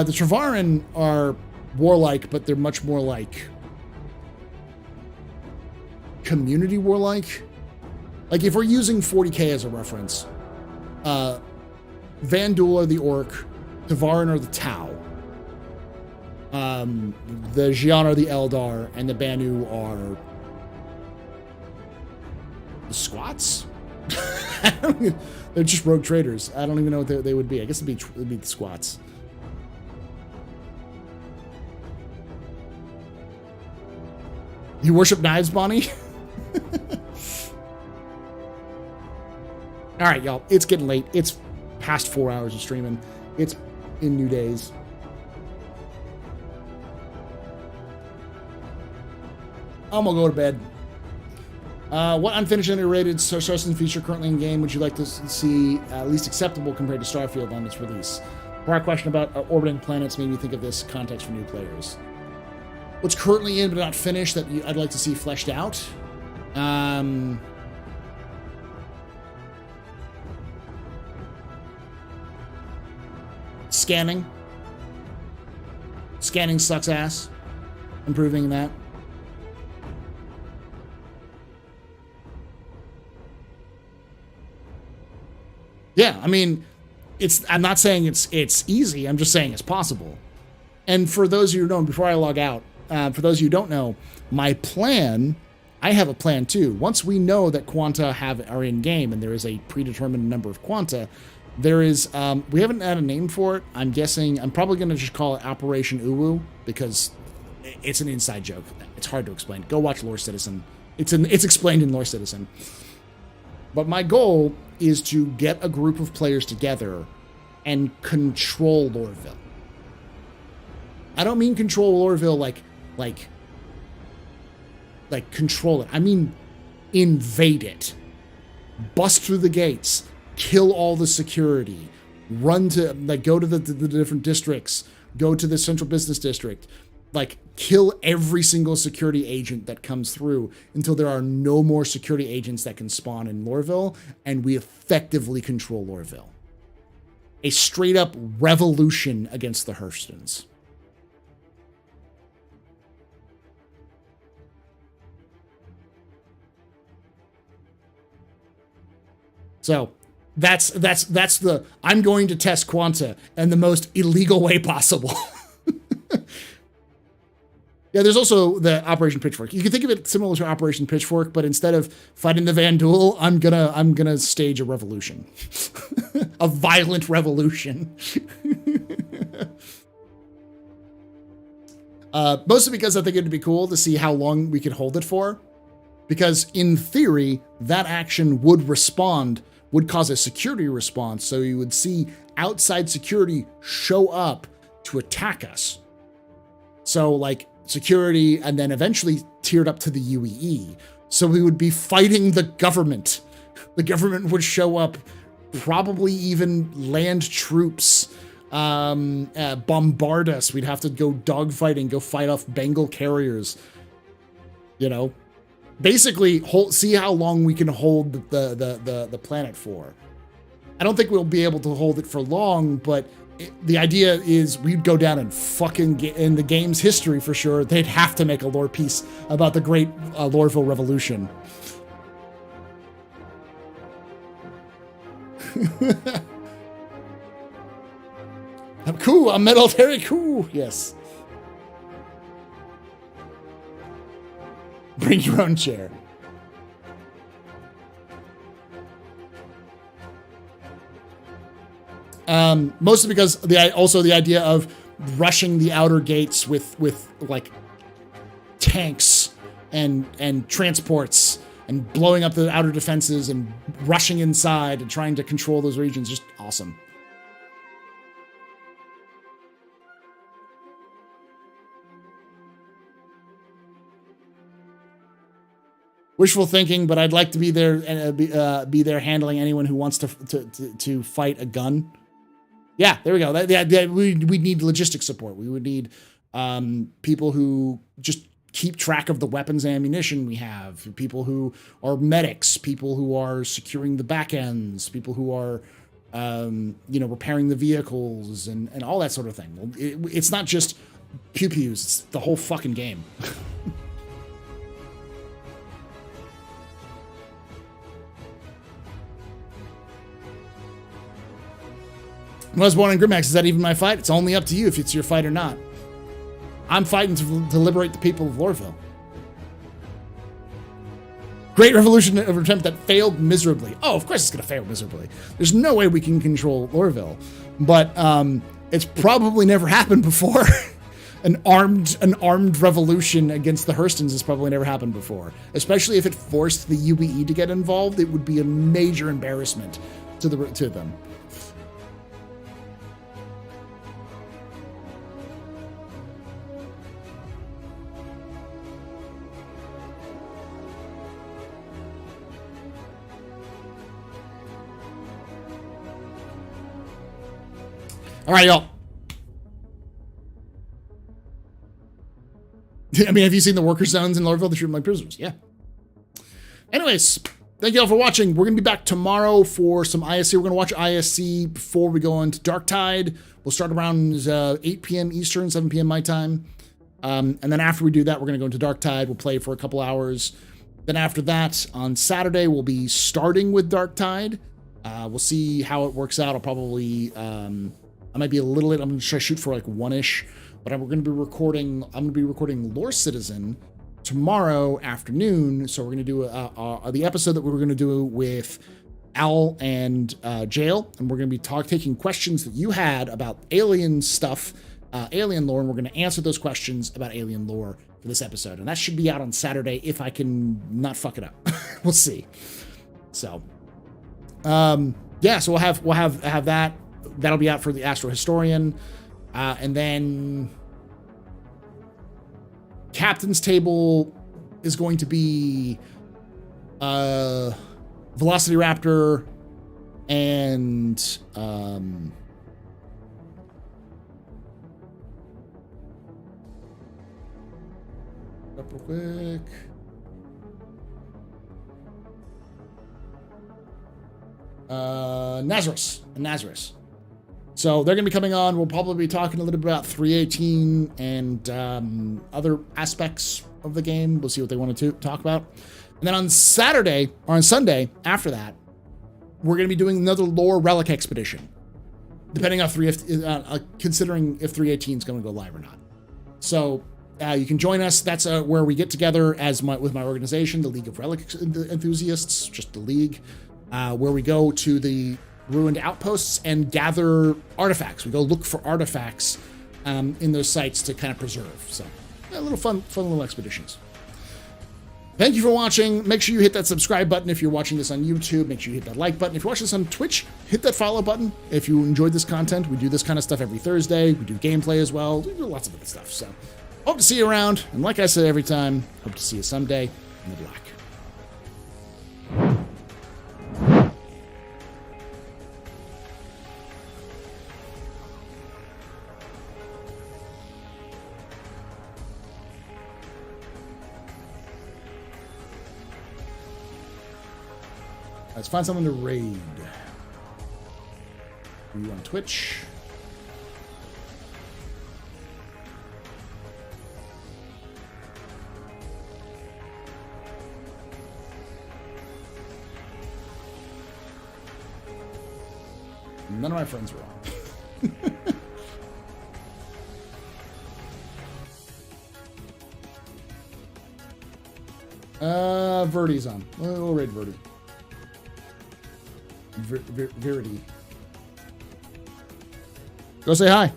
The Trevarin are warlike, but they're much more like community warlike. Like if we're using 40k as a reference, Vanduul are the Orc, Trevarin are the Tau, the Xi'an are the Eldar, and the Banu are the Squats? They're just rogue traders. I don't even know what they would be. I guess it'd be the Squats. You worship knives, Bonnie? All right, y'all. It's getting late. It's past 4 hours of streaming. It's in New Days. I'm going to go to bed. What unfinished and underrated Star Citizen feature currently in game would you like to see at least acceptable compared to Starfield on its release? Our question about orbiting planets made me think of this context for new players. What's currently in but not finished that I'd like to see fleshed out? Scanning. Scanning sucks ass. Improving that. Yeah, I mean, I'm not saying it's easy. I'm just saying it's possible. And for those of you who don't, before I log out, for those of you who don't know, my plan, I have a plan too. Once we know that quanta are in game and there is a predetermined number of quanta, there is, we haven't had a name for it. I'm guessing, I'm probably going to just call it Operation Uwu because it's an inside joke. It's hard to explain. Go watch Lore Citizen. It's explained in Lore Citizen. But my goal is to get a group of players together and control Loreville. I don't mean control Loreville like control it. I mean invade it. Bust through the gates. Kill all the security. Run to, go to the different districts. Go to the central business district. Kill every single security agent that comes through until there are no more security agents that can spawn in Loreville, and we effectively control Loreville. A straight up revolution against the Hurstons. So that's the, I'm going to test quanta in the most illegal way possible. Yeah, there's also the Operation Pitchfork. You can think of it similar to Operation Pitchfork, but instead of fighting the Van Duel, I'm gonna stage a revolution. A violent revolution. Mostly because I think it'd be cool to see how long we could hold it for. Because in theory, that action would cause a security response, so you would see outside security show up to attack us. So security, and then eventually tiered up to the UEE. So we would be fighting the government. The government would show up, probably even land troops, bombard us. We'd have to go dogfighting, go fight off Bengal carriers. Basically see how long we can hold the planet for. I don't think we'll be able to hold it for long, but the idea is we'd go down in in the game's history for sure. They'd have to make a lore piece about the great Loreville Revolution. I'm cool. I'm military cool. Yes. Bring your own chair. Mostly because the idea of rushing the outer gates with tanks and transports and blowing up the outer defenses and rushing inside and trying to control those regions, just awesome. Wishful thinking, but I'd like to be there and be there handling anyone who wants to fight a gun. Yeah, there we go. We'd need logistic support. We would need people who just keep track of the weapons and ammunition we have, people who are medics, people who are securing the back ends, people who are repairing the vehicles and all that sort of thing. It's not just pew-pews, it's the whole fucking game. When I was born in Grimmax, is that even my fight? It's only up to you if it's your fight or not. I'm fighting to liberate the people of Loreville. Great revolution of attempt that failed miserably. Oh, of course it's going to fail miserably. There's no way we can control Loreville. But it's probably never happened before. An armed revolution against the Hurstons has probably never happened before. Especially if it forced the UEE to get involved, it would be a major embarrassment to them. All right, y'all. I mean, have you seen the worker zones in Loreville that treat them like prisoners? Yeah. Anyways, thank you all for watching. We're going to be back tomorrow for some ISC. We're going to watch ISC before we go into Dark Tide. We'll start around 8 p.m. Eastern, 7 p.m. my time. And then after we do that, we're going to go into Dark Tide. We'll play for a couple hours. Then after that, on Saturday, we'll be starting with Dark Tide. We'll see how it works out. I'll probably, I might be a little late. I'm going to try to shoot for like 1-ish. But we're going to be recording, I'm going to be recording Lore Citizen tomorrow afternoon. So we're going to do the episode that we were going to do with Al and Jail. And we're going to be taking questions that you had about alien stuff, alien lore. And we're going to answer those questions about alien lore for this episode. And that should be out on Saturday if I can not fuck it up. We'll see. So, yeah, so we'll have that. That'll be out for the Astro Historian. And then Captain's Table is going to be Velocity Raptor and up real quick. Nazarus. So they're going to be coming on. We'll probably be talking a little bit about 318 and other aspects of the game. We'll see what they want to talk about. And then on Saturday, or on Sunday, after that, we're going to be doing another lore relic expedition, depending on considering if 318 is going to go live or not. So you can join us. That's where we get together with my organization, the League of Relic Enthusiasts, just the League, where we go to the ruined outposts and gather artifacts. We go look for artifacts in those sites to kind of preserve. So a little fun little expeditions. Thank you for watching. Make sure you hit that subscribe button if you're watching this on YouTube. Make sure you hit that like button. If you're watching this on Twitch, hit that follow button. If you enjoyed this content, we do this kind of stuff every Thursday. We do gameplay as well. We do lots of other stuff. So hope to see you around. And like I said every time, hope to see you someday in the black. Let's find someone to raid. Are you on Twitch? None of my friends were on. Verdi's on. We'll raid Verdi. Verity. Go say hi.